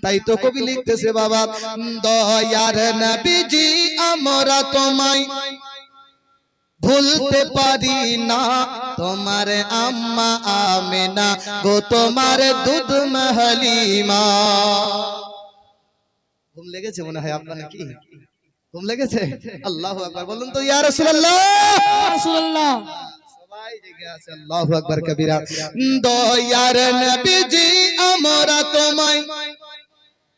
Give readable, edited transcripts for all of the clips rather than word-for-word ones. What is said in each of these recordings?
তাই তো কবি লিখতেছে বাবা, দয়ার নবীজি আমরা তোমায় ভুলতে পারি না, তোমার আম্মা আমেনা গো তোমার দুধ হালিমা। ঘুম লেগেছে মনে হয় আপনার, নাকি ঘুম লেগেছে? আল্লাহু আকবার বলুন তো, ইয়া রাসূলুল্লাহ, ইয়া রাসূলুল্লাহ। সবাই জেগে আছে, আল্লাহু আকবার কবীরা। দয়ার নবীজি আমরা তোমায়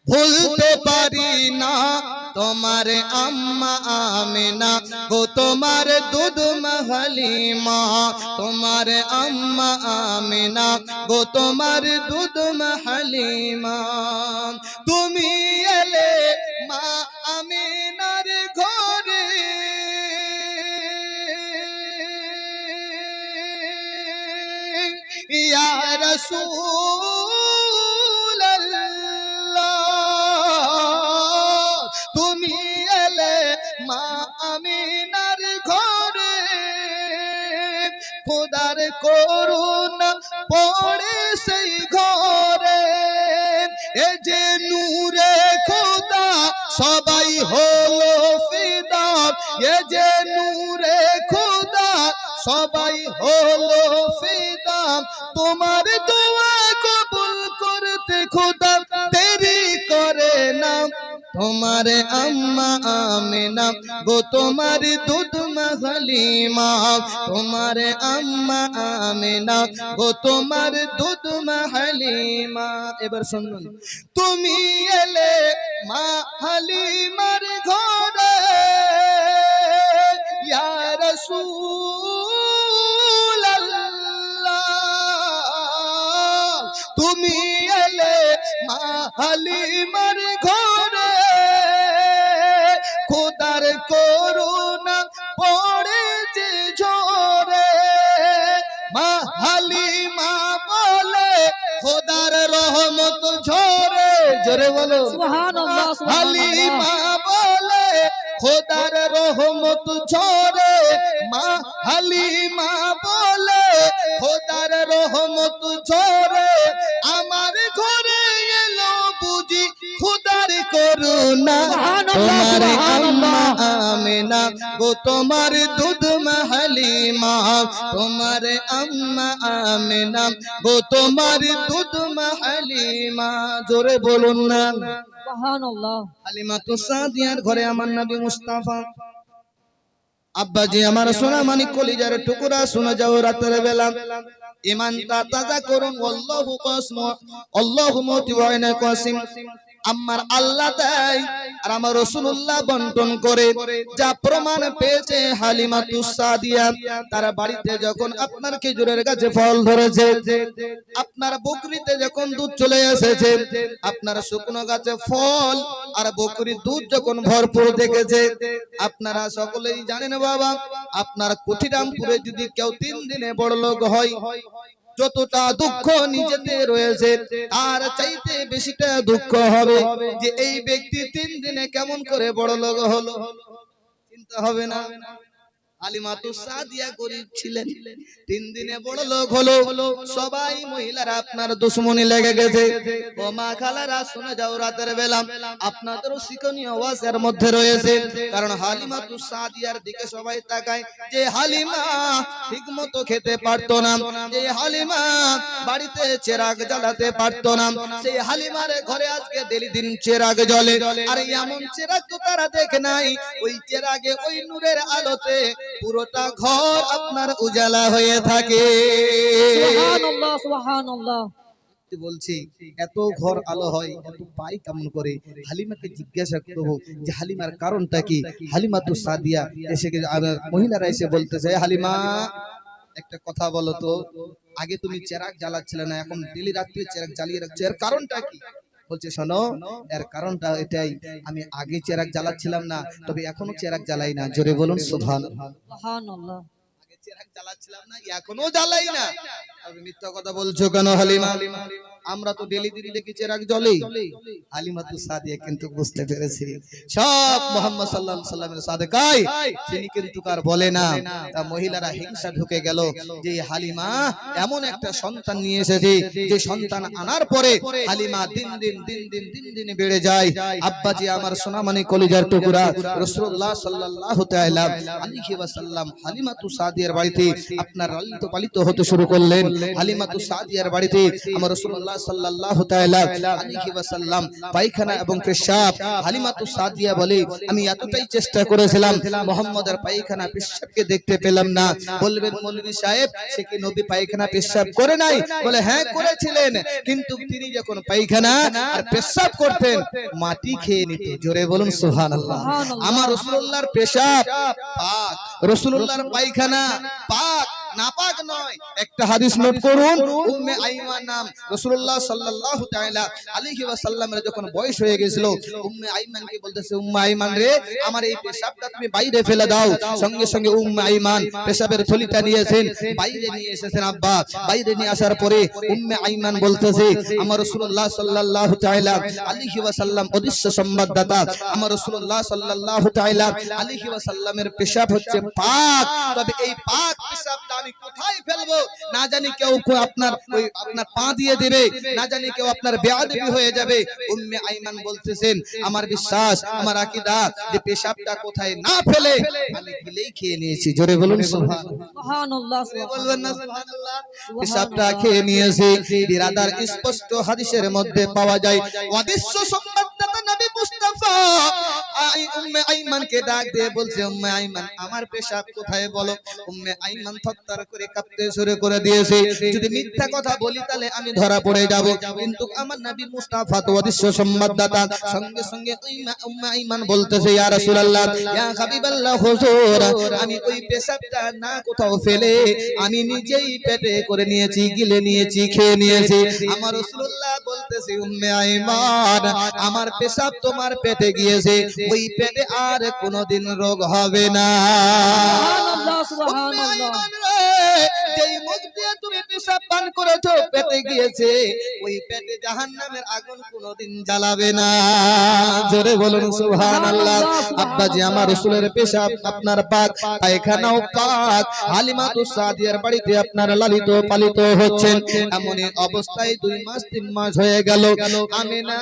ভুলতে পারি না, তোমার আম্মা আমেনা গো তোমার দুধ হালিমা, তোমার আম্মা আমেনা গো তোমার দুধ হালিমা। তুমি এলে মা আমেনার ঘরে, ইয়া রাসূলুল্লাহ, তুমি এলে মা আমিনার ঘরে, খোদার করুণা পড়ে সেই ঘরে, এ যে নূরে খোদা সবাই হলো ফিদা, এ যে নূরে খোদা সবাই হলো ফিদা, তোমার দোয়া কবুল করতে খোদা দেরি করে না, তোমার আম্মা আমেনা গো তোমার দুধ হালিমা, তোমার আম্মা আমেনা গো তোমার দুধ হালিমা। এবার শুনুন, তুমি এলে মা হালিমার ঘরে, ইয়া রাসূলুল্লাহ, তুমি এলে মা হালিমার ঘরে, খোদার করুণা পড়েছে ঝরে, মা হালিমা বলে খোদার রহমত ঝরে, জোরে বলো সুবহানাল্লাহ, হালিমা বলে খোদার রহমত ঝরে, মা হালিমা বলে খোদার রহমত ঝরে, আমার ঘরে এলো বুঝি খোদার করুণা, তোমার আম্মা আমেনা গো তোমার দুধ হালিমা, তোমার আম্মা আমেনা গো তোমার দুধ হালিমা। জোরে বলুন না সুবহানাল্লাহ। হালিমাতুস সাদিয়ার ঘরে আমার নবী মুস্তাফা, আব্বাজি আমার সোনা মানিক কলিজার টুকরা, শুনে যাও রাতের বেলা ঈমানটা তাজা করুন, আল্লাহু কসম আল্লাহু মুতিওয়াইনা কসিম, আমার আল্লাহ দেয় আর আমার রাসূলুল্লাহ বন্টন করে, যা প্রমাণ পেয়েছে হালিমাতুস সাদিয়া তার বাড়িতে যখন আপনার খেজুরের গাছে ফল ধরেছে, আপনার বকরিতে যখন দুধ চলে এসেছে, আপনার শুকনো গাছে ফল আর বকরির দুধ যখন ভরপুর দেখেছে, আপনারা সকলেই জানেন বাবা, আপনার কুঠিরামপুরে যদি কেউ 3 দিনে বড় লোক হয়, যতটা দুঃখ নিজেতে রয়েছে তার চাইতে বেশিটা দুঃখ হবে যে এই ব্যক্তি 3 দিনে কেমন করে বড় লোক হলো। চিন্তা হবে না? হালিমাতুস সাদিয়া গরীব ছিলেন, 3 দিনে বড় লোক হলো। সবাই মহিলারা আপনার দুশমনি লেগে গেছে। ও মা খালারা শুনে যাও রাতের বেলা, আপনাদেরও শিক্ষণীয় ওয়াজের মধ্যে রয়েছে, কারণ হালিমাতুস সাদিয়ার দিকে সবাই তাকায় যে হালিমা ঠিকমতো খেতে পারতো না, যে হালিমা বাড়িতে চেরাগ জ্বালাতে পারতো না, সেই হালিমার ঘরে আজকে ডেলি দিন চেরাগ জ্বলে। আর এমন চেরাগ তো তারা দেখে নাই, ওই চেরাগে ওই নূরের আলোতে পুরোটা ঘর আপনার উজালা হয়ে থাকে। সুবহানাল্লাহ সুবহানাল্লাহ। বলছি এত ঘর আলো হয়, এত পাই কেমন করে? হালিমাকে জিজ্ঞাসা করব যে হালিমার কারণটা কি। হালিমাতুস সাদিয়া এসে মহিলারা এসে বলতেছে, হালিমা একটা কথা বলো তো, আগে তুমি চেরাগ জ্বালাচ্ছিলে না, এখন ডেলি রাত্রে চেরাগ জ্বালিয়ে রাখছো, এর কারণটা কি? বলছে শোনো, এর কারণটা এটাই, আমি আগে চেরাগ জ্বালাচ্ছিলাম না, তবে এখনো চেরাগ জ্বালাই না। জোরে বলুন সুবহানাল্লাহ। আগে চেরাগ জ্বালাচ্ছিলাম না, এখনো জ্বালাই না, তবে মিথ্যা কথা বলছো কেন হালিমা? আমরা তো ডেলি দিদি দেখি চেরাগ জ্বলে। হালিমাতু সাদিয়া কিন্তু বুঝতে পেরেছি সব মুহাম্মদ সাল্লাল্লাহু আলাইহি সাল্লামের সাদেকাই, তিনি কিন্তু কার বলে না। তা মহিলারা হিংসা ঢুকে গেল যে হালিমা এমন একটা সন্তান নিয়ে এসেছে, যে সন্তান আনার পরে হালিমা দিন দিন বেড়ে যায়। আব্বাজি আমার সোনামণি কলিজার টুকরা রাসূলুল্লাহ সাল্লাল্লাহু তাআলা আলাইহি ওয়াসাল্লাম হালিমাতু সাদিয়ার বাড়িতে আপনার লালিত পালিত হতে শুরু করলেন। হালিমাতু সাদিয়ার বাড়িতে আমার রাসূলুল্লাহ সাল্লাল্লাহু তাআলা আলাইহি ওয়াসাল্লাম পায়খানা এবং পেশাব, হালিমাতু সাদিয়া বলে আমি এতটাই চেষ্টা করেছিলাম মুহাম্মদের পায়খানা পেশাবকে দেখতে পেলাম না। বলবেন মৌলভী সাহেব সে কি নবী পায়খানা পেশাব করে নাই? বলে হ্যাঁ করেছিলেন, কিন্তু তিনি যখন পায়খানা আর পেশাব করতেন মাটি খেয়ে নিত। জোরে বলুন সুবহানাল্লাহ। আমার রাসূলুল্লাহর পেশাব পাক, রাসূলুল্লাহর পায়খানা পাক, নাপাক নয়। একটা হাদিস নোট করুন, উম্মে আইমান নাম রাসূলুল্লাহ সাল্লাল্লাহু তাআলা আলাইহি ওয়াসাল্লামের যখন বয়স হয়ে গিয়েছিল, উম্মে আইমানকে বলতেছে উম্মে আইমান রে আমার এই পেশাবটা তুমি বাইরে ফেলে দাও। সঙ্গে সঙ্গে উম্মে আইমান পেশাবের থলিটা নিয়েছেন, বাইরে নিয়ে এসেছেন আব্বা। বাইরে নিয়ে আসার পরে উম্মে আইমান বলতেছে আমার রাসূলুল্লাহ সাল্লাল্লাহু তাআলা আলাইহি ওয়াসাল্লাম অদৃশ্য সংবাদদাতা, আমার রাসূলুল্লাহ সাল্লাল্লাহু তাআলা আলাইহি ওয়াসাল্লামের পেশাব হচ্ছে পাক, তবে এই পাক পেশাবটা আমি কোথায় ফেলবো না জানি কেউ আপনার পা দিয়ে দেবে, না জানি কেউ আপনার বেয়াদবি হয়ে যাবে। উম্মে আইমান বলতেছেন আমার বিশ্বাস আমার আকীদা যে পেশাবটা কোথায় না ফেলে আমি গিলেই খেয়ে নিয়েছি। জোরে বলুন সুবহানাল্লাহ। বলবেন না সুবহানাল্লাহ? পেশাবটা খেয়ে নিয়েছি। বিরাদার স্পষ্ট হাদিসের মধ্যে পাওয়া যায় অদৃশ্য সংবাদদাতা নবী মুস্তাফা উম্মে আইমানকে ডাক দিয়ে বলছে উম্মে আইমান আমার পেশাব কোথায় বলো। উম্মে আইমান থরথর করে কাঁপতে শুরু করে দিয়েছে, যদি মিথ্যা কথা বলি তাহলে আমি ধরা পড়ে যাব। কিন্তু আমার নবী মুস্তাফা তো অদৃশ্য সংবাদদাতা, সঙ্গে সঙ্গে উম্মে আইমান বলতেছে ইয়া রাসূলুল্লাহ ইয়া হাবিবাল্লাহ হুজুর আমি ওই পেশাবটা না কোথাও ফেলে আমি নিজেই পেটে করে নিয়েছি, গিলে নিয়েছি, খেয়ে নিয়েছি। আমার রাসূলুল্লাহ বলতেছে উম্মে আইমান আমার পেশাব তোমার পেটে গিয়েছে, ওই পেটে আর কোনোদিন রোগ হবে না। সুবহানাল্লাহ সুবহানাল্লাহ। যেই মুখ দিয়ে তুমি পেশাব পান করেছো পেটে গিয়েছে, ওই পেটে জাহান্নামের আগুন কোনোদিন জ্বালাবে না। জোরে বলুন সুবহানাল্লাহ। আব্বাজি আমার রাসূলের পেশাব আপনার পাক, পায়খানাও পাক। হালিমাতু সাদিয়ার বাড়িতে আপনার লালিত পালিত হচ্ছেন। এমনই অবস্থায় 2 মাস 3 মাস হয়ে গেল। আমিনা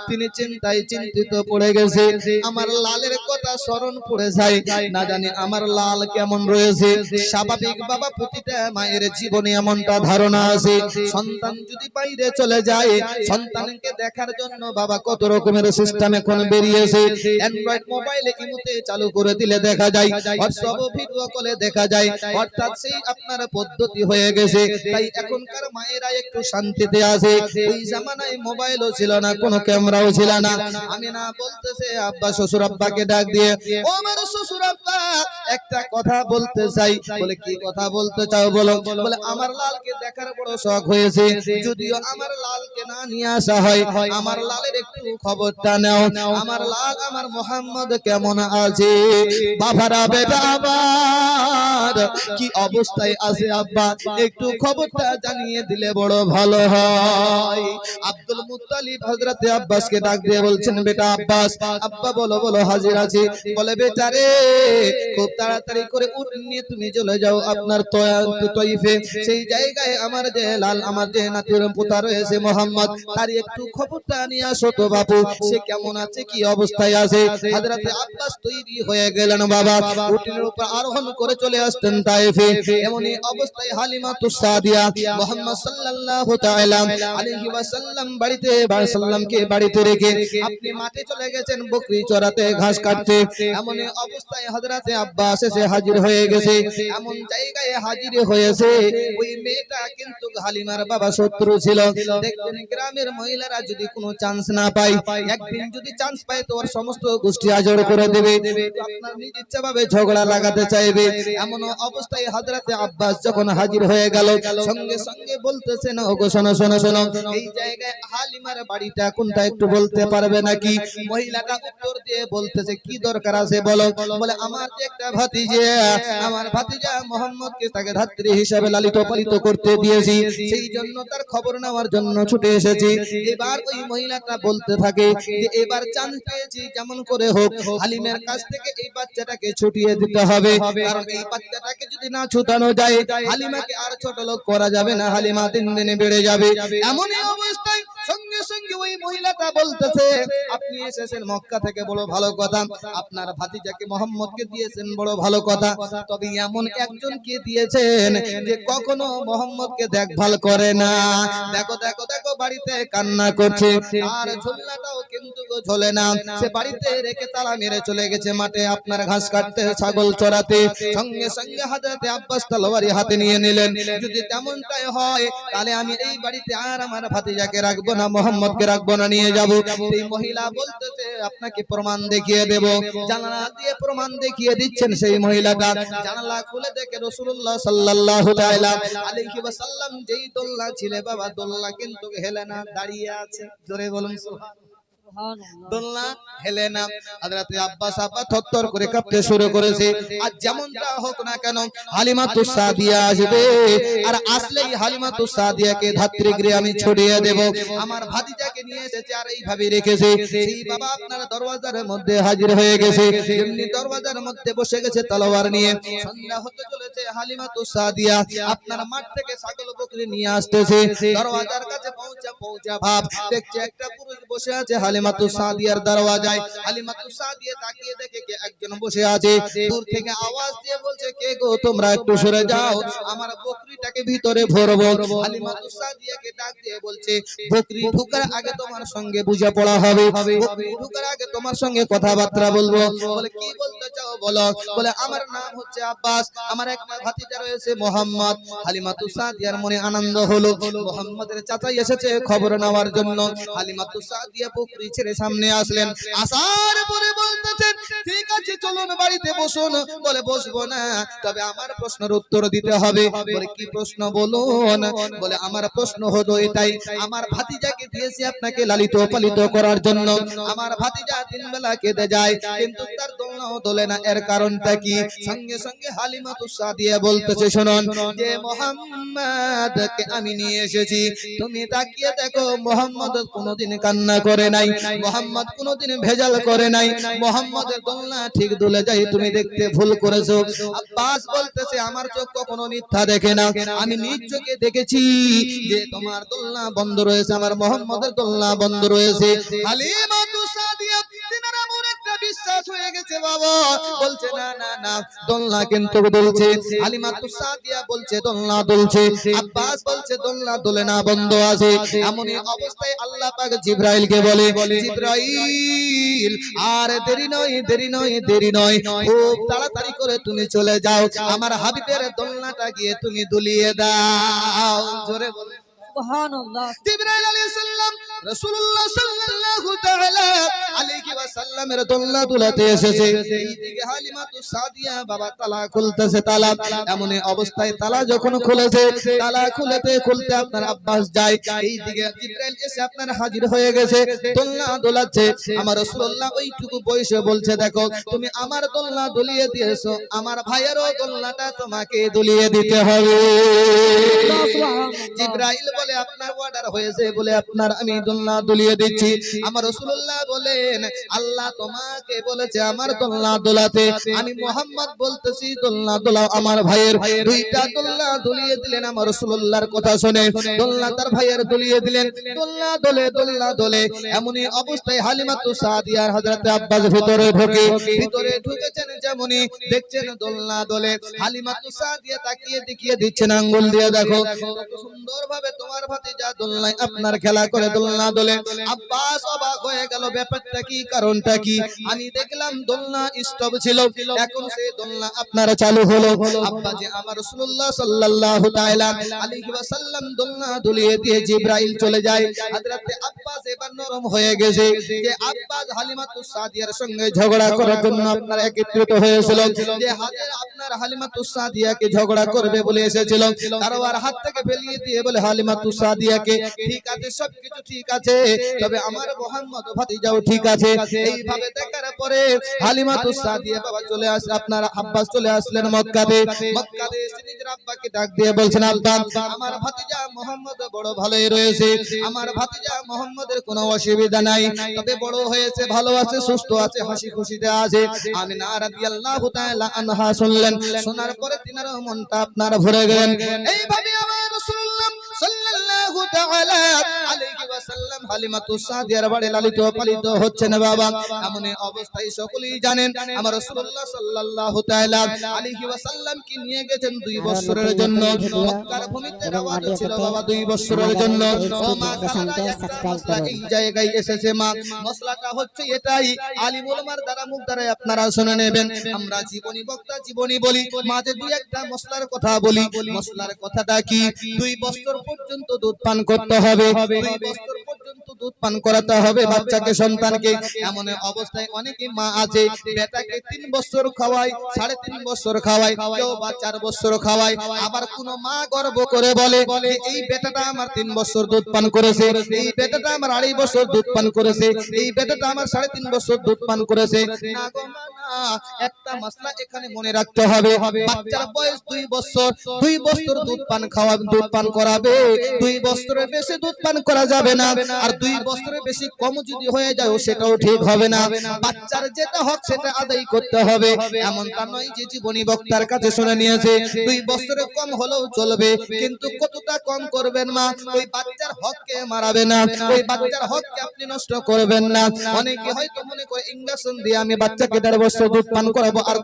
তিনি চিন্তায় চিন্তিত পড়ে গেছে, আমার লালের কথা স্মরণ পড়ে যায়, না জানি আমার লাল কেমন রয়েছে। স্বাভাবিক বাবা প্রতিটা মায়ের জীবনে এমনটা ধারণা আছে, সন্তান যদি বাইরে চলে যায় সন্তানকে দেখার জন্য বাবা কত রকমের সিস্টেম এখন বেরিয়েছে। অ্যান্ড্রয়েড মোবাইলে ইমোতে চালু করে দিলে দেখা যায়, হোয়াটসঅ্যাপ ভিডিও কলে দেখা যায়, অর্থাৎ সেই আপনার পদ্ধতি হয়ে গেছে। তাই এখনকার মায়েরা একটু শান্তিতে আছে। ওই জামানায় মোবাইলও ছিল না, কোনো ক্যামেরাও ছিল না। আমি না বলতেছে আব্বা শ্বশুর আব্বাকে ডাক দিয়ে ও আমার শ্বশুর আব্বা একটা কথা বলতে চাই। বলে কি কথা বলতে চাও বলো। বলে আমার লালকে দেখার বড় শখ হয়েছে, যদিও আমার লালকে না নিয়ে আসা হয়, আমার লালের একটু খবরটা নাও, আমার লাল আমার মোহাম্মদ কেমন আছে। বাবারা বেটা আমার কি অবস্থায় আছে আব্বা একটু খবরটা জানিয়ে দিলে বড় ভালো হয়। আব্দুল মুত্তালিব হযরতে আব্বাসকে ডাক দিয়ে বলছেন বেটা আব্বাস, আব্বা বলো বলো হাজির আছি। বলে বেটা রে খুব তাড়াতাড়ি করে উট নিয়ে তুমি চলে যাও আপনার তয়ফে, সেই জায়গায় আমার যে লাল আমার যে নাতির পুতা রয়েছে মোহাম্মদ তার একটু খবরটা নিয়ে আসো তো বাপু, সে কেমন আছে কি অবস্থায় আছে। হযরতে আব্বাস তৈরি হয়ে গেলেন বাবা, উটের উপর আরোহণ করে চলে আসতেন তায়েফে। এমনই অবস্থায় হালিমাতু সাদিয়া মুহাম্মদ সাল্লাল্লাহু তাআলা আলাইহি ওয়াসাল্লাম সাল্লামকে বাড়িতে রেখে আপনি মাঠে চলে গেছেন বকরি চড়াতে, ঘাস কাটতে। এমনই অবস্থায় হযরতে আব্বাস এসে হাজির হয়ে গেছে। এমন জায়গায় হাজির হয়েছে ওই মেয়েটা কিন্তু হালিমার বাবা শত্রু ছিল। দেখবেন গ্রামের মহিলারা যদি কোনো চান্স না পায়, একদিন যদি চান্স পায় তো ওর সমস্ত গোষ্ঠী আজড় করে দেবে, আপনার নিজ ইচ্ছা ভাবে ঝগড়া লাগাতে চাইবে। এমন অবস্থায় হযরতে আব্বাস যখন হাজির হয়ে গেল সঙ্গে সঙ্গে বলতেছেন ওগো শোনো শোনো শোনো, এই জায়গায় হালিমার বাড়িটা কোনটা একটু বলতে পারবে নাকি। মহিলাটা উত্তর দিয়ে বলতেছে কি দরকার আছে বলো। বলে আমার যে একটা ভাতিজা, আমার ভাতিজা মোহাম্মদকে তাকে ধাত্রী হিসেবে লালিত পালিত করতে দিয়েছি, সেই জন্য তার খবর নেওয়ার জন্য ছুটে এসেছি। এবার ওই মহিলাটা বলতে থাকে যে এবার চান্স পেয়েছি, কেমন করে হোক হালিমের কাছ থেকে এই বাচ্চাটাকে ছুটিয়ে দিতে হবে, কারণ এই বাচ্চাটাকে যদি না ছুটানো যায় হালিমাকে আর ছোট লোক করা যাবে না, হালিমা দিন দিনে বেড়ে যাবে। এমনই অবস্থায় সঙ্গে সঙ্গে ওই মহিলাটা বলতেছে, আপনি এসেছেন মক্কা থেকে, বড় ভালো কথা, আপনার ভাতিজাকে মোহাম্মদকে দিয়েছেন, বড় ভালো কথা, তবে এমন একজনকে দিয়েছেন যে কখনো মোহাম্মদকে দেখভাল করে না। দেখো দেখো দেখো বাড়িতে কান্না করছে, আর ঝোলাটাও কিন্তু ঝোলে না, সে বাড়িতে রেখে তালা মেরে চলে গেছে মাঠে আপনার ঘাস কাটতে, ছাগল চড়াতে। সঙ্গে সঙ্গে হযরত আব্বাস তলোয়ারি হাতে নিয়ে নিলেন, যদি তেমনটাই হয় তাহলে আমি এই বাড়িতে আর আমার ভাতিজাকে রাখবো না, মোহাম্মদকে রাখবো না, নিয়ে যাব। এই মহিলা বলতেছে আপনাকে প্রমাণ দেখিয়ে দেব। জানালা দিয়ে প্রমাণ দেখিয়ে দিচ্ছেন সেই মহিলাটা। জানালা খুলে দেখে রাসূলুল্লাহ সাল্লাল্লাহু তাআলা আলাইহি ওয়াসাল্লাম যেই দোলনা ছিলে বাবা, দোলনা কিন্তু হেলে না, দাঁড়িয়ে আছে। জোরে বলুন সুবহানাল্লাহ। দোলনা হেলে না। হযরত আব্বাস আব্বা থরথর করে কাঁপতে শুরু করেছে। আর যেমনটা হোক না কেন হালিমাতুস সাদিয়া আসবে, আর আসলেই হালিমাতুস সাদিয়াকে ধাত্রীগৃহে আমি ছড়িয়ে দেব। আমার ভাতিজাকে নিয়ে এসেছে আর এইভাবে রেখেছে। সেই বাবা আপনার দরওয়াজার মধ্যে হাজির হয়ে গেছে, এমনি দরওয়াজার মধ্যে বসে গেছে তলোয়ার নিয়ে। সন্ধ্যা হতে চলেছে, হালিমাতুস সাদিয়া আপনার মাঠ থেকে ছাগল বকরি নিয়ে আসতেছে। দরওয়াজার কাছে পৌঁছা ভাব দেখছে একটা পুরুষ বসে আছে হালিমাতুস সাদিয়ার দরওয়াজায়। হালিমাতুস সাদিয়া তাকিয়ে দেখে কে একজন বসে আছে। দূর থেকে আওয়াজ দিয়ে বলছে, কে গো, তোমরা একটু সরে যাও, আমার বকরিটাকে ভিতরে ভরবো। হালিমাতুস সাদিয়াকে ডাক দিয়ে বলছে, বকরি ঢোকার আগে তোমার সঙ্গে বোঝাপড়া হবে, বকরি ঢোকার আগে তোমার সঙ্গে কথাবার্তা বলবো। বলে কি বলতে চাও বলো। বলে আমার নাম হচ্ছে আব্বাস, আমার একটা ভাতিজা রয়েছে মোহাম্মদ। হালিমাতুস সাদিয়ার মনে আনন্দ হলো, মোহাম্মদের চাচাই এসেছে খবর নেওয়ার জন্য। হালিমাতুস সাদিয়া বকরি ছেড়ে সামনে আসলেন, আসার পরে বলতেছেন, ঠিক আছে চলুন বাড়িতে বসুন। বলে বসবো না, তবে আমার প্রশ্নের উত্তর দিতে হবে। বলে কি প্রশ্ন বলুন। বলে আমার প্রশ্ন হলো এটাই, আমার ভাতিজাকে দিয়েছি আপনাকে লালিত পালিত করার জন্য, আমার ভাতিজা দিন বেলা কেঁদে যায় কিন্তু তার দোলনাও দোলে না, এর কারণটা কি। সঙ্গে সঙ্গে হালিমাতুস সাদিয়া বলতেছে, শুনুন, যে মোহাম্মদকে আমি নিয়ে এসেছি, তুমি তাকিয়ে দেখো, মোহাম্মদ কোনোদিন কান্না করে নাই, মোহাম্মদ কোনোদিন ভেজাল করে নাই, মোহাম্মদের দোলনা ঠিক দুলে যায়, তুমি দেখতে ভুল করেছো। আব্বাস বলতেছে, আমার চোখ কখনো মিথ্যা দেখে না, আমি নিজ চোখে দেখেছি যে তোমার দোলনা বন্ধ রয়েছে, আমার মোহাম্মদের দোলনা বন্ধ রয়েছে। হালিমাতুস সাদিয়া তিনার এমন একটা বিশ্বাস হয়ে গেছে বাবা, বলছে না না না, দোলনা কিন্তু দুলছে। হালিমাতুস সাদিয়া বলছে দোলনা দুলছে, আব্বাস বলছে দোলনা দুলে না, বন্ধ আছে। এমনই অবস্থায় আল্লাহ পাক জিবরাইলকে বলে, জিবরাইল আর দেরি নয়, দেরি নয়, দেরি নয়, খুব তাড়াতাড়ি করে তুমি চলে যাও, আমার হাবিবের দোলনাটা গিয়ে তুমি দুলিয়ে দাও। জোরে বলে সুবহানাল্লাহ। জিবরাইল আলাইহিস সালাম রাসূলুল্লাহ সাল্লাল্লাহু তাআলা আলাইহি ওয়াসাল্লামের দোলনা দুলাতে এসেছে। এইদিকে হালিমাতুস সাদিয়া বাবা তালা খুলতেছে, তালা। এমন অবস্থায় তালা যখন খুলেছে, তালা খুলতে খুলতে আপনার আব্বাস যায়, এইদিকে জিবরাইল এসে আপনার হাজির হয়ে গেছে, দোলনা দোলাচ্ছে। আমার রাসূলুল্লাহ ওইটুকু বয়সে বলছে, দেখো তুমি আমার দোলনা দুলিয়ে দিয়েছো, আমার ভাইয়েরও দোলনাটা তোমাকে দুলিয়ে দিতে হবে। জিবরাইল বলে, আপনার অর্ডার হয়েছে, বলে আপনার আমি দোলনা দুলিয়ে দিচ্ছি। আমার রাসূলুল্লাহ বলেন, আল্লাহ তোমাকে বলেছে আমার দোলনা দোলাতে, আমি মুহাম্মদ বলতেছি দোলনা দোলাও আমার ভাইয়ের। দুইটা দোলনা দুলিয়ে দিলেন আমার রাসূলুল্লাহর কথা শুনে, দোলনা তার ভাইয়ের দুলিয়ে দিলেন। দোলনা দোলে, দোলনা দোলে। এমনই অবস্থায় হালিমাতুস সাদিয়ার হযরত আব্বাস ভিতরে ঢুকেছেন, যেমনই দেখছেন দোলনা দোলে, হালিমাতুস সাদিয়া তাকিয়ে দেখিয়ে দিচ্ছেন আঙ্গুল দিয়ে, দেখো কত সুন্দর ভাবে তোমার ভাতিজা দোলনায় আপনার খেলা করে, দোলনা দোলে। আব্বাস অবাক হয়ে গেল, ব্যাপারটা কি, কারণটা কি। আমি দেখলাম দোলনা স্টপ ছিল, এখন সেই দোলনা আপনার চালু হলো। আব্বা যে আমার রাসূলুল্লাহ সাল্লাল্লাহু তাআলা আলাইহি ওয়াসাল্লাম দোলনা দুলিয়ে দিয়ে জিবরাইল চলে যায়। হযরত আব্বাস এবার নরম হয়ে গেছে, যে আব্বাস হালিমাতুস সাদিয়ার সঙ্গে ঝগড়া করার জন্য আপনার একত্রিত হয়েছিল, যে আপনার হালিমাতুস সাদিয়াকে ঝগড়া করবে বলে এসেছিল, তারওয়ার হাত থেকে ফেলিয়ে দিয়ে বলে, হালিমাতুস সাদিয়াকে, ঠিক আছে সবকিছু ঠিক আছে, তবে আমার মোহাম্মদ ভাতিজাও ঠিক আছে। এইভাবে দেখার পরে হালিমাতুস সাদিয়া বাবা চলে আসে, আপনার আব্বাস চলে আসলেন মক্কাতে। মক্কাতে এসে নিজের আব্বাকে ডাক দিয়ে বলছেন, আব্বা আমার ভাতিজা মোহাম্মদ বড় ভালোই রয়েছে, আমার ভাতিজা মোহাম্মদের কোনো অসুবিধা নাই, তবে বড় হয়েছে, ভালো আছে, সুস্থ আছে, হাসি খুশিতে আছে। আমিনা রাদিয়াল্লাহু তাআলা আনহা শুনলেন, শোনার পরে তিনার মনটা আপনার ভরে গেলেন। এইভাবে আমার রাসূলুল্লাহ সাল্লাল্লাহু তাআলা আলাইহি ওয়াসাল্লাম হালিমাতুস সাদিয়ার বাড়ি লালিত পালিত হচ্ছেন বাবা। এমন অবস্থায় সকলেই জানেন আমার রাসূলুল্লাহ সাল্লাল্লাহু তাআলা আলাইহি ওয়াসাল্লাম কি নিয়ে গেছেন 2 বছরের জন্য মক্কার ভূমিতে রওনা ছিল বাবা, 2 বছরের জন্য। ও মা এই জায়গায় এসেছে মা, মশলাটা হচ্ছে এটাই, আলিম উলামার দ্বারা মুখ দ্বারা আপনারা শুনে নেবেন। আমরা জীবনী বক্তা জীবনী বলি, মাঝে দুই একটা মশলার কথা বলি। মশলার কথাটা কি? 2 বছর পর্যন্ত দুধ পান করতে হবে, 2 বছর পর্যন্ত দুধ পান করাতে হবে বাচ্চাকে, সন্তানকে। এমন অবস্থায় অনেকে মা আছে বেটাকে 3 বছর খাওয়ায়, 3.5 বছর খাওয়ায়, কেউ বা 4 বছর খাওয়ায়। আবার কোন মা গর্ব করে বলে যে এই বেটাটা আমার 3 বছর দুধ পান করেছে, এই বেটাটা আমার 2.5 বছর দুধ পান করেছে, এই বেটাটা আমার 3.5 বছর দুধ পান করেছে। না গো মা, একটা মাসলা এখানে মনে রাখতে হবে, বাচ্চার বয়স 2 বছর, 2 বছর দুধ পান খাওয়াবে, দুধ পান করাবে। 2 বছরের বেশি দুধ পান করা যাবে না, আর 2 বছরের বেশি কম যদি হয়ে যায় সেটাও ঠিক হবে না। বাচ্চার যেটা হক সেটা আদায় করতে হবে। এমনটা নয় যে জীবনী বক্তার কাছে শুনে নিয়েছে 2 বছরের কম হলেও চলবে, কিন্তু কতটা কম করবেন মা? ওই বাচ্চার হককে মারাবে না, ওই বাচ্চার হককে আপনি নষ্ট করবেন না। অনেকে হয়তো মনে করে ইনজেকশন দিয়ে আমি বাচ্চাকে 1.5 বছর দুধ পান করাবো আর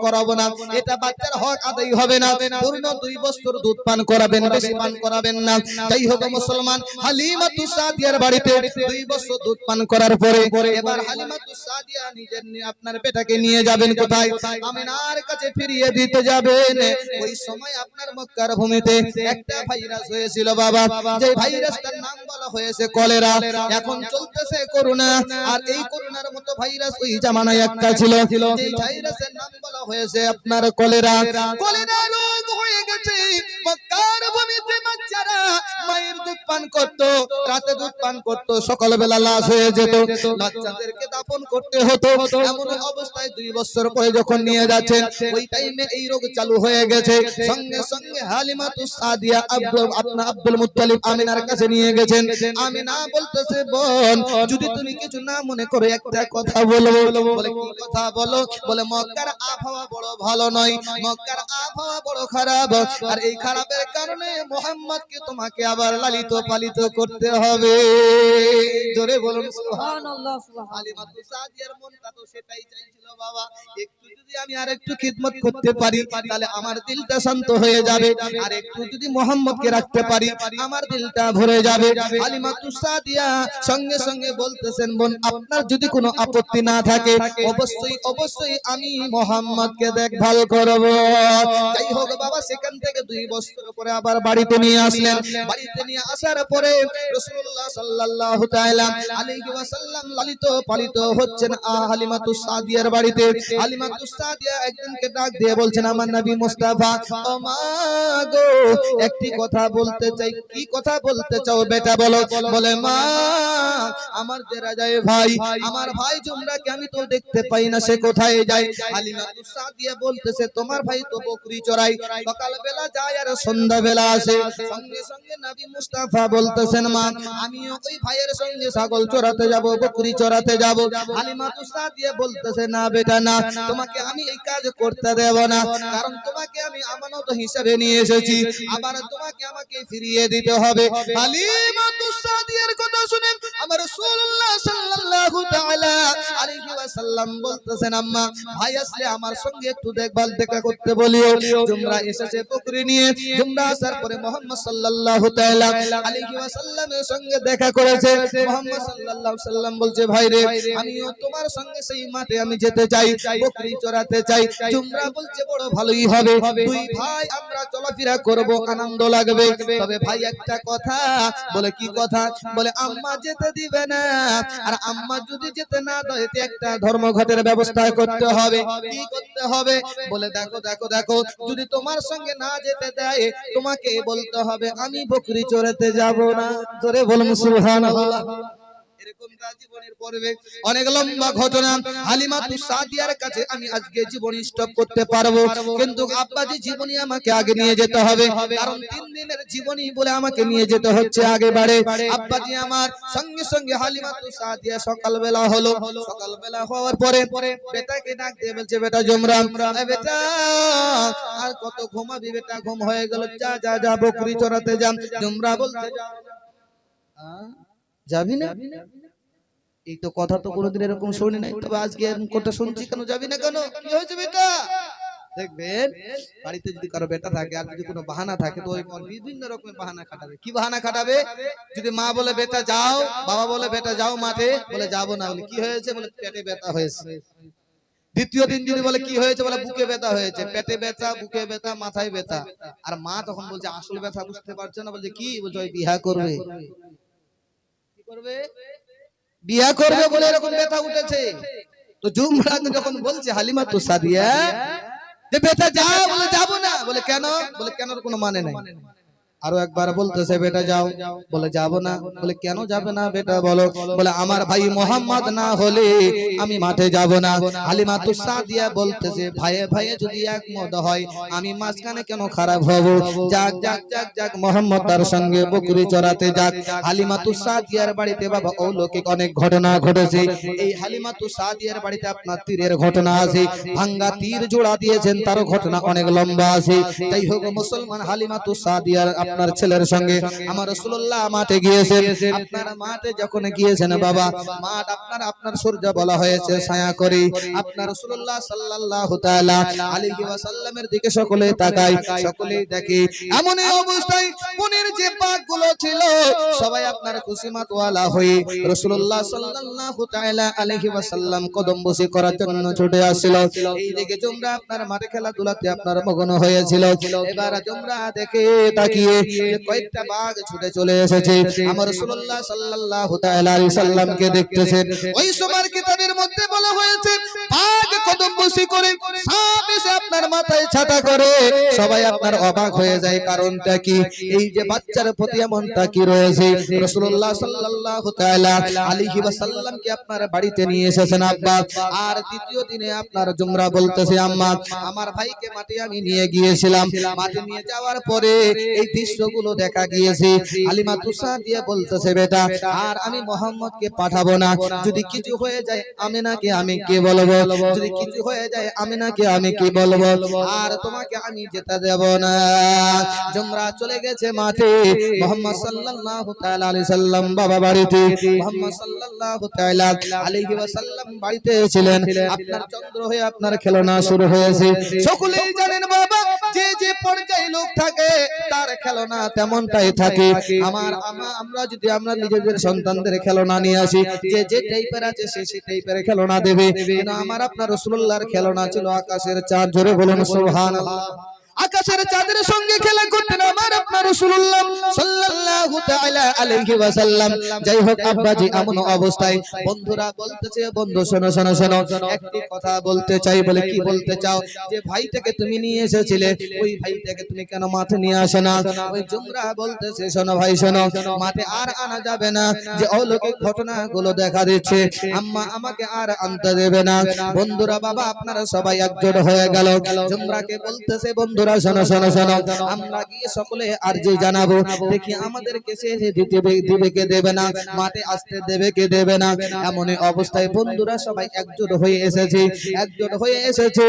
করাবো না, এটা বাচ্চার হক আদায় হবে না। পূর্ণ 2 বছর দুধ পান করাবেন, বেশি পান করাবেন না। যাই হোক মুসলমান, হালিমাতুস সাদিয়ার বাড়িতে 2 বছর দুধ পান করার পরে এবার হালিমাতুস সাদিয়া নিজের আপনার বেটাকে নিয়ে যাবেন কোথায়? আমিনার কাছে ফিরিয়ে দিতে যাবেন। ওই সময় আপনার মক্কার ভূমিতে একটা ভাইরাস হয়েছিল বাবা, যে ভাইরাসটার নাম বলা হয়েছে কলেরা। এখন চলতেছে করোনা, আর এই করোনার মতো ভাইরাস ওই জামানায় একটা ছিল, যে ভাইরাসের নাম বলা হয়েছে আপনার কলেরা। কলেরা রোগ হয়ে গেছে মক্কার ভূমিতে। বাচ্চারা মায়ের দুধ পান করত, রাতে দুধ পান করত, সকালবেলা লাশ হয়ে যেত, বাচ্চাদেরকে দাফন করতে হতো। এমন অবস্থায় 2 বছর পরে যখন নিয়ে যাচ্ছেন ওই টাইমে এই রোগ চালু হয়ে গেছে। সঙ্গে সঙ্গে হালিমাতুস সাদিয়া আব্দুল মুত্তালিব আমিনার কাছে নিয়ে গেছেন। আমিনা বলতেছে, বোন যদি তুমি কিছু না মনে করে একটা কথা বলো। বলে কি কথা বলো? বলে মক্কার আবহাওয়া বড় ভালো নয়, মক্কার আবহাওয়া বড় খারাপ, আর এই খারাপের কারণে মুহাম্মদকে তোমাকে আবার লালিত পালিত করতে হবে। জোরে বলুন সুবহানাল্লাহ। হালিমাতুস সাদিয়ার মনটা তো সেটাই চাইছিল বাবা, একটু যদি আমি আর একটু খিদমত করতে পারি তাহলে আমার দিলটা শান্ত হয়ে যাবে, আর একটু যদি মুহাম্মদকে রাখতে পারি আমার দিলটা ভরে যাবে। হালিমাতুস সাদিয়া সঙ্গে সঙ্গে বলতেছেন, বোন আপনার যদি কোনো আপত্তি না থাকে অবশ্যই অবশ্যই আমি মুহাম্মদকে দেখভাল করব। যাই হোক বাবা, সেখান থেকে 2 বছর পরে আবার বাড়িতে নিয়ে আসলেন। বাড়িতে নিয়ে আসার পরে রাসূলুল্লাহ সাল্লাল্লাহু তাআলা আলাইহি ওয়াসাল্লাম লালিত পালিত হচ্ছেন হালিমাতুস সাদিয়ার বাড়িতে। হালিমাতুস সাদিয়া একদিনকে ডাক দিয়ে বলছেন, আমার নবী মুস্তাফা, ও মা গো একটি কথা বলতে চাই। কি কথা বলতে চাও বেটা বলো? বলে মা আমার যে রাজায়ে ভাই, আমার ভাই জুমরাকে আমি তো দেখতে পাই না, সে কোথায় যায়? হালিমাতুস সাদিয়া বলতেছে, তোমার ভাই তো বকরি চড়ায়, সকাল বেলা যায় আর সন্ধ্যা বেলা আসে। সঙ্গে সঙ্গে নবী মুস্তাফা বলতেছেন, মা আমিও ওই ভাইয়ের সঙ্গে ছাগল চড়াতে যাব, বকরি চড়াতে যাব। হালিমাতুস সাদিয়া বলতেছে, না বেটা না, তোমাকে আমি এই কাজ করতে দেব না, কারণ তোমাকে আমি আমানত হিসেবে নিয়ে এসেছি, আবার তোমাকে আমাকে ফিরিয়ে দিতে হবে। হালিমাতুস সাদিয়ার কথা শুনে আমার রাসূলুল্লাহ সাল্লাল্লাহু তাআলা আলাইহি ওয়াসাল্লাম বলতেছেন, আম্মা ভাই আসলে আমার সঙ্গে একটু দেখভাল দেখা করতে বলিও। জুমরা এসেছে বকরি নিয়ে, জুমরা আসার পরে মুহাম্মদ সাল্লাল্লাহু তাআলা আলাইহি ওয়াসাল্লামের সঙ্গে দেখা করেছে। মুহাম্মদ সাল্লাল্লাহু আলাইহি সাল্লাম বলছে, ভাই রে আমিও তোমার সঙ্গে সেই মাঠে আমি যেতে চাই, বকরি চড়াতে চাই। জুমরা বলছে, বড় ভালোই হবে, 2 ভাই আমরা চলাফেরা করব, আনন্দ লাগবে। তবে ভাই একটা কথা। বলে কি কথা? বলে আম্মা যেতে দিবে না, আর আম্মা যদি যেতে না দেয় একটা ধর্মঘটের ব্যবস্থা করতে হবে। কি করতে হবে? বলে দেখো দেখো দেখো, যদি তোমার সঙ্গে না যেতে দেয় তোমাকে বলতে হবে আমি বকরি চড়াতে যাব না। জোরে বলুন সুবহানাল্লাহ। এরকম তার জীবনের পর্বে অনেক লম্বা ঘটনা। হালিমাতুস সাদিয়ার কাছে আমি আজকে জীবন স্টপ করতে পারবো, কিন্তু আব্বাজি জীবনী আমাকে আগে নিয়ে যেতে হবে, কারণ 3 দিনের জীবনী বলে আমাকে নিয়ে যেতে হচ্ছে আগে বাড়ে। আব্বাজি আমার সঙ্গে সঙ্গে হালিমাতুস সাদিয়া সকালবেলা হলো, সকালবেলা হওয়ার পরে বেটাকে ডাক দিয়ে বলছে, বেটা জমরান, বেটা আর কত ঘুমাবি বেটা, ঘুম হয়ে গেল, যা যা যা বকরি চড়াতে যা। জমরা বলছে যাবি না? এই তো কথা তো কোনোদিন এরকম শুনি নাই, তবে আজকে এরকম কথা শুনছি কেন? যাবি না কেন? কি হয়েছে বেটা? দেখবেন বাড়িতে যদি কারো বেটা থাকে আর যদি কোনো বাহানা থাকে তো ওই বিভিন্ন রকমের বাহানা খাটাবে। কি বাহানা খাটাবে? যদি মা বলে বেটা যাও, বাবা বলে বেটা যাও মাঠে, বলে যাবো না। বলে কি হয়েছে? বলে পেটে ব্যথা হয়েছে। দ্বিতীয় দিন যদি বলে কি হয়েছে? বলে বুকে ব্যথা হয়েছে। পেটে ব্যথা, বুকে ব্যথা, মাথায় ব্যথা। আর মা তখন বলছে আসল ব্যথা বুঝতে পারছে না, বলছে কি? বলছে ওই বিয়া করবে। কি করবে? বিয়া করবে বলে এরকম ব্যথা উঠেছে। তো জুমরা যখন বলছে হালিমাতুস সাদিয়া যে বেটা যাও, বলে যাবো না। বলে কেন? বলে কেনর কোনো মানে নাই। আরো একবার বলতেছে বেটা যাও, বলে যাবো না। বলে কেন যাবে না বেটা বলো? বলে আমার ভাই মোহাম্মদ না হলে আমি মাঠে যাব না। হালিমাতুস সাদিয়া বলতেছে ভাইয়ে ভাইয়ে যদি একমত হয় আমি মাঝখানে কেন খারাপ হব? যাক যাক যাক যাক, মোহাম্মদ তার সঙ্গে বকরি চড়াতে যাক। হালিমাতুস সাদিয়ার বাড়িতে বাবা অলৌকিক অনেক ঘটনা ঘটেছে। এই হালিমাতুস সাদিয়ার বাড়িতে আপনার তীরের ঘটনা আছে, ভাঙ্গা তীর জোড়া দিয়েছেন, তার ঘটনা অনেক লম্বা আছে। তাই হোক মুসলমান, হালিমাতুস সাদিয়ার আপনার ছেলের সঙ্গে আমার রাসূলুল্লাহ মাঠে গিয়েছেন। আপনারা মাঠে যখন গিয়েছেন বাবা, মাঠ আপনার সূর্য বলা হয়েছে ছায়া করে। আপনার রাসূলুল্লাহ সাল্লাল্লাহু তাআলা আলাইহি ওয়াসাল্লামের দিকে সকলে তাকায়, সকলেই দেখে এমন অবস্থায় মনের যে পাকগুলো ছিল সবাই আপনার খুশিমাত ওয়ালা হয়ে রাসূলুল্লাহ সাল্লাল্লাহু তাআলা আলাইহি ওয়াসাল্লাম কদম বসি করার জন্য ছুটে আসছিল। এই দিকে জুমরা আপনার মাঠে খেলাধুলাতে আপনার মগ্ন হয়েছিল। এবার জুমরা দেখে তাকিয়ে কয়েকটা বাঘ ছুটে চলে এসেছে, আমার রাসূলুল্লাহ সাল্লাল্লাহু তাআলা আলাইহি সাল্লামকে দেখতেছেন। ওই সময়ের কিতাবের মধ্যে বলা হয়েছে বাঘ কদম বসি করে সাপ এসে আপনার মাথায় ছাতা করে। সবাই আপনার অবাক হয়ে যায়, কারণটা কি? এই যে বাচ্চার প্রতি এমনটা কি রয়েছে? রাসূলুল্লাহ সাল্লাল্লাহু তাআলা আলাইহি ওয়াসাল্লামকে আপনার বাড়িতে নিয়ে এসেছেন আব্বা। আর দ্বিতীয় দিনে আপনার জুমরা বলতেছে আম্মা আমার ভাইকে মাঠে আমি নিয়ে গিয়েছিলাম, মাঠে নিয়ে যাওয়ার পরে এই দৃশ্যগুলো দেখা গিয়েছে। হালিমাতুস সাদিয়া বলতেছে বেটা আর আমি মোহাম্মদকে পাঠাবো না, যদি কিছু হয়ে যায় আমিনাকে আমি কি বলবো? যদি কিছু হয়ে যায় আমিনাকে আমি কি বলবো? আর তোমাকে আমি যেতে দেব না। জুমরা চলে গেছে মাঠে, মুহাম্মদ সাল্লাল্লাহু তাআলা আলাইহি সাল্লাম বাবা বাড়িতে, মুহাম্মদ সাল্লাল্লাহু তাআলা আলাইহি ওয়াসাল্লাম বাড়িতে ছিলেন। আপনার চন্দ্র হয়ে আপনার খেলনা শুরু হয়েছে। সকলেই জানেন বাবা যে যে পর্যায়ে লোক থাকে তার খেলনা তেমনটাই থাকে। আমরা যদি আমরা নিজেদের সন্তানদের খেলনা নিয়ে আসি, যে যে টাইপের আছে সে সেই টাইপের খেলনা দেবে। কিন্তু আমার আপনার রাসূলুল্লাহর খেলনা ছিল আকাশের চাঁদ। জোরে বলুন সুবহানাল্লাহ। আকাশের চাঁদের সঙ্গে খেলা করতেন আমার আপনার রাসূলুল্লাহ সাল্লাল্লাহু তাআলা আলাইহি ওয়াসাল্লাম। যাই হোক আব্বাজি এমন অবস্থায় বন্ধুরা বলতেছে, বন্ধু শোনো শোনো শোনো, একটি কথা বলতে চাই। বলে কি বলতে চাও? যে ভাইটাকে তুমি নিয়ে এসেছিলে ওই ভাইটাকে তুমি কেন মাঠে নিয়ে আসো না? ওই জুমরা বলতেছে শোনো ভাই শোনো, মাঠে আর আনা যাবে না, যে অলৌকিক ঘটনাগুলো দেখা দিচ্ছে আম্মা আমাকে আর আনতে দেবে না। বন্ধুরা বাবা আপনারা সবাই একজোট হয়ে গেল। জুমরাকে বলতেছে বন্ধু শোনো শোনো শোনো, আমরা গিয়ে সকলে আরজি জানাবো, দেখি আমাদেরকে সে দিবে কে দেবে না, মাঠে আসতে দেবে কে দেবে না। এমন অবস্থায় বন্ধুরা সবাই একজোট হয়ে এসেছে। একজোট হয়ে এসেছে,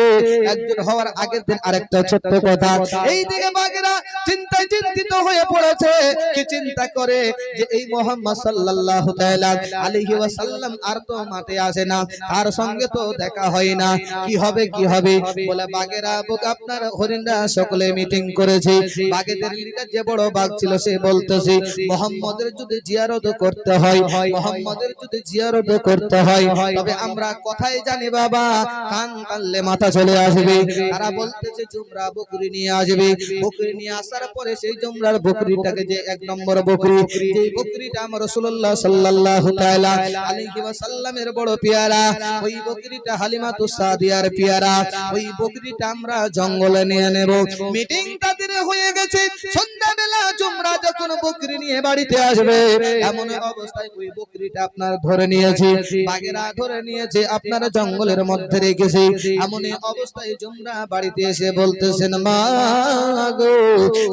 একজোট হওয়ার আগের দিন আরেকটা ছোট্ট কথা, এই দিকে বাগেরা চিন্তায় চিন্তিত হয়ে পড়েছে। কি চিন্তা করে? যে এই মুহাম্মদ সাল্লাল্লাহু তাআলা আলাইহি ওয়াসাল্লাম আর তো মাঠে আসে না, তার সঙ্গে তো দেখা হয় না, কি হবে কি হবে? বলে বাগেরা আপনার হরিণরা সকলে মিটিং করেছে। বাগেদের লিডার যে বড় বাঘ ছিল সে বলতেছে মুহাম্মদের যদি জিয়ারত করতে হয়, মুহাম্মদের যদি জিয়ারত করতে হয় তবে আমরা কথাই জানি বাবা, কান টানলে মাথা চলে আসবে। তারা বলতেছে জুমরা বকরি নিয়ে আসবে। বকরি নিয়ে আসার পরে সেই জুমরার বকরিটাকে যে এক নম্বর বকরি, যেই বকরিটা আমার রাসূলুল্লাহ সাল্লাল্লাহু তাআলা আলাইহি ওয়াসাল্লামের বড় পেয়ারা, ওই বকরিটা হালিমাতুস সাদিয়ার পেয়ারা, ওই বকরিটা আমরা জঙ্গলে নিয়ে নেব। মিটিং তাদের হয়ে গেছে। সন্ধ্যাবেলা জুমরা যখন বকরি নিয়ে বাড়িতে আসবে, এমন অবস্থায় ওই বকরিটা আপনার ধরে নিয়েছে, বাঘেরা ধরে নিয়েছে, আপনার জঙ্গলের মধ্যে রেখেছে। এমন অবস্থায় জুমরা বাড়িতে এসে বলতেছেন, মা গো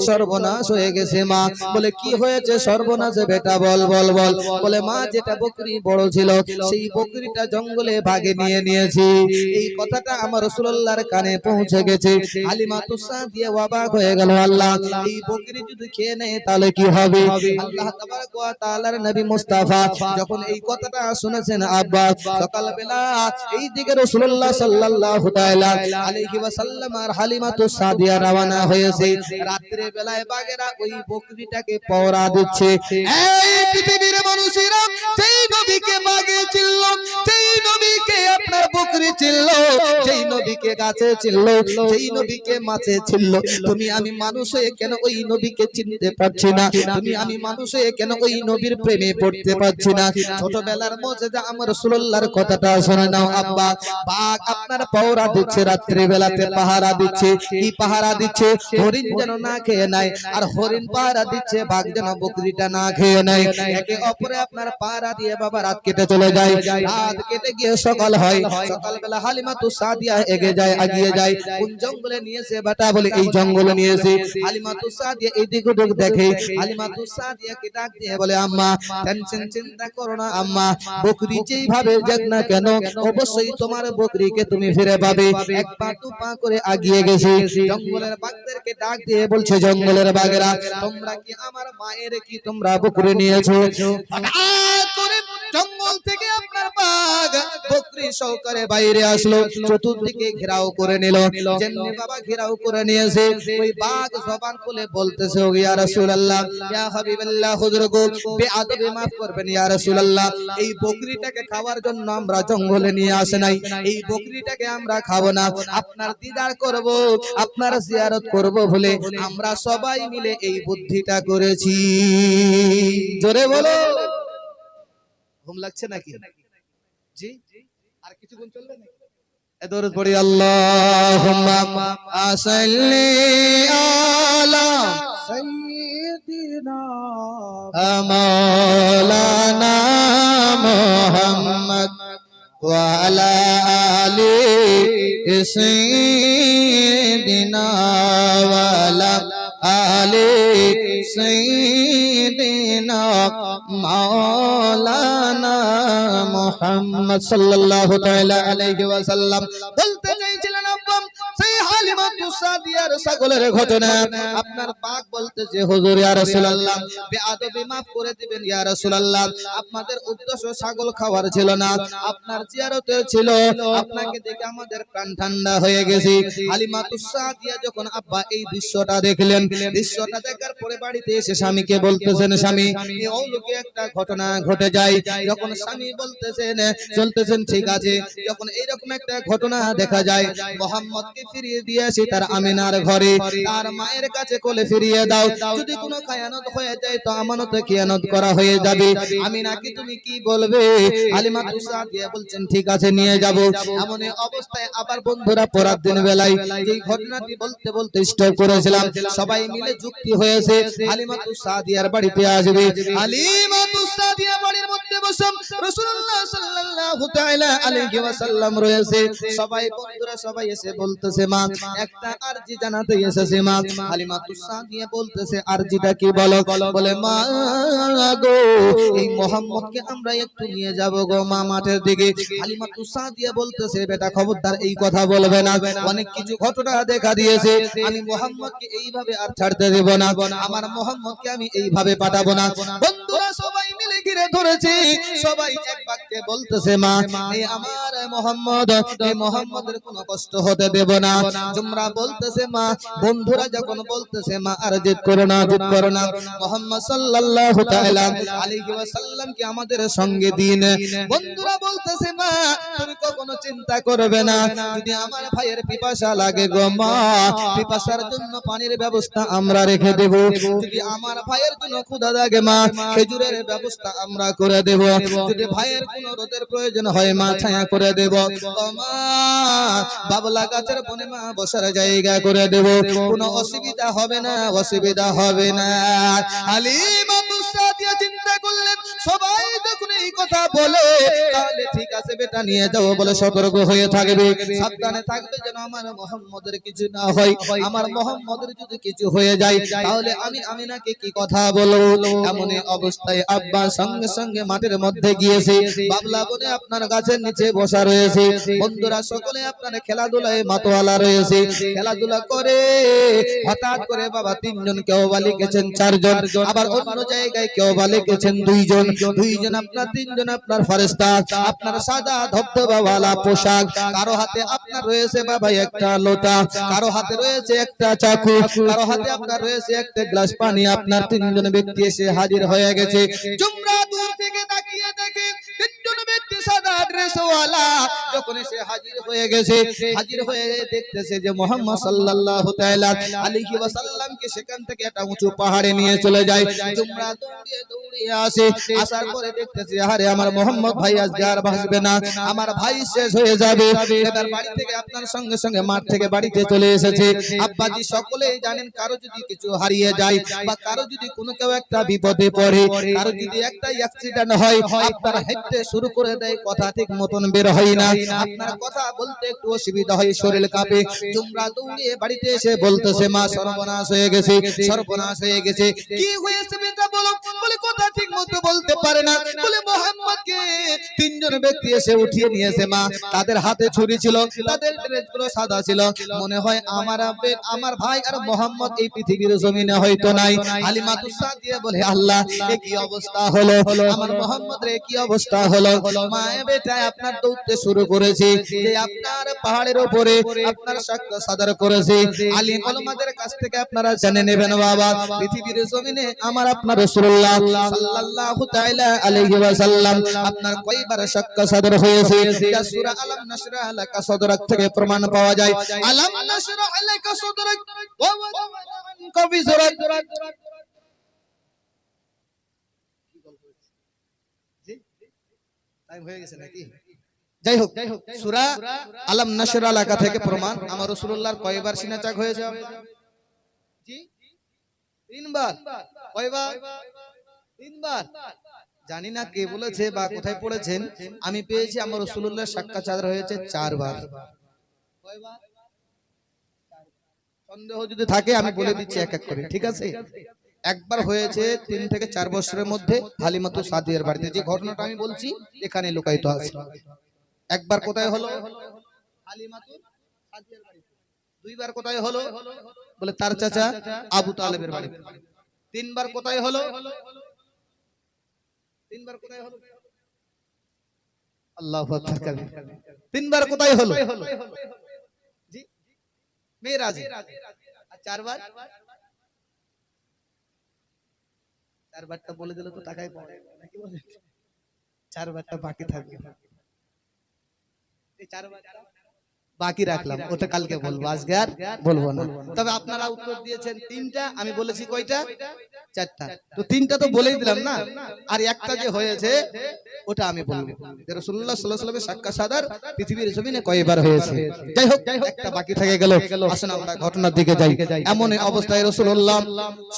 সর্বনাশ হয়ে গেছে মা। বলে কি হয়েছে সর্বনাশ বেটা, বল বল বল। বলে মা যেটা বকরি বড় ছিল সেই বকরিটা জঙ্গলে বাঘে নিয়ে নিয়েছে। এই কথাটা আমার রাসূলুল্লাহর কানে পৌঁছে গেছে। হালিমা তুসাদিয়া অবাক হয়ে গেল, আল্লাহ এই বকরি যদি খেয়ে নেয় তাহলে কি হবে? আল্লাহ তাবারক ওয়া তাআলার নবী মুস্তাফা যখন এই কথাটা শুনেছেন, আব্বা সকালবেলা এই দিকে রাসূলুল্লাহ সাল্লাল্লাহু তাআলা আলাইহি ওয়াসাল্লাম আর হালিমা তুসাদিয়া রওনা হয়েছে। রাত্রে বেলায় বাঘেরা ওই বকরিটাকে পহরা দিচ্ছে। এই পৃথিবীর মানুষেরা যেই নবীকে বাঘে চিনল, যেই নবীকে আপনার বকরি চিনল, যেই নবীকে গাছে চিনল, যেই নবীকে মাছে চিনল, তুমি আমি মানুষ হয়ে কেন ওই নবীকে চিনতে পারছি না? তুমি আমি মানুষ হয়ে কেন ওই নবীর প্রেমে পড়তে পারছি না? ছোটবেলার মুজিজা আমার রাসূলুল্লাহর কথাটা শুনে নাও আব্বা। বাঘ আপনার পহরা দিচ্ছে, রাত্রি বেলাতে পাহারা দিচ্ছে। কি পাহারা দিচ্ছে? হরিণ যেন না খেয়ে নেয়, আর হরিণ পাহারা দিচ্ছে বাঘ যেন বকরিটা না খেয়ে নেয়। একে অপরে আপনার পাহারা দিয়ে বাবা রাত কেটে চলে যায়। রাত কেটে গিয়ে সকাল হয়। সকালবেলা হালিমা তুসাদিয়া এগিয়ে যায়, আগিয়ে যায়। কোন জঙ্গলে নিয়েছে বেটা? বলে এই জঙ্গলে নিয়েছে। হালিমা তুসাদিয়া এদিক ওদিক দেখে। হালিমা তুসাদিয়াকে ডাক দিয়ে বলে, আম্মা টেনশন চিন্তা করো না আম্মা, বকরি যেইভাবে যাক না কেন অবশ্যই তোমার বকরিকে তুমি ফিরে পাবে। এক পা দু পা করে আগিয়ে গেছে। জঙ্গলের বাঘদেরকে ডাক দিয়ে বলছে, জঙ্গলের বাঘেরা তোমরা কি আমার মায়ের কি তোমরা বকরি নিয়েছো? হঠাৎ করে জঙ্গল থেকে আপনার বাঘ বকরি সহকারে বাইরে আসলো, চতুর্দিকে ঘেরাও করে নিল। যেমনি বাবা ঘেরাও করে নিয়েছে, ওই বাঘ জবান খুলে বলতেছে, ও ইয়া রাসূলুল্লাহ, ইয়া হাবিবাল্লাহ, হুজুর গো বেয়াদবি maaf করবেন ইয়া রাসূলুল্লাহ, এই বকরিটাকে খাওয়ার জন্য আমরা জঙ্গলে নিয়ে আসে নাই। এই বকরিটাকে আমরা খাবো না, আপনার দিদার করব, আপনার জিয়ারত করব বলে আমরা সবাই মিলে এই বুদ্ধিটা করেছি। জোরে বলো। ঘুম লাগছে নাকি? জি, আর কিছুক্ষণ চলবে না? দরুদ পড়ি, আল্লাহুম্মা সাল্লি আলা সাইয়্যিদিনা মাওলানা মুহাম্মদ ওয়া আলা আলি সাইয়্যিদিনা ওয়া আলা আলি সাইয়্যিদিনা মাওলানা মুহাম্মদ সাল্লাল্লাহু তাআলা আলাইহি ওয়াসাল্লাম। বলতে চাইছিলেন আব্বা সেই হালিমা তুসাদিয়ার ছাগলের ঘটনা। আপনার বাঘ বলতেছে, হুজুর ইয়া রাসূলুল্লাহ বেয়াদবি maaf করে দিবেন ইয়া রাসূলুল্লাহ, আপনাদের উদ্দেশ্য ছাগল খাওয়ার ছিল না, আপনার জিয়ারতের ছিল। আপনাকে দেখে আমাদের প্রাণ ঠান্ডা হয়ে গেছে। হালিমা তুসাদিয়া যখন আব্বা এই দৃশ্যটা দেখলেন, দৃশ্যটা দেখার পরে বাড়িতে এসে স্বামীকে বলতেছেন, স্বামী এই অলৌকিক একটা ঘটনা ঘটে যায়। যখন স্বামী বলতেছেন চলতেছেন ঠিক আছে, যখন এইরকম একটা ঘটনা দেখা যায়, মুহাম্মদকে ফিরিয়ে দিয়ে আসি তার আমিনার ঘরে, তার মায়ের কাছে কোলে ফিরিয়ে দাও। যদি কোনো খায়ানত হয়ে যায় তো আমানতে খিয়ানত করা হয়ে যাবে। আমিনাকে তুমি কি বলবে? হালিমা তুসাদিয়া বলছেন ঠিক আছে নিয়ে যাব। এমন অবস্থায় আবার বন্ধুরা পরার দিন বেলায় এই ঘটনাটি বলতে বলতে স্টপ করেছিলাম, সবাই মিলে যুক্তি হয়েছে হালিমা তুসাদিয়ার বাড়িতে আসবে। হালিমা তুসাদিয়া বাড়ির মধ্যে বসে রাসূলুল্লাহ সাল্লাল্লাহু তাআলা আলাইহি ওয়াসাল্লাম রয়েছে। সবাই বন্ধুরা সবাই এসে বলতেছে, মা একটা আরজি জানাতে এসেছে মা। হালিমা তুসাদিয়া বলতেছে, আরজিটা কি বলো? বলে মা গো এই মুহাম্মদকে আমরা একটু নিয়ে যাব গো মা মাঠের দিকে। হালিমা তুসাদিয়া বলতেছে, বেটা খবরদার এই কথা বলবে না, অনেক কিছু ঘটনা দেখা দিয়েছে, আমি মুহাম্মদকে এইভাবে আর ছাড়তে দেব না, আমার মুহাম্মদকে আমি এইভাবে পাঠাবো না। বন্ধুরা সবাই মিলে ঘিরে ধরেছে, সবাই এক বাক্যে বলতেছে, মা এই আমার মুহাম্মদ, এই মুহাম্মদের কোনো কষ্ট হতে দেব না। তোমরা বলতেছে মা, বন্ধুরা যখন বলতেছে মা আর জিদ করো না, জিদ করো না, মুহাম্মদ সাল্লাল্লাহু তাআলা আলাইহি ওয়াসাল্লাম কি আমাদের সঙ্গে দিন। বন্ধুরা বলতেছে, মা তুমি কখনো চিন্তা করবে না, যদি আমার ভাইয়ের পিপাসা লাগে গো মা, পিপাসার জন্য পানির ব্যবস্থা আমরা রেখে দেব। যদি আমার ভাইয়ের জন্য ক্ষুধা লাগে মা, খেজুরের ব্যবস্থা আমরা করে দেব। যদি ভাইয়ের কোনো রোদের প্রয়োজন হয় মা ছায়া করে দেব। মা বাবলা গাছের বনে মা বসার জায়গা করে দেব। কোনো অসুবিধা হবে না, অসুবিধা হবে না। হালিমা সাদিয়া চিন্তা করলেন সবাই যখন এই কথা বলে তাহলে ঠিক আছে বেটা নিয়ে যাও বলে সতর্ক হয়ে থাকবে, সাবধানে থাকবে যেন আমার মুহাম্মদের কিছু না হয়। আমার মুহাম্মদের যদি কিছু হয়ে যায় তাহলে আমি আমিনাকে কি কথা বলবো। এমন অবস্থায় আব্বা সঙ্গে সঙ্গে মাঠের মধ্যে গিয়েছে। বাবলা বনে আপনার গাছের নিচে বসা রয়েছে। বন্ধুরা সকলে আপনার খেলাধুলায় মাতোয়ালা রয়েছে। খেলাধুলা করে হঠাৎ করে বাবা তিনজন, কেউ বা লিখেছেন চারজন, আবার অন্য জায়গায় কেউ বা লিখেছেন দুইজন। দুইজন আপনার, তিনজন আপনার ফেরেশতা, আপনার সাদা ধবধবাওয়ালা পোশাক। কারো হাতে আপনার রয়েছে বাবা একটা লোটা, কারো হাতে রয়েছে একটা চাকু, কারো হাতে আপনার রয়েছে একটা গ্লাস পানি। আপনার তিনজন ব্যক্তি এসে হাজির হয়ে গেছে। জুমরা দূর থেকে তাকিয়ে দেখে তিনজন ব্যক্তি সাদা ড্রেসওয়ালা যখন এসে হাজির হয়ে গেছে, হাজির হয়ে দেখতেছে যে মুহাম্মদ সাল্লাল্লাহু তাআলা আলাইহি ওয়াসাল্লামকে সেখান থেকে একটা উঁচু পাহাড়ে নিয়ে চলে যায়। জুমরা দৌড়িয়ে দৌড়িয়ে আসে, আসার পরে দেখতেছে আরে আমার মুহাম্মদ ভাই আজকে আর বাঁচবে না, আমার ভাই শেষ হয়ে যাবে। এবার বাড়ি থেকে আপনার সঙ্গে সঙ্গে মাঠ থেকে বাড়িতে চলে এসেছে। আব্বাজি সকলেই জানেন কারো যদি কিছু হারিয়ে যায় বা কারো যদি কোনো কেউ একটা বিপদে পড়ে, কারো যদি একটা অ্যাক্সিডেন্ট হয়, আপনার হেঁটে শুরু করে দেয়, কথা ঠিক মতন বের হয় না, আপনার কথা বলতে একটু অসুবিধা হয়, শরীর কাঁপে। তোমরা দৌড়িয়ে বাড়িতে এসে বলতেছে মা সর্বনাশ হয়ে গেছে, সর্বনাশ হয়ে গেছে। কি হয়েছে বেটা বলো? বলে কথা ঠিক মতো বলতে পারে না। বলে মুহাম্মদকে তিনজন ব্যক্তি এসে উঠিয়ে নিয়েছে মা। তাদের হাতে ছুরি ছিল, তাদের ড্রেসগুলো সাদা ছিল। মনে হয় আমার ভাই আর মুহাম্মদ এই পৃথিবীর জমিনে হয়তো নাই। হালিমা সাদিয়া বলে আল্লাহ এ কি অবস্থা হলো, আমার মুহাম্মদের এ কি অবস্থা হলো। মা বেটা আপনার দৌড়তে শুরু করেছে যে আপনার পাহাড়ের উপরে আপনার সাক্ষ্য সাদর করেছে। আলিম ওলামাদের কাছ থেকে আপনারা জেনে নেবেন বাবা পৃথিবীর জমিনে আমার আপনার রাসূলুল্লাহ সাল্লাল্লাহু তাআলা আলাইহি ওয়াসাল্লাম আপনার কয়বার সাক্ষ্য সাদর হয়েছে। যা সূরা আলাম নাশরাহ লাকা সাদরাক থেকে প্রমাণ পাওয়া যায়। আলাম নাশরাহ লাকা সাদরাক ওয়া ওয়াদা'আনকা বিজরাক। জি টাইম হয়ে গেছে নাকি? যাই হোক, সূরা আলাম নাশরাহ লাকা থেকে প্রমাণ আমার রাসূলুল্লাহর কয়বার সিনা চাক হয়েছে? জি তিনবার। কয়বার? তিনবার। জানি না কে বলেছে বা কোথায় পড়েছেন, আমি পেয়েছি আমার রাসূলুল্লাহর সাক্ষ্য চাদর হয়েছে চারবার। কয়বার? সন্দেহ যদি থাকে আমি বলে দিচ্ছি এক এক করে, ঠিক আছে? একবার হয়েছে 3 থেকে 4 বছরের মধ্যে হালিমাতু সাদিয়ার বাড়িতে, যে ঘটনাটা আমি বলছি এখানে লুকায়িত আছে। একবার কোথায় হলো? হালিমাতু সাদিয়ার বাড়িতে। দুইবার কোথায় হলো? বলে তার চাচা আবু তালেবের বাড়িতে। তিনবার কোথায় হলো? তিনবার কোথায় হলো? আল্লাহু আকবার কাবীর। তিনবার কোথায় হলো? জি মেরাজে। আর চারবার? চারবারটা বলে দিলে তো টাকাই পাওয়া যাবে নাকি বলে? চারবারটা বাকি থাকবে। এই চারবারটা বাকি রাখলাম, ওটা কালকে বলবো, আজকে আর বলবো না। তবে আপনারা উত্তর দিয়েছেন তিনটা, আমি বলেছি কয়টা? চারটা। তো তিনটা তো বলেই দিলাম না, আর একটা যে হয়েছে ওটা আমি বলবো। রাসূলুল্লাহ সাল্লাল্লাহু আলাইহি ওয়াসাল্লামের সাক্ষ্য সাদর পৃথিবীর জমিনে কয়বার হয়েছে। যাই হোক, একটা বাকি থেকে গেল। আসুন আমরা ঘটনার দিকে যাই। এমন অবস্থায় রাসূলুল্লাহ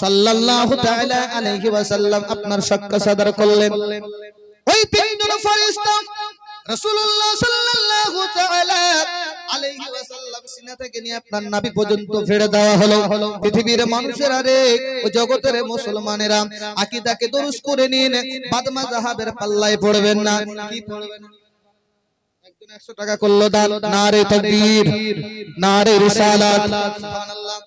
সাল্লাল্লাহু তাআলা আলাইহি ওয়াসাল্লাম আপনার সাক্ষ্য সাদর করলেন। ওই তিনজন ফেরেশতা রাসূলুল্লাহ সাল্লাল্লাহু তাআলা আলাইহি ওয়াসাল্লাম সিনা থেকে নিয়ে আপনার নাভি পর্যন্ত ফেড়ে দেওয়া হলো। পৃথিবীর মানুষেরা রে, ও জগতের মুসলমানেরা আকীদাকে দুরুস্ত করে নিন, বাদমা যাহাবের পাল্লায় পড়বেন না। কি পড়বেন? একজন 100 টাকা করলো দান, নারে তাকবীর, নারে রিসালাত, সুবহানাল্লাহ।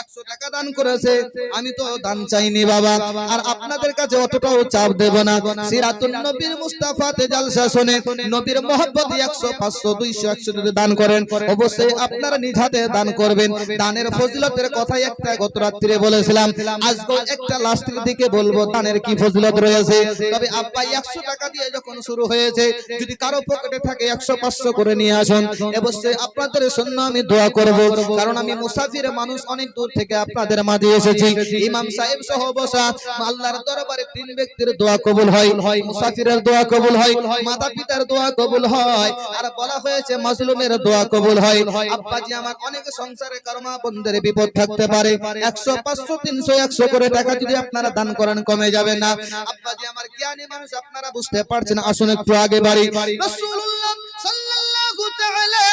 100 টাকা দান করেছে, আমি তো দান চাইনি বাবা, আর আপনাদের কাছে অতটাও চাপ দেব না। সিরাতুন নবীর মুস্তাফাতে জালসা শুনে নবীর মহব্বতে 100 500 200 100 যদি দান করেন অবশ্যই আপনারা নিজ হাতে দান করবেন। দানের ফজিলতের কথা একটা গত রাত্রে বলেছিলাম, আজকে একটা লাস্টের দিকে বলবো দানের কি ফজিলত রয়েছে। তবে আব্বা 100 টাকা দিয়ে যখন শুরু হয়েছে, যদি কারো পকেটে থাকে 100 500 করে নিয়ে আসুন, অবশ্যই আপনাদের জন্য আমি দোয়া করব, কারণ আমি মুসাফির মানুষ, অনেক দূর মৃত্যুর থেকে আপনাদের মাঝে এসেছি। ইমাম সাহেব সহ বসা আল্লাহর দরবারে তিন ব্যক্তির দোয়া কবুল হয়, মুসাফিরের দোয়া কবুল হয়, মাতা পিতার দোয়া কবুল হয়, আর বলা হয়েছে মাজলুমের দোয়া কবুল হয়। আব্বাজি আমার অনেক সংসারে কারমা বন্ধের বিপদ থাকতে পারে, 100 500 300 100 করে টাকা যদি আপনারা দান করেন কমে যাবে না। আব্বাজি আমার জ্ঞানী মানুষ, আপনারা বুঝতে পারছেন, আসুন একটু আগে বাড়ি। রাসূলুল্লাহ সাল্লাল্লাহু তাআলা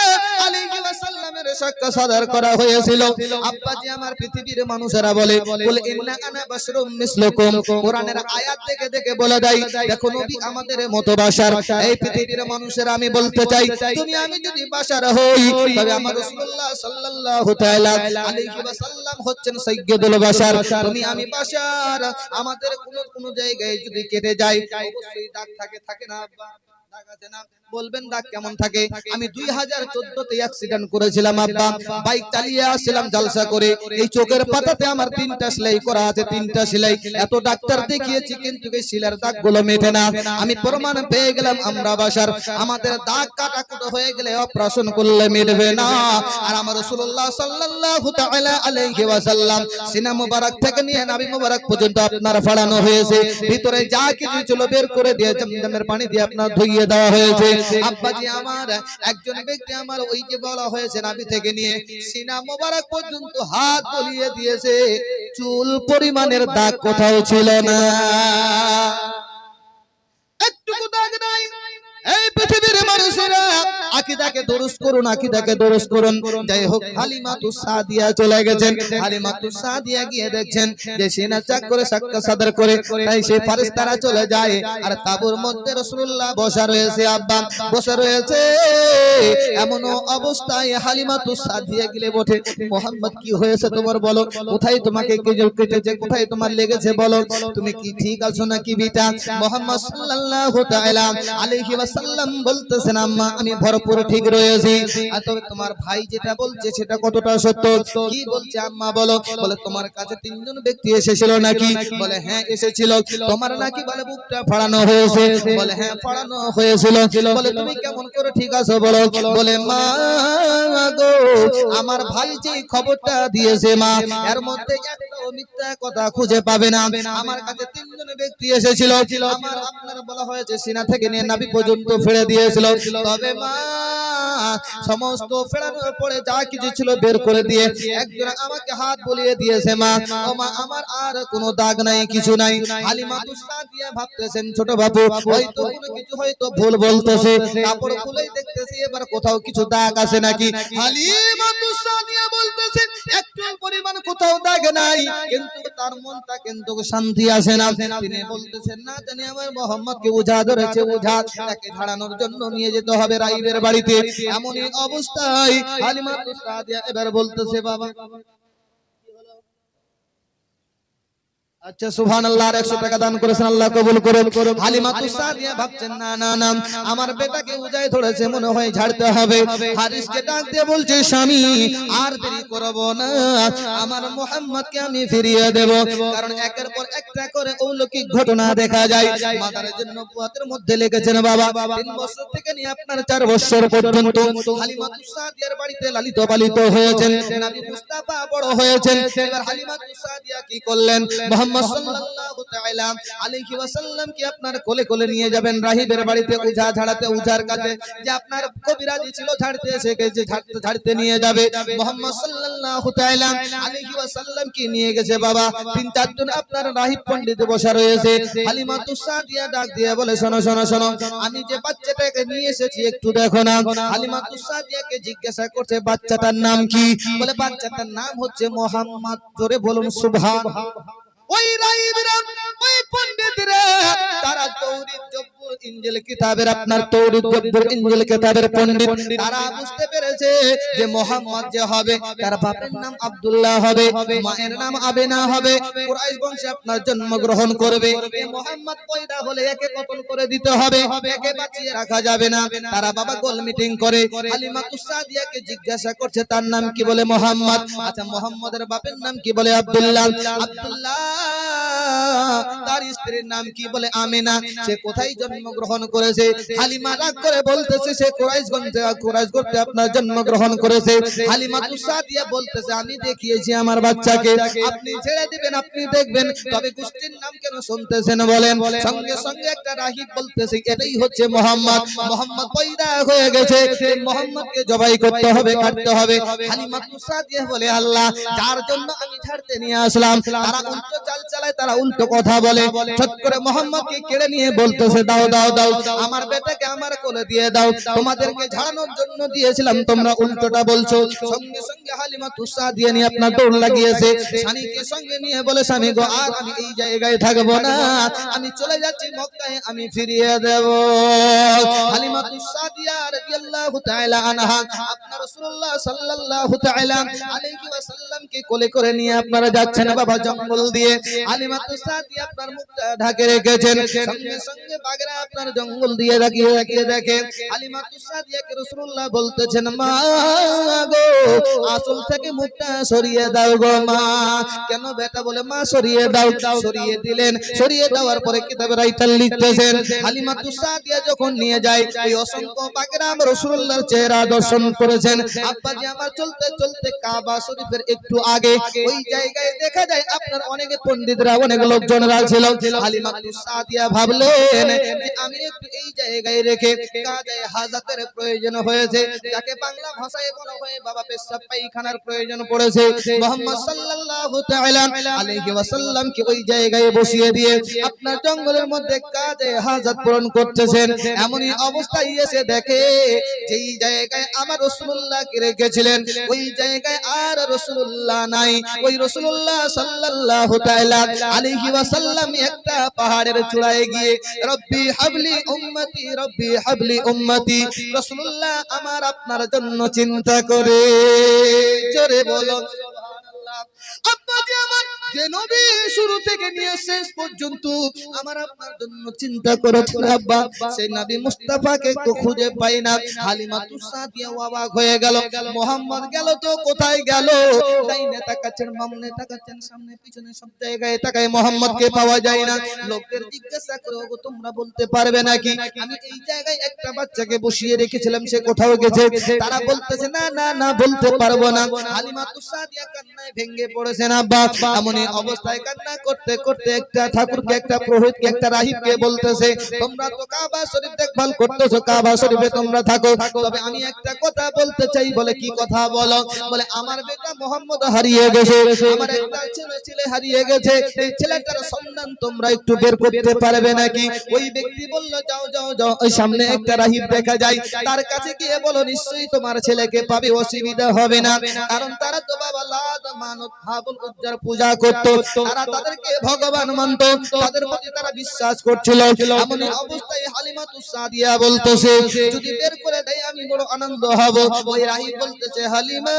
আলাইহি ওয়াসাল্লামের সাক্ষ্য সাদর করা হয়েছিল। আব্বাজি আমার পৃথিবীর মানুষেরা বলে কুল ইন্না আনা বাশরুম মিসলুকুম, কোরআনের আয়াত দেখে দেখে বলে দেয় দেখো নবী আমাদের মতো বাশার। এই পৃথিবীর মানুষেরা আমি বলতে চাই তুমি আমি যদি বাশার হই তবে আমার রাসূলুল্লাহ সাল্লাল্লাহু তাআলা আলাইহি ওয়াসাল্লাম হচ্ছেন সাইয়্যিদুল বাশার। তুমি আমি বাশার, আমাদের কোন জায়গায় যদি কেটে যায় অবশ্যই দাগ থাকে না আব্বা? দাগ আছে না? বলবেন দাগ কেমন থাকে? আমি 2014 তে অ্যাক্সিডেন্ট করেছিলাম আব্বা, বাইক চালিয়ে আসছিলাম জালসা করে, এই চোখের পাতাতে আমার 3টা সেলাই করা আছে, 3টা সেলাই। এত ডাক্তার দেখিয়েছি কিন্তু এই সেলাইয়ের দাগগুলো মেটে না। আমি প্রমাণ পেয়ে গেলাম আমরা বাশার, আমাদের দাগ কাটাকুটো হয়ে গেলে অপারেশন করলে মিটবে না। আর আমার রাসূলুল্লাহ সাল্লাল্লাহু তাআলা আলাইহি ওয়াসাল্লাম সিনা মুবারক থেকে নিয়ে নাভি মুবারক পর্যন্ত আপনার ফাড়ানো হয়েছে, ভিতরে যা কিছু ছিল বের করে দিয়ে জমজমের পানি দিয়ে আপনার ধুইয়ে দেওয়া হয়েছে। আব্বাজি আমার একজন ব্যক্তি আমার ওই যে বলা হয়েছে নাভি থেকে নিয়ে সিনা মুবারক পর্যন্ত হাত বলিয়ে দিয়েছে, চুল পরিমাণের দাগ কোথাও ছিল না, একটুকু দাগ নাই। এই পৃথিবীর মানুষেরা আকীদাকে দুরুস্ত করুন, আকীদাকে দুরুস্ত করুন। যাই হোক, হালিমাতুস সাদিয়া চলে গেছেন। হালিমাতুস সাদিয়া গিয়ে দেখছেন যে সিনা চাক করে সাক্ষ্য সাদর করে, তাই সেই ফেরেশতারা চলে যায় আর তাঁবুর মধ্যে রাসূলুল্লাহ বসা রয়েছে, আব্বা বসা রয়েছে। এমন অবস্থায় হালিমাতুস সাদিয়া গিলে বটে, মুহাম্মদ কি হয়েছে তোমার বলো, কোথায় তোমাকে কেজল কেটেছে, কোথায় তোমার লেগেছে বলো, তুমি কি ঠিক আছো নাকি বিটা? মুহাম্মদ সাল্লাল্লাহু তাআলা আলাইহি ওয়াসাল্লাম বলতেছেন আম্মা আমি ভরপুর ঠিক রয়েছি। তবে তোমার ভাই যেটা বলছে সেটা কতটা সত্য? কি বলছে আম্মা বলো? বলে তোমার কাছে 3জন ব্যক্তি এসেছিল নাকি? বলে হ্যাঁ এসেছিল। তোমার নাকি বলে বুকটা ফাড়ানো হয়েছে? বলে হ্যাঁ ফাড়ানো হয়েছিল। বলে তুমি কেমন করে ঠিক আছো বলো? বলে মা গো আমার ভাই যে খবরটা দিয়েছে মা, এর মধ্যে একটাও মিথ্যা কথা খুঁজে পাবে না। আমার কাছে 3জন ব্যক্তি এসেছিল, আমার আপনার বলা হয়েছে সিনা থেকে নিয়ে নাভি পর্যন্ত ফেলে দিয়েছিল। তবে মা সমস্ত ফেরানোর পরে যা কিছু ছিল বের করে দিয়ে একজন আমাকে হাত বলিয়ে দিয়েছে মা, ও মা আমার আর কোনো দাগ নাই, কিছু নাই। হালিমাতুস সাদিয়া ভাবতেছেন ছোট বাবু হয়তো কোনো কিছু হয়তো ভুল বলতেছে, কাপড় খুলেই দেখতেছি এবার কোথাও কিছু দাগ আছে নাকি। হালিমাতুস সাদিয়া বলতেছে একটু পরিমাণ কোথাও দাগ নাই, কিন্তু তার মনটা কিন্তু শান্তি আসে না। তিনি বলতেছেন না জানি আমার মুহাম্মদকে ওঝা ধরেছে, ওঝা তাকে ঝাড়ানোর জন্য নিয়ে যেতে হবে রাইবের বাড়িতে। এমনই অবস্থায় হালিমাতুস সাদিয়া এবার বলতেছে বাবা আচ্ছা সুবহানাল্লাহ, আর 100 টাকা দান করেছেন আল্লাহ কবুল করুন। হালিমাতুস সাদিয়া ভাবছেন না না না আমার বেটাকে উজায় ধরেছে মনে হয় ঝাড়তে হবে। হারিসকে ডাক দিয়ে বলছে স্বামী আর দেরি করব না, আমার মুহাম্মদকে আমি ফিরিয়ে দেব। কারণ একের পর একটা করে অলৌকিক ঘটনা দেখা যায়। মাদারের জন্য পুয়াতের মধ্যে লেগেছেন বাবা 3 বছর থেকে নিয়ে আপনার 4 বছর পর্যন্ত হালিমাতুস সাদিয়ার বাড়িতে লালিত পালিত হয়েছেন। নবী মুস্তাফা বড় হয়েছেন। এবার হালিমাতুস সাদিয়া কি করলেন? মুহাম্মদ সাল্লাল্লাহু তাআলা আলাইহি ওয়াসাল্লাম কি আপনার কোলে কোলে নিয়ে যাবেন রাহিবের বাড়িতে ওঝা ঝাড়াতে, ওঝার কাছে যে আপনার কবিরাজি ছিল ঝাড়তে, সে যে ঝাড়তে নিয়ে যাবে। মুহাম্মদ সাল্লাল্লাহু তাআলা আলাইহি ওয়াসাল্লাম কি নিয়ে গেছে বাবা 3-4 জন আপনার রাহিব পণ্ডিত বসা রয়েছে। হালিমাতুস সাদিয়া ডাক দিয়ে বলে শোনো শোনো শোনো, আমি যে বাচ্চাটাকে নিয়ে এসেছি একটু দেখো না। হালিমাতুস সাদিয়াকে জিজ্ঞাসা করছে বাচ্চাটার নাম কি? বলে বাচ্চাটার নাম হচ্ছে মুহাম্মদ। জোরে বলুন সুবহানাল্লাহ। ওই রাইবরা ওই পণ্ডিতরা তারা তৌরাত জব্বুর ইনজিল কিতাবের আপনার তৌরাত জব্বুর ইনজিল কিতাবের পণ্ডিত, তারা বুঝতে পেরেছে যে মুহাম্মদ যে হবে তার বাপের নাম আব্দুল্লাহ হবে, মায়ের নাম আমিনা হবে, কুরাইশ বংশে আপনার জন্মগ্রহণ করবে। এই মুহাম্মদ পয়দা হলে একে কতল করে দিতে হবে, একে বাঁচিয়ে রাখা যাবে না। তারা বাবা গোল মিটিং করে হালিমাতুস সাদিয়াকে জিজ্ঞাসা করছে তার নাম কি? বলে মুহাম্মদ। আচ্ছা মুহাম্মদের বাপের নাম কি? বলে আব্দুল্লাহ। আব্দুল্লাহ তার স্ত্রীর নাম কি? বলে আমিনা। সে কোথায় জন্ম জন্মগ্রহণ করেছে। হালিমা রাগ করে বলতেছে সে কুরাইশগঞ্জে আপনার জন্মগ্রহণ করেছে। হালিমা তুসাদিয়া বলতেছে আমি দেখিয়েছি আমার বাচ্চাকে, আপনি ছেড়ে দিবেন, আপনি দেখবেন। তবে গোষ্ঠীর নাম কেন শুনতেছেন বলেন? সঙ্গে সঙ্গে একটা রাহিব বলতেছে এটাই হচ্ছে মোহাম্মদ। মোহাম্মদ পয়দা হয়ে গেছে, মোহাম্মদকে জবাই করতে হবে, কাটতে হবে। হালিমা তুসাদিয়া বলে আল্লাহ, যার জন্য আমি ছাড়তে নিয়ে আসলাম তারা উল্টো চাল চালায়, তারা উল্টো কথা বলে। ছট করে মোহাম্মদকে কেড়ে নিয়ে বলতেছে দাও দাও দাও, আমার বেটাকে আমার কোলে দিয়ে দাও, তোমাদেরকে ঝাড়ানোর জন্য দিয়েছিলাম, তোমরা উল্টোটা বলছো। সঙ্গে সঙ্গে হালিমা তুসাদিয়া নিয়ে আপনার দৌড় লাগিয়েছে। স্বামীকে সঙ্গে নিয়ে বলে স্বামী গো, আর আমি এই জায়গায় থাকবো না, আমি চলে যাচ্ছি মক্কায়, আমি ফিরিয়ে দেব। হালিমা তুসাদিয়া রাদিয়াল্লাহু তাআলা আনহা আপনার রাসূলুল্লাহ সাল্লাল্লাহু তাআলা আলাইহি ওয়াসাল্লামকে কোলে করে নিয়ে আপনারা যাচ্ছেন বাবা জঙ্গল দিয়ে। হালিমা তুসাদিয়া আপনার মুখটা ঢাকে রেখেছেন। সঙ্গে সঙ্গে বাগরা আপনার জঙ্গল দিয়ে তাকিয়ে দেখেন হালিমা তুসাদিয়াকে রাসূলুল্লাহ বলতেছেন মা গো, আসল থেকে মুখটা সরিয়ে দাও গো মা। কেন বেটা? বলে মা সরিয়ে দাও। সরিয়ে দিলেন। সরিয়ে দেওয়ার পরে কিতাবে রাইটার লিখতেছেন হালিমা তুসাদিয়া যখন নিয়ে যায় ওই অসংখ্য বাগরা রাসূলুল্লাহর চেহারা দর্শন করেছেন। আব্বাজি আমার চলতে চলতে কাবা শরীফের একটু আগে ওই জায়গায় দেখা যায় আপনার অনেক পণ্ডিতরা, অনেক লোকজনরা ছিল। হালিমা তুসাদিয়া ভাবলেন যে আমি একটু এই জায়গায় রেখে কাজে হাজাতের প্রয়োজন হয়েছে, যাকে বাংলা ভাষায় বলা হয় বাবা পেশাব পায়খানার প্রয়োজন পড়েছে। মুহাম্মদ সাল্লাল্লাহু তাআলা আলাইহি ওয়াসাল্লামকে ওই জায়গায় বসিয়ে দিয়ে আপনার জঙ্গলের মধ্যে কাজে হাজাত পূরণ করতেছেন। এমনই অবস্থায় এসে দেখে যেই জায়গায় আমার রাসূলুল্লাহকে রেখেছিলেন ওই জায়গায় আর রাসূলুল্লাহ নাই। ওই রাসূলুল্লাহ সাল্লাল্লাহু তাআলা আলাইহি ওয়াসাল্লাম একটা পাহাড়ের চূড়ায় গিয়ে রব্বি হাবলি উম্মতি, রব্বি হাবলি উম্মতি, রাসূলুল্লাহ আমার আপনার জন্য চিন্তা করে। জোরে বলো সুবহানাল্লাহ। আব্বাজি আমার যে নবী শুরু থেকে নিয়ে শেষ পর্যন্ত আমার আপনার জন্য চিন্তা করেছেন আব্বা, সেই নবী মুস্তাফাকে তো খুঁজে পাই না। হালিমা তুসাদিয়া অবাক হয়ে গেল, মোহাম্মদ গেল তো কোথায় গেল? ডাইনে তাকাচ্ছেন, বামনে তাকাচ্ছেন, সামনে পিছনে সব জায়গায় তাকায়, মোহাম্মদকে পাওয়া যায় না। লোকদের জিজ্ঞাসা করে ওগো তোমরা বলতে পারবে নাকি আমি এই জায়গায় একটা বাচ্চাকে বসিয়ে রেখেছিলাম, সে কোথাও গেছে? তারা বলতেছে না না না বলতে পারবো না। হালিমা তুসাদিয়া কান্নায় ভেঙে পড়েছেন আব্বা। এমনই অবস্থায় কান্না করতে করতে একটা ঠাকুরকে, একটা পুরোহিতকে, একটা রাহিবকে বলতেছে তোমরা তো কাবা শরীফ দেখভাল করতেছো, কাবা শরীফে তোমরা থাকো, তবে আমি একটা কথা বলতে চাই। বলে কি কথা বলো? বলে আমার বেটা মোহাম্মদ হারিয়ে গেছে, আমার একটা ছেলে হারিয়ে গেছে, এই ছেলেটার সন্ধান তোমরা একটু বের করতে পারবে নাকি? ওই ব্যক্তি বলল যাও যাও যাও, ওই সামনে একটা রাহিব দেখা যায়, তার কাছে গিয়ে বলো নিশ্চয়ই তোমার ছেলেকে পাবে, অসুবিধা হবে না। কারণ তারা তো বাবা লাত মানত হাবুল উজ্জার পূজা করত, তারা তাদেরকে ভগবান মানত, তাদের প্রতি তারা বিশ্বাস করছিল। এমনই অবস্থায় হালিমা তুসাদিয়া বলতেছে যদি বের করে দেয় আমি বড় আনন্দ হব। ওই রাহিব বলতেছে হালিমা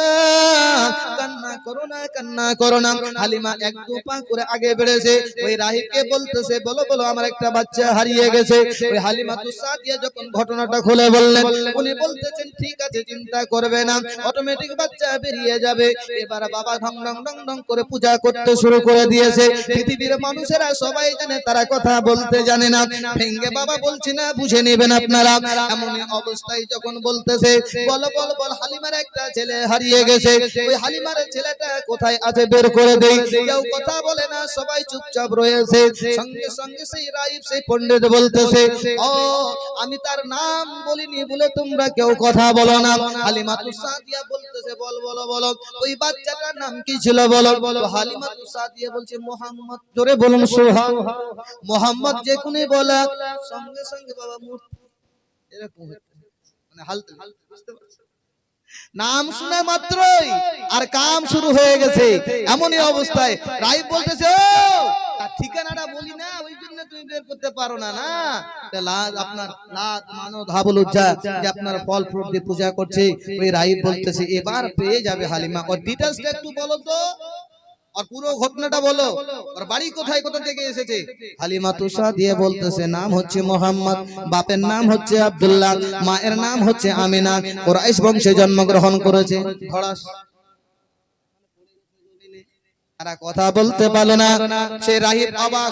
কান্না করো না, কান্না করো না। হালিমা এক দু পা করে আগে বেড়েছে। ওই রাহিবকে বলতেছে বলো বলো আমার একটা বাচ্চা হারিয়ে গেছে। ওই হালিমা তুসাদিয়া যখন ঘটনাটা খুলে বললেন, উনি বলতেছেন ঠিক আছে চিন্তা করবে না, অটোমেটিক বাচ্চা বেরিয়ে যাবে। এবার বাবা ঢং ঢং ঢং ঢং করে পূজা করতে শুরু করে দিয়েছে। পৃথিবীর মানুষেরা সবাই জানে, তারা কথা বলতে জানে না। ভেঙ্গে বাবা বলছি না, বুঝে নেবেন আপনারা। এমনই অবস্থায় যখন বলতেছে বলো বল বল হালিমার একটা ছেলে হারিয়ে গেছে, ওই হালিমার ছেলেটা কোথায় আছে বের করে দেই। কেউ কথা বলে না, সবাই চুপচাপ রয়েছে। সঙ্গে সঙ্গে সেই রাইব, সেই পণ্ডিত বলতেছে ও আমি তার নাম বলিনি বলে তোমরা কেউ কথা বলো না। হালিমা তুসাদিয়া বলতেছে বল বলো বলো ওই বাচ্চাটার নাম কি ছিল বলো। হালিমা তুসাদিয়া বলছে মোহাম্মদ। জোরে বলুন সুবহানাল্লাহ। মোহাম্মদ যে কোনে বলা সঙ্গে সঙ্গে বাবা মূর্তি এরকম মানে হালতে বুঝতে পারছেন, নাম শুনে মাত্রই আর কাম শুরু হয়ে গেছে। এমনই অবস্থায় রাই বলতেছে ও তার ঠিকানাটা বলি না, ওই জন্য তুমি বের করতে পারো না। না আপনার লাত মানত হাবুল উজ্জা যে আপনার ফল ফ্রুট দিয়ে পূজা করছে, ওই রাই বলতেছে এবার পেয়ে যাবে হালিমা। ওর ডিটেইলসটা একটু বলো তো, আর পুরো ঘটনাটা বলো, আর বাড়ি কোথায়, কোথা থেকে এসেছে। হালিমা তুসাদিয়া বলতেছে নাম হচ্ছে মোহাম্মদ, বাপের নাম হচ্ছে আব্দুল্লাহ, মায়ের নাম হচ্ছে আমিনা, কুরাইশ বংশে জন্মগ্রহণ করেছে। তারা কথা বলতে পারলো না। সে রাহিব অবাক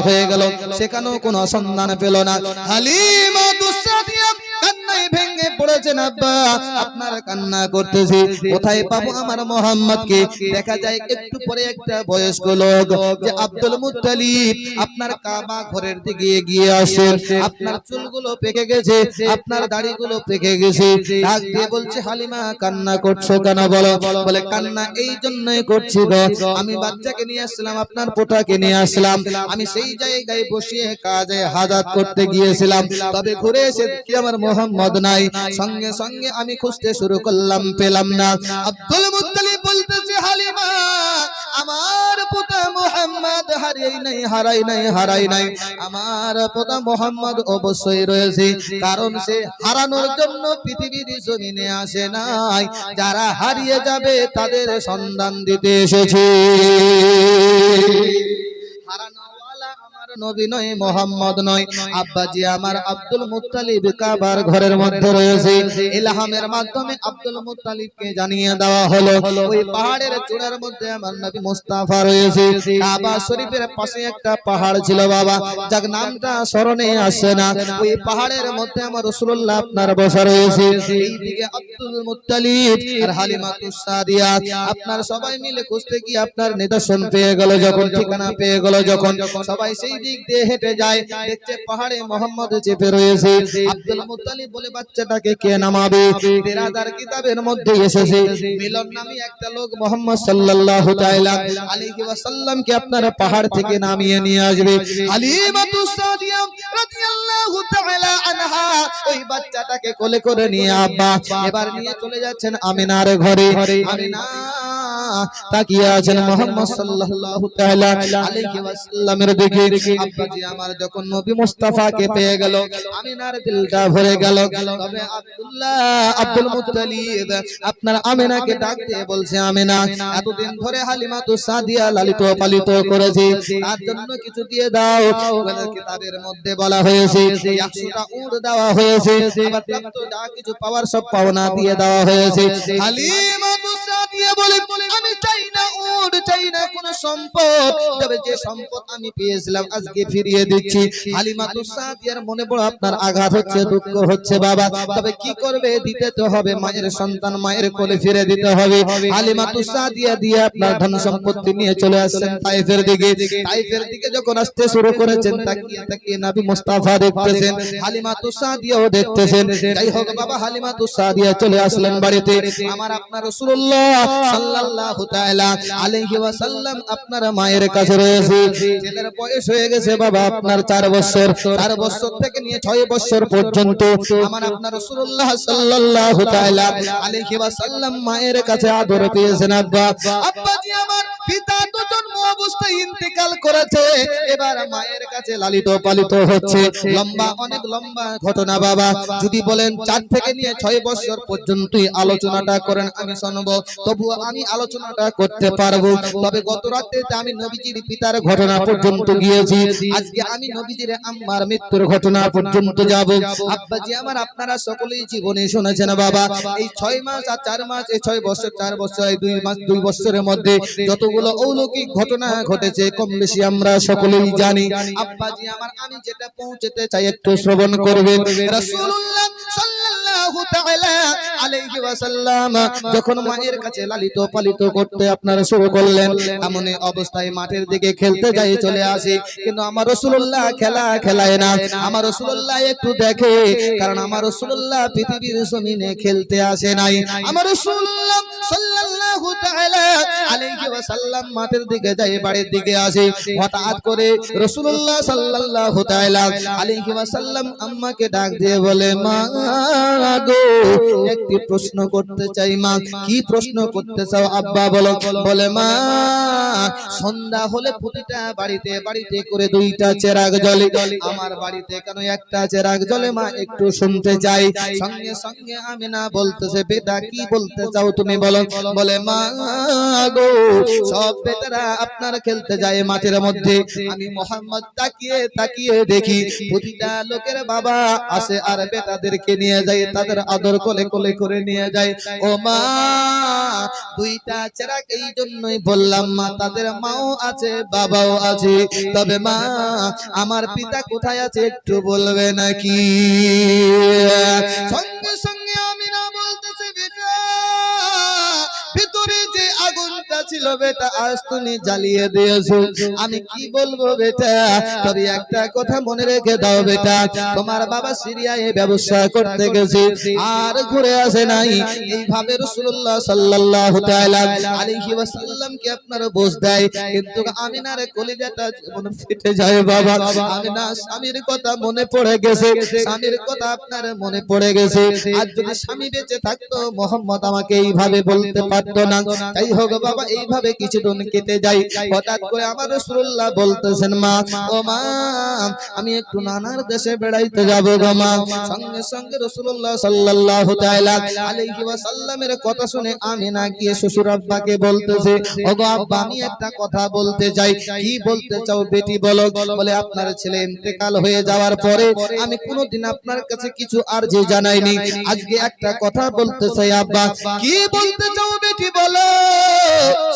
হয়ে গেল, সেখানেও কোনো সন্ধান পেল না। হালিমা দুসাদিয়া কান্নায় ভেঙে পড়েছেন। আব্বা, আপনার কান্না করতেছি, কোথায় পাবো আমার মোহাম্মদকে? দেখা যায় একটু পরে একটা বয়স্ক লোক যে আব্দুল মুত্তালিব আপনার কাবা ঘরের দিকে এগিয়ে আসেন। আপনার চুলগুলো পেকে গেছে, আপনার দাড়িগুলো পেকে গেছে। ডাক দিয়ে বলছে, হালিমা কান্না করছো কেন? বলে কান্না এই জন্যই করছি গো, আমি বাচ্চাকে নিয়ে আসলাম, আপনার পোতাকে নিয়ে আসলাম, আমি সেই জায়গায় বসিয়ে কাজে হাজাত করতে গিয়েছিলাম, তবে ঘুরে এসে কি আমার মোহাম্মদ নাই। সঙ্গে সঙ্গে আমি খুঁজতে শুরু করলাম, পেলাম না। আব্দুল মুত্তালিব বলতেছে, হালিমা আমার পোতা মোহাম্মদ হারাই নাই, আমার পোতা মোহাম্মদ অবশ্যই রয়েছে, কারণ সে হারানোর জন্য পৃথিবীর জমিনে আসে নাই, যারা হারিয়ে যাবে তাদের সন্ধান দিতে এসেছে। হারানোওয়ালা আমার নবী নয়, মোহাম্মদ নয়। আব্বাজি আমার আব্দুল মুত্তালিব কাবার ঘরের মধ্যে রয়েছে। ইলহামের মাধ্যমে আব্দুল মুত্তালিবকে জানিয়ে দেওয়া হলো, ওই পাহাড়ের চূড়ার মধ্যে আমার নবী মুস্তাফা রয়েছে। কাবা শরীফের পাশে একটা পাহাড় ছিল বাবা, যার নামটা স্মরণে আসে না। ওই পাহাড়ের মধ্যে আমার রাসূলুল্লাহ আপনার বসা রয়েছে। এইদিকে আব্দুল মুত্তালিব আর হালিমাতুস সাদিয়া আপনার সবাই মিলে খুঁজতে গিয়ে আপনার নিদর্শন পেয়ে গেল, যখন ঠিকানা পেয়ে গেল, যখন সবাই সেই দিক দিয়ে হেঁটে যায়, দেখছে পাহাড়ে মোহাম্মদ চেপে রয়েছে। আব্দুল মুত্তালিব বলে, বাচ্চাটাকে কে নামাবে? তেরাদার কিতাবের মধ্যে এসেছে মিলন নামে একটা লোক মুহাম্মদ সাল্লাল্লাহু তাআলা আলাইহি ওয়াসাল্লাম কে আপনারা পাহাড় থেকে নামিয়ে নিয়ে আসবে। হালিমাতুস সাদিয়া রাদিয়াল্লাহু তাআলা আনহা ওই বাচ্চাটাকে কোলে করে নিয়ে আব্বা এবার নিয়ে চলে যাচ্ছেন আমিনার ঘরে। আমিনা তাকিয়ে আছেন মুহাম্মদ সাল্লাল্লাহু তাআলা আলাইহি ওয়াসাল্লামের দিকে। আব্বাজি আমার যখন নবী মুস্তাফাকে পেয়ে গেল, আমিনার দিলটা ভরে গেল। তবে আব্দুল মুত্তালিব আপনার আমিনাকে ডাক দিয়ে বলছে, আমিনা এতদিন ধরে হালিমাতুস সাদিয়া লালিত পালিত করেছে, তার জন্য কিছু দিয়ে দাও। কিতাবের মধ্যে বলা হয়েছে 100টা উট দেওয়া হয়েছে, আবার প্রাপ্ত যা কিছু পাওয়ার সব পাওনা দিয়ে দেওয়া হয়েছে। হালিমাতুস সাদিয়া বলে, আমি চাই না উট, চাই না কোন সম্পদ, তবে যে সম্পদ আমি পেয়েছিলাম আজকে ফিরিয়ে দিচ্ছি। হালিমাতুস সাদিয়ার মনে বড় আপনার আঘাত হচ্ছে, দুঃখ হচ্ছে বাবা, তবে কি করবে, দিতে তো হবে, মায়ের সন্তান মায়ের কোলে ফিরে দিতে হবে। হালিমাতুস সাদিয়া দিয়ে আপনার ধন সম্পত্তি নিয়ে চলে আসছেন তাইফের দিকে। তাইফের দিকে যখন আসতে শুরু করেছেন, তাকিয়ে তাকিয়ে নবী মুস্তাফা দেখতেছেন, হালিমাতুস সাদিয়াও দেখতেছেন। যাই হোক বাবা, হালিমাতুস সাদিয়া চলে আসলেন বাড়িতে। আমার আপনার রাসূলুল্লাহ সাল্লাল্লাহু তাআলা আলাইহি ওয়াসাল্লাম আপনার মায়ের কাছে রয়েছে। ছেলের বয়স হয়ে গেছে বাবা আপনার 4 বছর, 4 বছর থেকে নিয়ে 6 বছর পর্যন্ত আমার আপনার রাসূলুল্লাহ সাল্লাল্লাহু তাআলা আলাইহি ওয়াসাল্লাম মায়ের কাছে আদর পেয়েছেন। আব্বাজি আমার পিতা তো জন্ম অবস্থায় ইন্তেকাল করেছে, এবার মায়ের কাছে লালিত পালিত হচ্ছে। লম্বা, অনেক লম্বা ঘটনা বাবা, যদি বলেন 4 থেকে নিয়ে 6 বছর পর্যন্তই আলোচনাটা করেন আমি শুনবো, তবু আমি আলোচনাটা করতে পারবো। তবে গত রাতে আমি নবীজির পিতার ঘটনা পর্যন্ত গিয়েছি, আজকে আমি নবীজির আম্মার মৃত্যুর ঘটনা পর্যন্ত যাব। আব্বাজি আমার আপনারা সকলেই জীবনে শুনেছেন বাবা, এই 6 মাস আর 4 মাস, এই 6 বছর 4 বছর, এই 2 মাস 2 বছরের মধ্যে যতগুলো অলৌকিক ঘটনা ঘটেছে কম বেশি আমরা সকলেই জানি। আব্বাজি আমার আমি যেটা পৌঁছতে চাই একটু শ্রবণ করবেন। রাসূলুল্লাহ সাল্লাল্লাহু তাআলা আলাইহি ওয়াসাল্লাম যখন মায়ের কাছে লালিত পালিত করতে আপনারা শুরু করলেন, এমন অবস্থায় মাঠের দিকে খেলতে যাই চলে আসে, কিন্তু আমার রাসূলুল্লাহ খেলা খেলায় না, আমার রাসূলুল্লাহ একটু দেখে, কারণ আমার রাসূলুল্লাহ পৃথিবীর জমিনে খেলতে আসে নাই। আমার রাসূলুল্লাহ সাল্লাল্লাহু তাআলা আলাইহি ওয়াসাল্লাম মাঠের দিকে যায়, বাড়ির দিকে আসে। হঠাৎ করে রাসূলুল্লাহ সাল্লাল্লাহু তাআলা আলাইহি ওয়াসাল্লাম আম্মাকে ডাক দিয়ে বলে, মা গো একটি প্রশ্ন করতে চাই। মা কি প্রশ্ন করতে চাও আব্বা? বলে মা সন্ধ্যা হলে প্রতিটা বাড়িতে বাড়িতে করে 2টা চেরাগ জ্বলে, আমার বাড়িতে কেন একটা চেরাগ জ্বলে মা একটু শুনতে চাই। সঙ্গে সঙ্গে আমিনা বলতেছে, বেটা কি বলতে চাও তুমি বলো? বলে মা গো সব বেটারা আপনার খেলতে যায় মাঠের মধ্যে, আমি মোহাম্মদ তাকিয়ে তাকিয়ে দেখি প্রতিটা লোকের বাবা আসে আর বেটাদেরকে নিয়ে যায়, তাদের আদর কোলে কোলে করে নিয়ে যায়। ও মা, দুইটা চেরাগ এই জন্যই বললাম মা, তাদের মাও আছে বাবাও আছে, তবে মা আমার পিতা কোথায় আছে একটু বলবে নাকি? সঙ্গে সঙ্গে আমিনা বলতেছে, বেটা ভিতরে যে আগুনটা ছিল বেটা আজ তুমি জ্বালিয়ে দিয়েছো। আমি কি বলবো বেটা, তবে একটা কথা মনে রেখে দাও বেটা, তোমার বাবা সিরিয়ায় ব্যবসা করতে গেছে আর ঘুরে আসে নাই। এইভাবে রাসূলুল্লাহ সাল্লাল্লাহু তাআলা আলাইহি ওয়াসাল্লাম কে আপনার বোঝ দেয়, কিন্তু আমিনার কলিজাটা মনে ফেটে যায় বাবা। আমিনা স্বামীর কথা মনে পড়ে গেছে, স্বামীর কথা আপনার মনে পড়ে গেছে। আর যদি স্বামী বেঁচে থাকতো মোহাম্মদ আমাকে এইভাবে বলতে পারতো না। তাই হোক বাবা, এইভাবে কিছুদিন কেটে যায়। হঠাৎ করে আমার রাসূলুল্লাহ বলতেছেন, মা ও মা আমি একটু নানার দেশে বেড়াইতে যাব গো মা। সঙ্গে সঙ্গে রাসূলুল্লাহ সাল্লাল্লাহু তাআলা আলাইহি ওয়াসাল্লামের কথা শুনে আমিনা গিয়ে শ্বশুর আব্বাকে বলতেছে, ওগো আব্বা আমি একটা কথা বলতে চাই। কি বলতে চাও বেটি বলো? বলে আপনার ছেলে ইন্তেকাল হয়ে যাওয়ার পরে আমি কোনোদিন আপনার কাছে কিছু আরজি জানাইনি, আজকে একটা কথা বলতে চাই আব্বা। কি বলতে চাও বেটি বলো,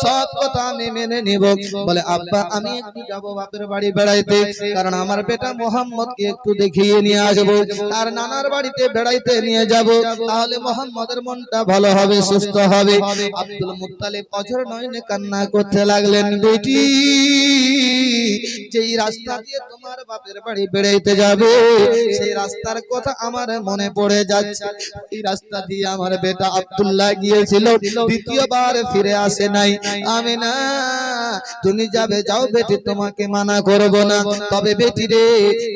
সব কথা আমি মেনে নিব। বলে আব্বা আমি একটু যাব বাপের বাড়ি বেড়াইতে, কারণ আমার বেটা মোহাম্মদকে একটু দেখিয়ে নিয়ে আসবো, তার নানার বাড়িতে বেড়াইতে নিয়ে যাব, তাহলে মোহাম্মদের মনটা ভালো হবে, সুস্থ হবে। আব্দুল মুত্তালিব অঝর নয়নে কান্না করতে লাগলেন, বেটি যেই রাস্তা দিয়ে তোমার বাপের বাড়ি বেড়াইতে যাবে সেই রাস্তার কথা আমার মনে পড়ে যাচ্ছে। এই রাস্তা দিয়ে আমার বেটা আব্দুল্লাহ গিয়েছিল, দ্বিতীয়বার ফিরে আসে নাই। আমিনা তুমি যাবে যাও বেটি, তোমাকে মানা করব না, তবে বেটি রে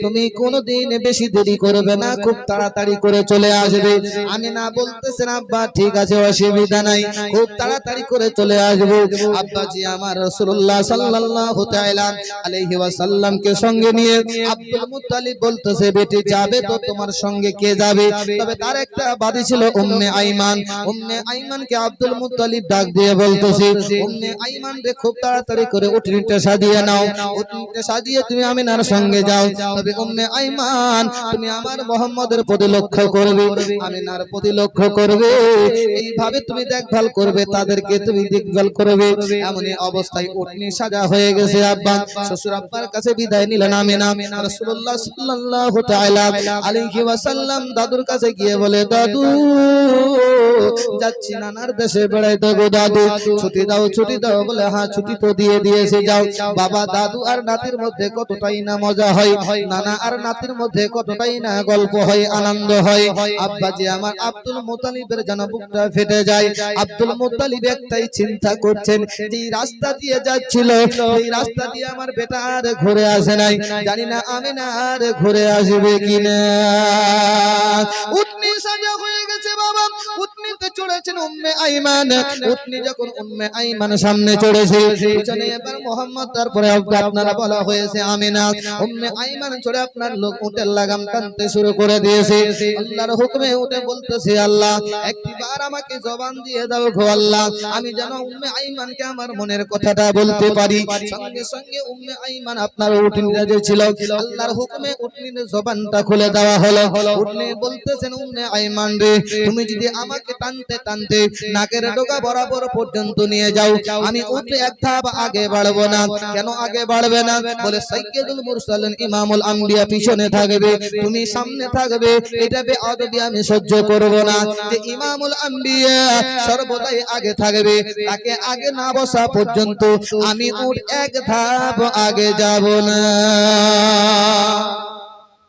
তুমি কোনোদিন বেশি দেরি করবে না, খুব তাড়াতাড়ি করে চলে আসবে। আমিনা বলতেছেন, আব্বা ঠিক আছে অসুবিধা নাই, খুব তাড়াতাড়ি করে চলে আসবো। আব্বাজি আমার রাসূলুল্লাহ সাল্লাল্লাহু তাআলা আলাইহি ওয়াসাল্লাম কে সঙ্গে নিয়ে আব্দুল মুত্তালিব বলতেছে, বেটি যাবে তো তোমার সঙ্গে কে যাবে? তবে তার একটা বাদী ছিল উম্মে আইমান। উম্মে আইমানকে আব্দুল মুত্তালিব ডাক দিয়ে বলতেছে, উম্মে আইমান রে খুব তাড়াতাড়ি করে উটনিটা সাজিয়ে নাও, উটনিটা সাজিয়ে তুমি আমিনার সঙ্গে যাও। তবে উম্মে আইমান তুমি আমার মুহাম্মদের প্রতি লক্ষ্য করবে, আমিনার প্রতি লক্ষ্য করবে, এইভাবে তুমি দেখভাল করবে, তাদেরকে তুমি দেখভাল করবে। এমনই অবস্থায় উটনি সাজা হয়ে গেছে। আব্বা শ্বশুর আব্বার কাছে বিদায় নিলেন আমিনা। রাসূলুল্লাহ সাল্লাল্লাহু তাআলা আলাইহি ওয়াসাল্লাম দাদুর কাছে গিয়ে বলে, দাদু যাচ্ছি নানার দেশে বেড়াইতে গো দাদু, ছুটি দাও ছুটি দাও। বলে হ্যাঁ ছুটি তো দিয়ে দিয়েছি, যাও। বাবা দাদু আর নাতির মধ্যে কতটাই না মজা হয়, নানা আর নাতির মধ্যে কতটাই না গল্প হয়, আনন্দ হয়। আব্বাজি আমার আব্দুল মুত্তালিবের যেন বুকটা ফেটে যায়। আব্দুল মুত্তালিব একটাই চিন্তা করছেন, যে রাস্তা দিয়ে যাচ্ছিল এই রাস্তা দিয়ে আমার বেটা আর ঘুরে আসে নাই, জানি না আমিনা আর ঘুরে আসবে কিনা। উটনি সাজা হয়ে গেছে বাবা, উটনিতে চড়েছেন উম্মে আইমান। উটনি যখন উম্মে আইমান সামনে চড়েছে, পিছনে এবার মোহাম্মদ, তারপরে আপনারা বলা হয়েছে আমিনা। উম্মে আইমান চড়ে আপনার লোক উটের লাগাম টানতে শুরু করে দিয়েছে। আল্লাহর হুকুমে উঠে বলতেছে, আল্লাহ একবার আমাকে জবান দিয়ে দাও গো আল্লাহ, আমি যেন উম্মে আইমানকে আমার মনের কথাটা বলতে পারি। সঙ্গে সঙ্গে উম্মে আইমান আপনার উটনিটা যে ছিল, আল্লাহর হুকুমে উটনির জবানটা খুলে দেওয়া হলো। উটনি বলতেছেন, উম্মে আইমান রে তুমি যদি আমাকে টানতে টানতে নাকের ডগা বরাবর পর্যন্ত নিয়ে যাও, আমি উঠে এক ধাপ আগে বাড়বো না। কেন আগে বাড়বে না? বলে সাইয়্যিদুল মুরসালিন ইমামুল আম্বিয়া পিছনে থাকবে, তুমি সামনে থাকবে, এটা বেয়াদবি আমি সহ্য করব না। যে ইমামুল আম্বিয়া সর্বদাই আগে থাকবে, তাকে আগে না বসা পর্যন্ত আমি উঠ এক ধাপ আগে যাব না।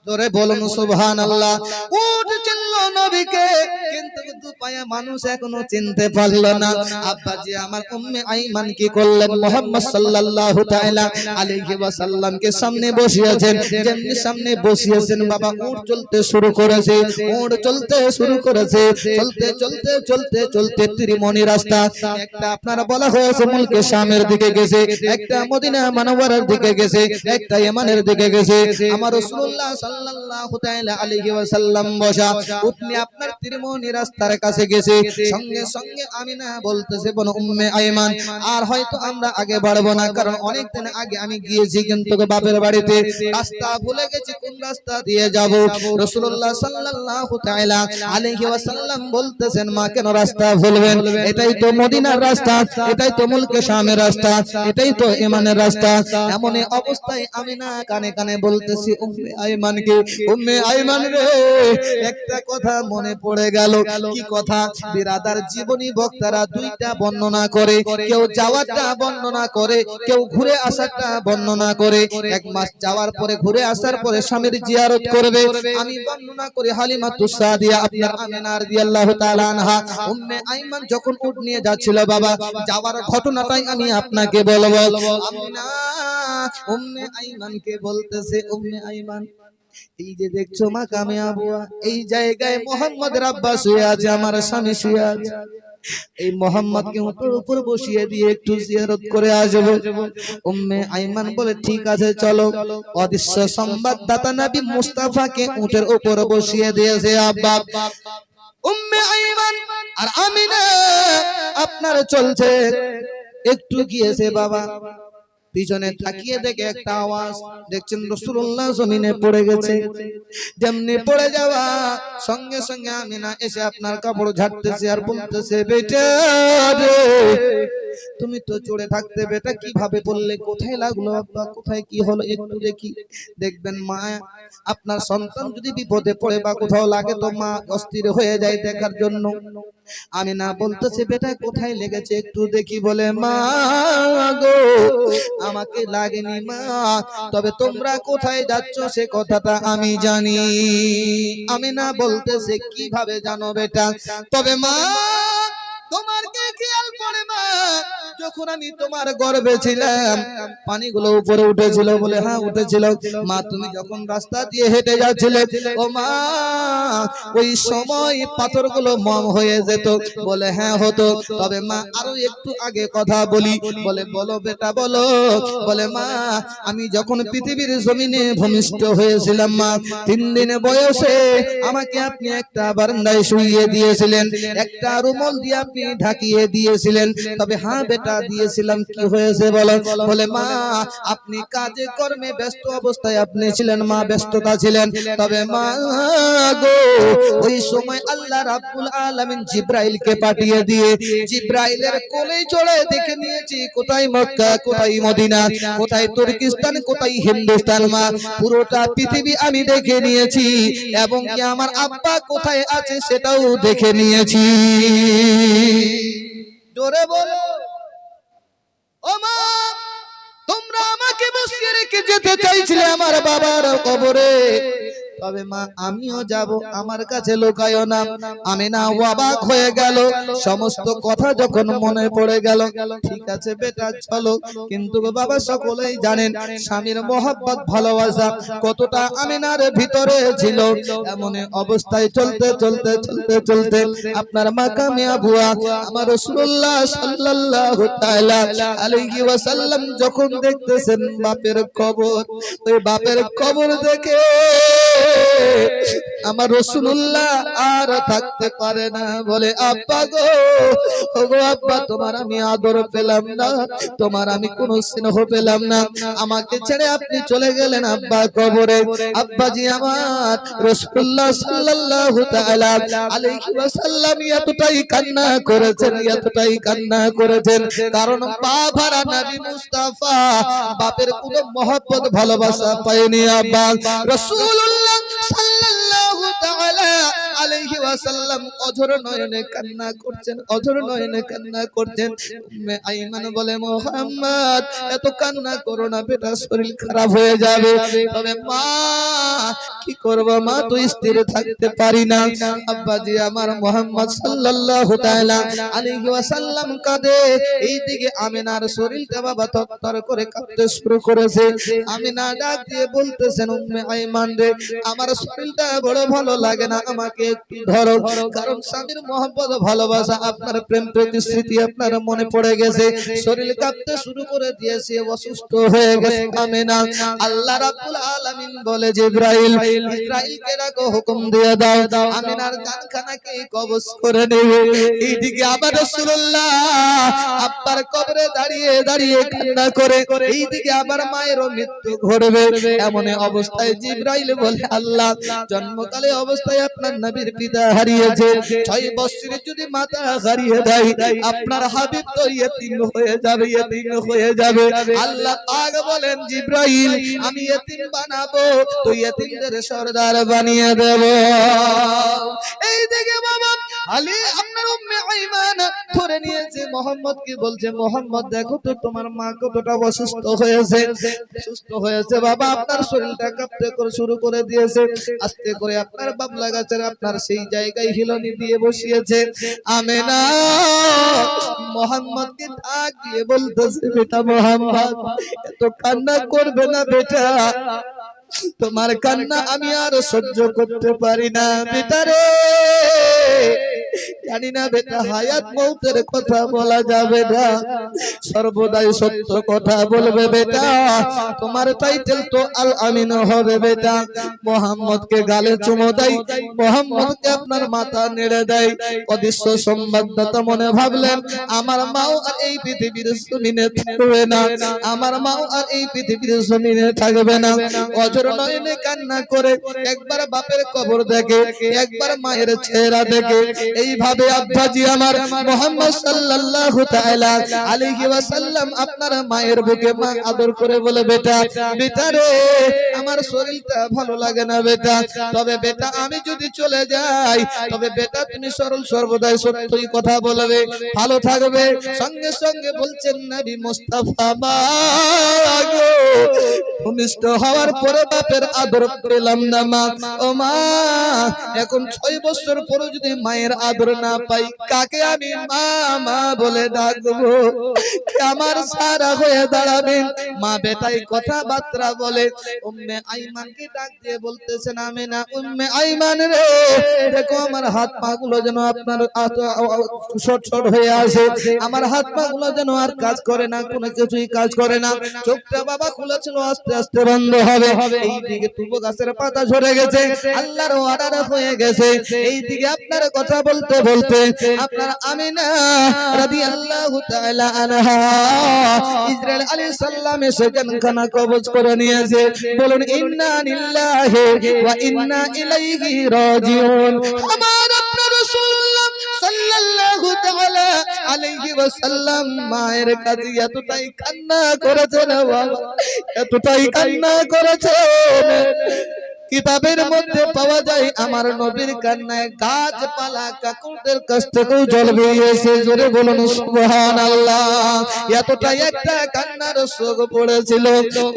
জোরে বলুন সুবহানাল্লাহ। উট চিনল নবীকে, কিন্তু দুপায়া মানুষ এখনো চিনতে পারল না। আব্বাজি আমার উম্মে আইমান কি করলেন, মুহাম্মদ সাল্লাল্লাহু তাআলা আলাইহি ওয়াসাল্লাম কে সামনে বসিয়েছেন। যেমনি সামনে বসিয়েছেন বাবা উট চলতে শুরু করেছে, উট চলতে শুরু করেছে। চলতে চলতে চলতে চলতে ত্রিমণি রাস্তা, একটা আপনারা বলা হয়েছে মুলকে শামের দিকে গেছে, একটা মদিনা মুনাওয়ারার দিকে গেছে, একটা ইয়ামানের দিকে গেছে। আমার রাসূলুল্লাহ সাল্লাল্লাহু তাআলা আলাইহি ওয়াসাল্লাম বসা, উটনি আপনার ত্রিমণি রাস্তার ডাক্তারের কাছে গেছে সঙ্গে সঙ্গে আমিনা বলতেছে বোন উম্মে আইমান আর হয়তো আমরা আগে বাড়বো না কারণ অনেক দিন আগে আমি গিয়েছি কিন্তু বাপের বাড়িতে রাস্তা ভুলে গেছি কোন রাস্তা দিয়ে যাব রাসূলুল্লাহ সাল্লাল্লাহু তাআলা আলাইহি ওয়াসাল্লাম বলতেছেন মা কেন রাস্তা ভুলবেন এটাই তো মদিনার রাস্তা এটাই তো মুলকে শামের রাস্তা এটাই তো ঈমানের রাস্তা এমন অবস্থায় আমিনা কানে কানে বলতেছি উম্মে আইমানকে উম্মে আইমান রে একটা কথা মনে পড়ে গেল কি কথা বিরাদার জীবনী বক্তারা দুইটা বর্ণনা করে কেউ যাওয়াটা বর্ণনা করে কেউ ঘুরে আসাটা বর্ণনা করে এক মাস যাওয়ার পরে ঘুরে আসার পরে স্বামীর জিয়ারত করবে আমি বর্ণনা করি হালিমাতুস সাদিয়া আপনার আমিনা রাদিয়াল্লাহু তাআলা আনহা উম্মে আইমান যখন উট নিয়ে যাচ্ছিল বাবা যাওয়ার ঘটনাটাই আমি আপনাকে বলবো আমিনা উম্মে আইমানকে বলতেছে উম্মে আইমান এই যে দেখছো মাকামে আবুয়া এই জায়গায় মুহাম্মদের আব্বা শুয়ে আছে আমার স্বামী শুয়ে আছে এই মুহাম্মদকে উটের উপর বসিয়ে দিয়ে একটু জিয়ারত করে আসব উম্মে আইমান বলে ঠিক আছে চলো অদৃশ্য সংবাদদাতা নবী মুস্তাফাকে উটের উপর বসিয়ে দিয়েছে আব্বা উম্মে আইমান আর আমিনা আপনার চলছে একটু গিয়েছে বাবা পিছনে তাকিয়ে দেখে একটা আওয়াজ দেখছেন রাসূলুল্লাহ জমিনে পড়ে গেছে যেমনি পড়ে যাওয়া সঙ্গে সঙ্গে আমিনা এসে আপনার কাপড় ঝাড়তেছে আর বলতেছে বেটা রে তুমি তো চড়ে থাকতে বেটা কিভাবে পড়লে কোথায় লাগলো আব্বা কোথায় কি হলো একটু দেখি দেখবেন মা আপনার সন্তান যদি বিপদে পড়ে বা কোথাও লাগে তো মা অস্থির হয়ে যায় দেখার জন্য আমিনা বলতেছে বেটা কোথায় লেগেছে একটু দেখি বলে মা গো আমাকে লাগেনি মা তবে তোমরা কোথায় যাচ্ছ সে কথাটা আমি জানি আমিনা বলতেছে কিভাবে জানো বেটা তবে মা তোমার কে খেয়াল পড়ে মা যখন আমি তোমার গর্ভে ছিলাম পানিগুলো উপরে উঠেছিল বলে হ্যাঁ উঠেছিল মা তুমি যখন রাস্তা দিয়ে হেঁটে যাচ্ছিলে ও মা ওই সময় পাথরগুলো মম হয়ে যেত বলে হ্যাঁ হতো তবে মা আরো একটু আগে কথা বলি বলে বলো বেটা বলো বলে মা আমি যখন পৃথিবীর জমিনে ভূমিষ্ঠ হয়েছিলাম মা 3 দিন বয়সে আমাকে আপনি একটা বারান্দায় শুইয়ে দিয়েছিলেন একটা রুমাল দিয়ে আপনি ঢাকিয়ে দিয়েছিলেন তবে হ্যাঁ বেটা দিয়েছিলাম কি হয়েছে বলো বলে মা আপনি কাজে কর্মে ব্যস্ত অবস্থায় আপনি ছিলেন মা ব্যস্ততা ছিলেন তবে মা গো ওই সময় আল্লাহ রাব্বুল আলামিন জিবরাইলকে পাঠিয়ে দিয়ে জিবরাইলের কোলে চড়ে দেখে নিয়েছি কোথায় মক্কা কোথায় মদিনা কোথায় তুর্কিস্তান কোথায় হিন্দুস্তান মা পুরোটা পৃথিবী আমি দেখে নিয়েছি এবং কি আমার আব্বা কোথায় আছে সেটাও দেখে নিয়েছি জোরে বলো ও মা তোমরা আমাকে বসিয়ে রেখে যেতে চাইছিলে আমার বাবার কবরে তবে মা আমিও যাব আমার কাছে লুকায়ও না আমিনা অবাক হয়ে গেল সমস্ত কথা যখন মনে পড়ে গেল ঠিক আছে বেটা চলো কিন্তু বাবা সকলেই জানেন স্বামীর মহব্বত ভালোবাসা কতটা আমিনার ভিতরে ছিল এমন অবস্থায় চলতে চলতে চলতে চলতে আপনার মাকামে আবুয়া আমার রাসূলুল্লাহ সাল্লাল্লাহু তাআলা আলাইহি ওয়াসাল্লাম যখন দেখতেছেন বাপের কবর ওই বাপের কবর দেখে আমার রাসূলুল্লাহ আর থাকতে পারে না বলে আব্বা গো ওগো আব্বা তোমার আমি আদর পেলাম না তোমার আমি কোনো স্নেহ পেলাম না আমাকে ছেড়ে আপনি চলে গেলেন আব্বা কবরে আব্বাজি আমার রাসূলুল্লাহ সাল্লাল্লাহু তাআলা আলাইহি ওয়াসাল্লাম এতটাই কান্না করেছেন কারণ বাবারা নবী মুস্তাফা বাপের কোনো মহব্বত ভালোবাসা পায়নি আব্বা রাসূলুল্লাহ সাল্লাল্লাহু তাআলা আলাইহি ওয়াসাল্লাম অঝর নয়নে কান্না করছেন উম্মে আইমান বলে মুহাম্মদ এত কান্না করো না বেটা শরীর খারাপ হয়ে যাবে তবে মা কি করব মা তো স্থির থাকতে পারি না আব্বাজি আমার মুহাম্মদ সাল্লাল্লাহু তাআলা আলাইহি ওয়াসাল্লাম কাঁদে এইদিকে আমিনার শরীরটা বাবা থরথর করে কাঁপতে শুরু করেছে আমিনা ডাক দিয়ে বলতেছেন উম্মে আইমান রে আমার শরীরটা বড় ভালো লাগে না আমাকে একটু ধরো, কারণ স্বামীর মহব্বত ভালোবাসা আপনার প্রেম প্রতিশ্রুতি আপনার মনে পড়ে গেছে, শরীর কাঁপতে শুরু করে দিয়েছে, অসুস্থ হয়ে গেছে। আমিনা আল্লাহ রাব্বুল আলামিন বলে জিবরাইল, ইসরাইলকে ডাকো, হুকুম দিয়ে দাও আমিনার জানখানাকে কবজ করে নেবে। এইদিকে আবার রাসূলুল্লাহ আব্বার কবরে দাঁড়িয়ে দাঁড়িয়ে কান্না করে, এইদিকে আবার মায়েরও মৃত্যু ঘটবে। এমন অবস্থায় জিবরাইল বলে, আল্লাহ জন্মকালে অবস্থায় আপনার নবীর পিতা হারিয়েছে, 6 বছরে যদি মাতা হারিয়ে দেয় আপনার হাবিব তো ইয়েতিম হয়ে যাবে, ইয়েতিম হয়ে যাবে। আল্লাহ পাক বলেন, জিবরাইল আমি ইয়েতিম বানাবো তো ইয়েতিমদের সরদার বানিয়ে দেব। এইদিকে বাবা আলী আপনার উম্মে আইমান ধরে নিয়েছে মোহাম্মদকে, বলছে মোহাম্মদ দেখো তো তোমার মা কতটা অসুস্থ হয়েছে, সুস্থ হয়েছে বাবা, আপনার শরীরটা কাঁপতে শুরু করে দিয়েছে। আস্তে করে আপনার বাবলা গাছের আপনার সেই জায়গায় হিলনি দিয়ে বসিয়েছে। আমেনা মোহাম্মদকে ডাক দিয়ে বলতেছে, বেটা মোহাম্মদ এত কান্না করবে না বেটা, তোমার কান্না আমি আর সহ্য করতে পারি না বেটা রে। জানি না বেটা হায়াত মৌতের কথা বলা যাবে না, সর্বদাই সত্য কথা বলবে বেটা, তোমার টাইটেল তো আল আমিন হবে বেটা। মোহাম্মদকে গালে চুমো দেয়, মোহাম্মদকে আপনার মাথা নেড়ে দেয়। অদৃশ্য সংবাদদাতা মনে ভাবলেন আমার মাও আর এই পৃথিবীর জমিনে থাকবে না, আমার মাও আর এই পৃথিবীর জমিনে থাকবে না। অজর নয়নে কান্না করে একবার বাপের কবর দেখে, একবার মায়ের চেহারা দেখে। এইভাবে আব্বাজি আমার মুহাম্মদ সাল্লাল্লাহু তাআলা আলাইহি ওয়াসাল্লাম আপনার মায়ের বুকে মা আদর করে বলে, বেটা বেটা রে আমার শরীরটা ভালো লাগে না বেটা, তবে বেটা আমি যদি চলে যাই তবে বেটা তুমি সরল সর্বদাই সত্যই কথা বলবে, ভালো থাকবে। সঙ্গে সঙ্গে বলছেন নবী মুস্তাফা মা গো, ভূমিষ্ঠ হওয়ার পরে বাপের আদর পেলাম না মা, ও মা এখন 6 বছর পরে যদি মায়ের আদর না পাই কাকে আমি মা মা বলে ডাকবো, আমার সারা হয়ে দাঁড়াবে। মা বেটাই কথাবার্তা বলে। উম্মে আইমানকে ডাক দিয়ে বলতেছেন, আমিনা উম্মে আইমান রে দেখো আমার হাত পা গুলো যেন আপনার শর্ট শর্ট হয়ে আসে, আমার হাত পা গুলো যেন আর কাজ করে না, কোনো কিছুই কাজ করে না। চোখটা বাবা খুলেছিল আস্তে আস্তে বন্ধ হবে। এইদিকে তুবো গাছের পাতা ঝরে গেছে, আল্লাহর অর্ডার হয়ে গেছে। এইদিকে আপনার কথা বলতে বলতে আপনার আমিনা রাদিয়াল্লাহু তাআলা আনহা ইসরাইল আলাইহিস সালাম এসে জানখানা কবজ করে নিয়েছে। বলুন ইন্না লিল্লাহি ওয়া ইন্না ইলাইহি রাজিউন। আমার আপনার রাসূলুল্লাহ সাল্লাল্লাহু তাআলা আলাইহি ওয়াসাল্লাম মায়ের কাছে এতটাই কান্না করেছেন বাবা, এতটাই কান্না করেছেন কিতাবের মধ্যে পাওয়া যায় আমার নবীর কান্নায় গাছপালা কাকুরদের কাছ থেকেও জল বেরিয়েছে। জোরে বলুন সুবহানাল্লাহ। এতটাই একটা কান্নার শোক পড়েছিল।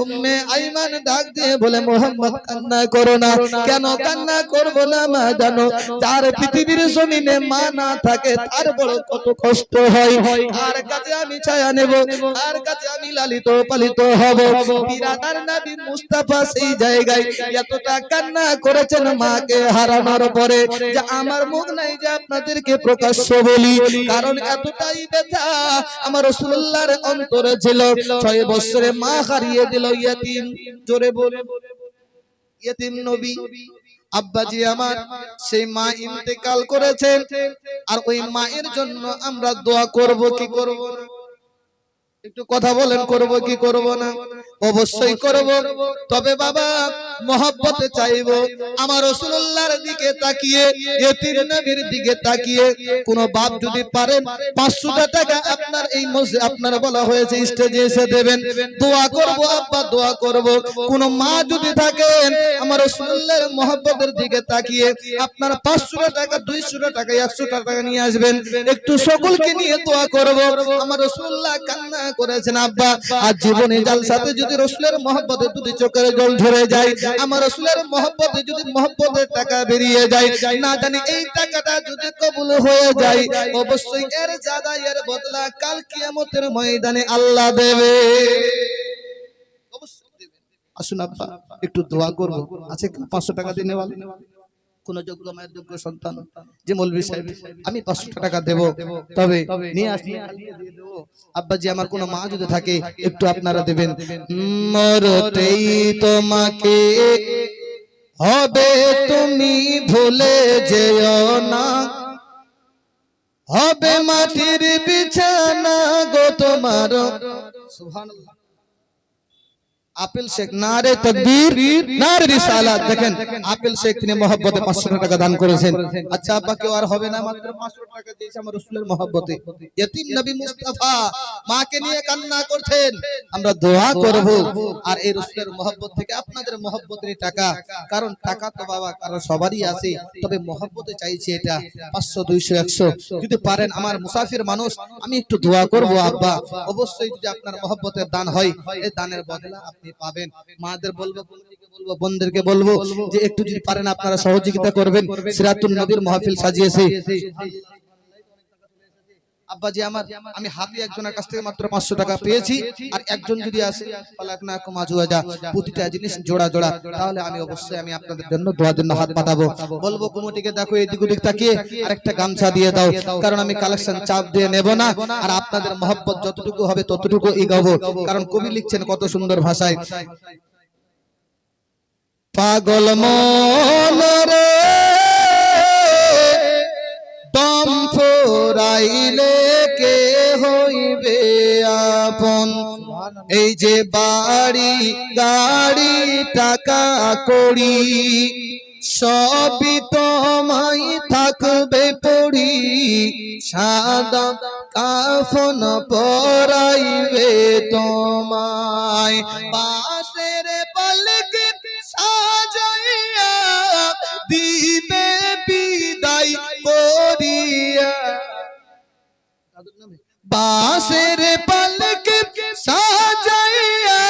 উম্মে আইমান ডাক দিয়ে বলে, মুহাম্মদ কান্না করো না। কেন কান্না করব না মা জানো, যার পৃথিবীর জমিনে মা না থাকে তার বড় কত কষ্ট হয়। কার কাছে আমি ছায়া নেব, কার কাছে আমি লালিত পালিত হব। বিরাদার নবী মুস্তাফা সেই জায়গায় এতটা কান্না করেছেন মাকে হারানোর পরে, যে আমার মুখ নাই যে আপনাদেরকে প্রকাশ্য বলি, কারণ এতটাই ব্যথা আমার রাসূলুল্লাহর অন্তরে ছিল। 6 বছরে মা হারিয়ে দিল, ইয়েতিম। জোরে বলে ইয়েতিম নবী আব্বাজি আমার, সেই মা ইন্তেকাল করেছেন। আর ওই মায়ের জন্য আমরা দোয়া করব কি করব না? একটু কথা বলেন, করব কি করব না? অবশ্যই করব। তবে বাবা মহব্বতে চাইব আমার রাসূলুল্লাহর দিকে তাকিয়ে, ইয়েতিম নবীর দিকে তাকিয়ে। কোন বাপ যদি পারেন 500 টাকা আপনার এই মসজিদে আপনার বলা হয়েছে স্টেজে এসে দেবেন, দোয়া করব আব্বা, দোয়া করব। কোন মা যদি থাকেন আমার রাসূলুল্লাহর মহব্বতের দিকে তাকিয়ে আপনার 500 টাকা 200 টাকা 100 টাকা নিয়ে আসবেন, একটু সকলকে নিয়ে দোয়া করব। আমার রাসূলুল্লাহ কান্না করেছেন আব্বা, আর জীবনে জালসাতে যদি রাসূলের মহব্বতে দুটি চোখের জল ঝরে যায়, আমার রাসূলের মহব্বতে যদি মহব্বতের টাকা বেরিয়ে যায়, না জানি এই টাকাটা যদি কবুল হয়ে যায়, অবশ্যই এর জাদা এর বদলা কাল কিয়ামতের ময়দানে আল্লাহ দেবে, অবশ্যই দেবে। আসুন আব্বা একটু দোয়া করব। আছে 500 টাকা দিনে वाले? কোন যোগ্য মায়ের যোগ্য সন্তান যে মৌলভী সাহেব আমি 500 টাকা দেব, তবে নিয়ে আসলে দিয়ে দেব। আব্বাজি আমার কোন মা যদি থাকে একটু আপনারা দেবেন। মরতেই তোমাকে হবে তুমি ভুলে যেও না, হবে মাটির বিছানা গো তোমার। সুবহানাল্লাহ। আপিল শেখ নারে তাকবীর নারে রিসালাত। দেখেন আপিল শেখ তিনি মহব্বতে 500 টাকা দান করেছেন। আচ্ছা আব্বা কেউ আর হবে না, মাত্র 500 টাকা দিয়েছে আমার রাসূলের মহব্বতে। ইতিম নবী মুস্তাফা মাকে নিয়ে কান্না করছেন, আমরা দোয়া করব আর এই রাসূলের মহব্বত থেকে আপনাদের মহব্বতের টাকা, কারণ টাকা তো বাবা কারণ সবারই আছে, তবে মহব্বতে চাইছি এটা 500 200 100 যদি পারেন আমার মুসাফির মানুষ আমি একটু দোয়া করব আব্বা, অবশ্যই যদি আপনার মহব্বতের দান হয় এই দানের বদলা আপনি পাবেন। মাদের বলবো, কমিটিকে বলবো, বোনদেরকে বলবো যে একটু যদি পারেন আপনারা সহযোগিতা করবেন। সিরাতুন নবীর মাহফিল সাজিয়েছে আব্বাজি আমার, আমি হাতে একজনের কাছ থেকে মাত্র 500 টাকা পেয়েছি, আর একজন যদি আসে ফালাকনা কুমাজুয়াজা প্রতিটা জিনিস জোড়া জোড়া, তাহলে আমি অবশ্যই আমি আপনাদের জন্য দোয়ার জন্য হাত পাঠাবো। বলবো কমিটিকে দেখো এদিক ওদিক তাকিয়ে আরেকটা গামছা দিয়ে দাও, কারণ আমি কালেকশন চাপ দিয়ে নেব না, আর আপনাদের মহব্বত যতটুকু হবে ততটুকু এগাবো। কারণ কবি লিখছেন কত সুন্দর ভাষায়, পাগল মন রে দম ফুরাইলে কে হইবে আপন, এই যে বাড়ি গাড়ি টাকা কড়ি সবই তোমায় থাকবে পড়ি, সাদা কাফন পরাইবে তোমায়, পাশের পালকে সাজাইয়া দিবে বিদায় করিয়া, বাঁশের পালকে সাজাইয়া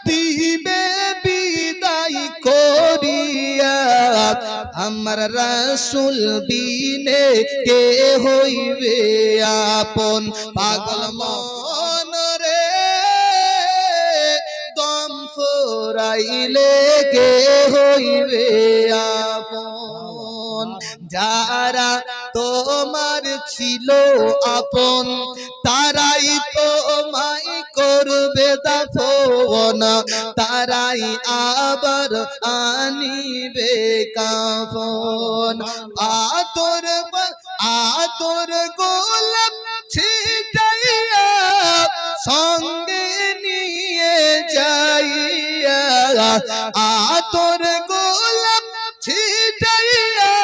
দিবে বিদায় করিয়া, আমার রাসূল বিনে কে হইবে আপন, পাগল মন রে দম ফুরাইলে কে হইবে আপন, যারা তোমার ছিল আপন তারাই তোমায় করবে দাফন, তারাই আবার আনিবে কাফন, আতর গোলাপ ছিটাইয়া সঙ্গে নিয়ে যাইয়া, আতর গোলাপ ছিটাইয়া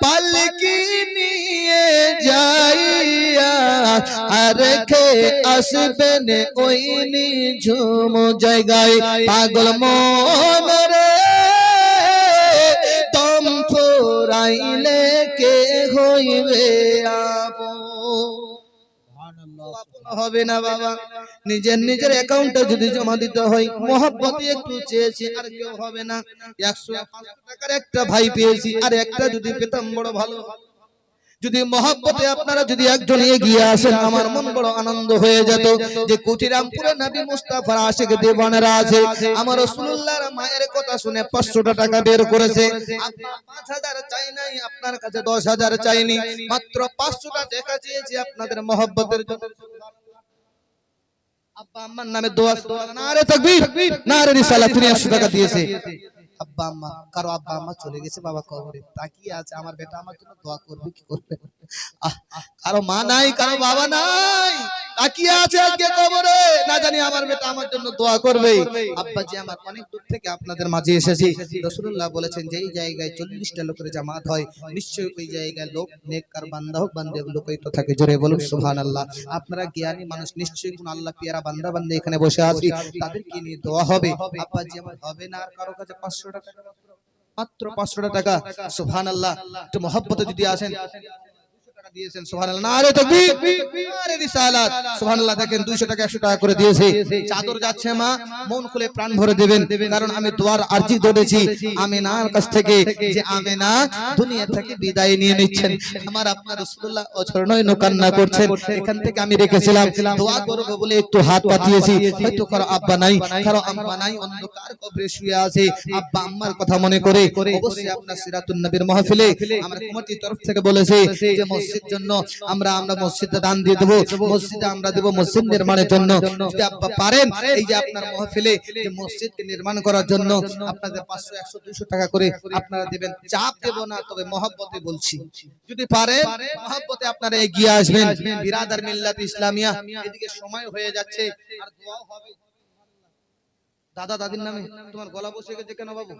পালকি নিয়ে যাইয়া, আর রেখে আসবেন ওই নিঝুম জায়গায়, পাগল মন রে দম ফুরাইলে কে হইবে আপন, হবে না বাবা। নিজের অ্যাকাউন্টে যদি জমা দিতে হয়, মহব্বতে একটু চেয়েছি আর কেউ হবে না, 100 টাকার একটা ভাই পেয়েছি, আর একটা যদি পেতাম বড় ভালো। যদি মহব্বতে আপনারা যদি একজন এগিয়ে আসেন আমার মন বড় আনন্দ হয়ে যেত, যে কুটিরামপুরে নবী মুস্তাফার আশিক দেওয়ানেরা আছে, আমার রাসূলুল্লাহর মায়ের কথা শুনে 500 টাকা বের করেছে। আপনার 5000 চাই নাই, আপনার কাছে 10000 চাইনি, মাত্র 500 টাকা চেয়েছি আপনাদের মহব্বতের জন্য। আব্বা আম্মার নামে দোয়া, নারে তাকবীর নারে রিসালাত, 100 টাকা দিয়েছে। আব্বা আম্মা, কারো আব্বা আম্মা চলে গেছে বাবা কবরে, তাকিয়ে আছে আমার বেটা আমার জন্য দোয়া করবে, কি করবে? কারো মা নাই, কারো বাবা নাই, তাকিয়ে আছে আজকে কবরে, না জানি আমার বেটা আমার জন্য দোয়া করবে। আব্বাজি আমার অনেক দূর থেকে আপনাদের মাঝে এসেছি। রাসূলুল্লাহ বলেছেন যে এই জায়গায় 40টা লোকের জামাত হয়, নিশ্চয়ই ওই জায়গায় লোক নেককার বান্দা হোক বান্দে লোকই তো থাকে, জোরে বলুন সুবহানাল্লাহ। আপনারা জ্ঞানী মানুষ, নিশ্চয়ই কোন আল্লাহ পিয়ারা বান্দা বান্দে এখানে বসে আছি, তাদেরকে নিয়ে দোয়া হবে। আব্বাজি আমার হবে না, আর কারো কাছে 500 টাকা, মাত্র 500 টাকা, সুবহানাল্লাহ। একটু মহব্বতে যদি আসেন দিয়েছেন সুবহানাল্লাহ, নারে তাকবীর, নারে রিসালাত, সুবহানাল্লাহ। দেখেন 200 টাকা 100 টাকা করে দিয়েছে। চাদর যাচ্ছে মা, মন খুলে প্রাণ ভরে দেবেন, কারণ আমি দোয়ার আরজি ধরেছি আমিনার কাছ থেকে, যে আমিনা দুনিয়া থেকে বিদায় নিয়ে নিচ্ছেন, আমার আপনার রাসূলুল্লাহ অঝরনয়ন কান্না করছেন। এখান থেকে আমি রেখেছিলাম দোয়া করব বলে একটু হাত পাতিয়েছি। হয়তো কারো আব্বা নাই, কারো আম্মা নাই, অন্ধকার কবরে শুয়ে আছে, আব্বা আম্মার কথা মনে করে অবশ্যই আপনার সিরাতুন নবীর মাহফিলে আমরা কমিটির তরফ থেকে বলেছি যে মসজিদ জন্য আমরা মসজিদে দান দিয়ে দেব, মসজিদে আমরা দেব মসজিদ নির্মাণের জন্য। যদি আব্বা পারেন এই যে আপনার মাহফিলে যে মসজিদকে নির্মাণ করার জন্য আপনাদের 500 100 200 টাকা করে আপনারা দিবেন, চাপ দেব না, তবে মহব্বতে বলছি, যদি পারেন মহব্বতে আপনারা এগিয়ে আসবেন। বিরাদার মিল্লাত ইসলামিয়া, এদিকে সময় হয়ে যাচ্ছে আর দোয়া হবে। দাদা দাদির নামে তোমার গলা বসে গেছে কেন বাবু?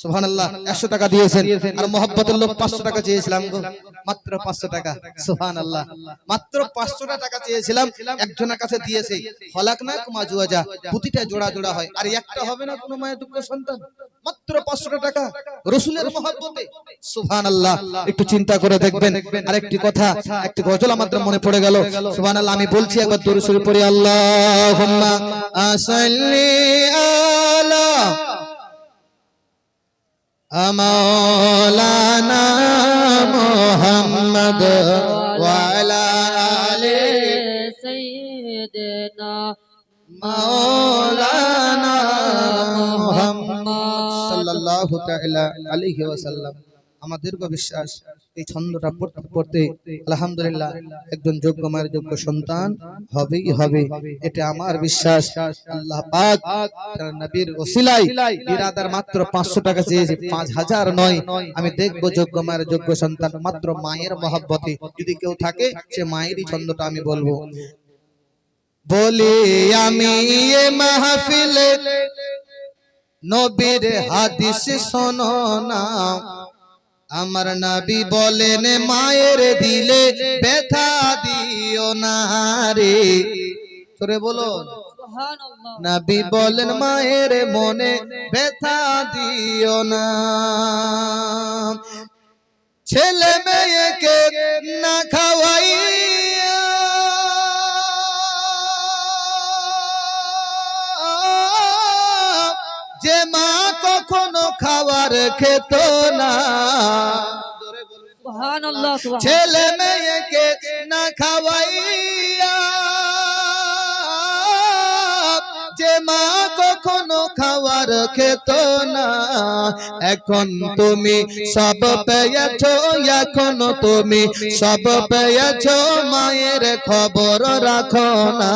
সুবহানাল্লাহ, 100 টাকা দিয়েছেন, আর মহব্বতের লোক 500 টাকা চেয়েছিলাম গো, মাত্র 500 টাকা। সুবহানাল্লাহ, মাত্র 500 টাকা চেয়েছিলাম, একজনের কাছে দিয়েছে। খলাকনাকুম আজওয়াজা, প্রতিটা জোড়া জোড়া হয়, আর একটা হবে না কোনো মায়ের দুঃখ সন্তান, মাত্র 500 টাকা রাসূলের মহব্বতে। সুবহানাল্লাহ, একটু চিন্তা করে দেখবেন। আরেকটি কথা, একটি গজল আমাদের মনে পড়ে গেল। সুবহানাল্লাহ, আমি বলছি একবার দরুদ শরীফ পড়ি। আল্লাহুম্মা সাল্লি আলা মাওলানা মুহাম্মদ ওয়া আলা আলি সাইয়্যিদিনা মাওলানা মুহাম্মদ সাল্লাল্লাহু তাআলা আলাইহি ওয়াসাল্লাম। আমার দীর্ঘ বিশ্বাস এই ছন্দটা পড়তে পড়তে আলহামদুলিল্লাহ একজন যোগ্য মায়ের যোগ্য সন্তান হবেই হবে, এটা আমার বিশ্বাস। আল্লাহ পাক তার নবীর ওসিলায় বিরাদার মাত্র 500 টাকা চেয়েছে, 5000 নয়। আমি দেখব যোগ্য মায়ের যোগ্য সন্তান, মাত্র মায়ের মহব্বতে যদি কেউ থাকে সে মায়েরই ছন্দটা আমি বলবো। বলি আমি এ মাহফিলে নবীর হাদিস শোনো না, আমার নবী বলেন মায়ের দিলে ব্যথা দিও না রে। তোরে বলো সুবহানাল্লাহ, নবী বলেন মায়ের মনে ব্যথা দিও না। ছেলে মেয়েকে না খাওয়াইয়া যে মা কখনো খাবার খেত না, সুবহানাল্লাহ, ছেলে মেয়েকে না খাওয়াইয়া যে মা কখনো খাবার খেত না। এখন তুমি সব পেয়েছো, এখন তুমি সব পেয়েছো, মায়ের খবর রাখো না।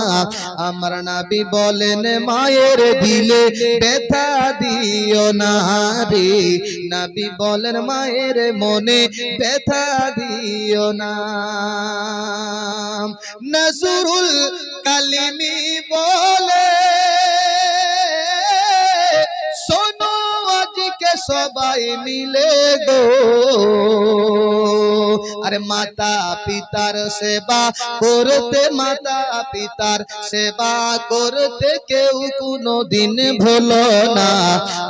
আমার নবী বলেন মায়ের দিলে ব্যথা দিও না রে, নবী বলেন মায়ের মনে ব্যথা দিও না। নজরুল কালিমি বলে শোনো আজকে সবাই মিলে গো, আরে মাতা পিতার সেবা করতে, মাতা পিতার সেবা করতে কেউ কোনদিন ভুলো না।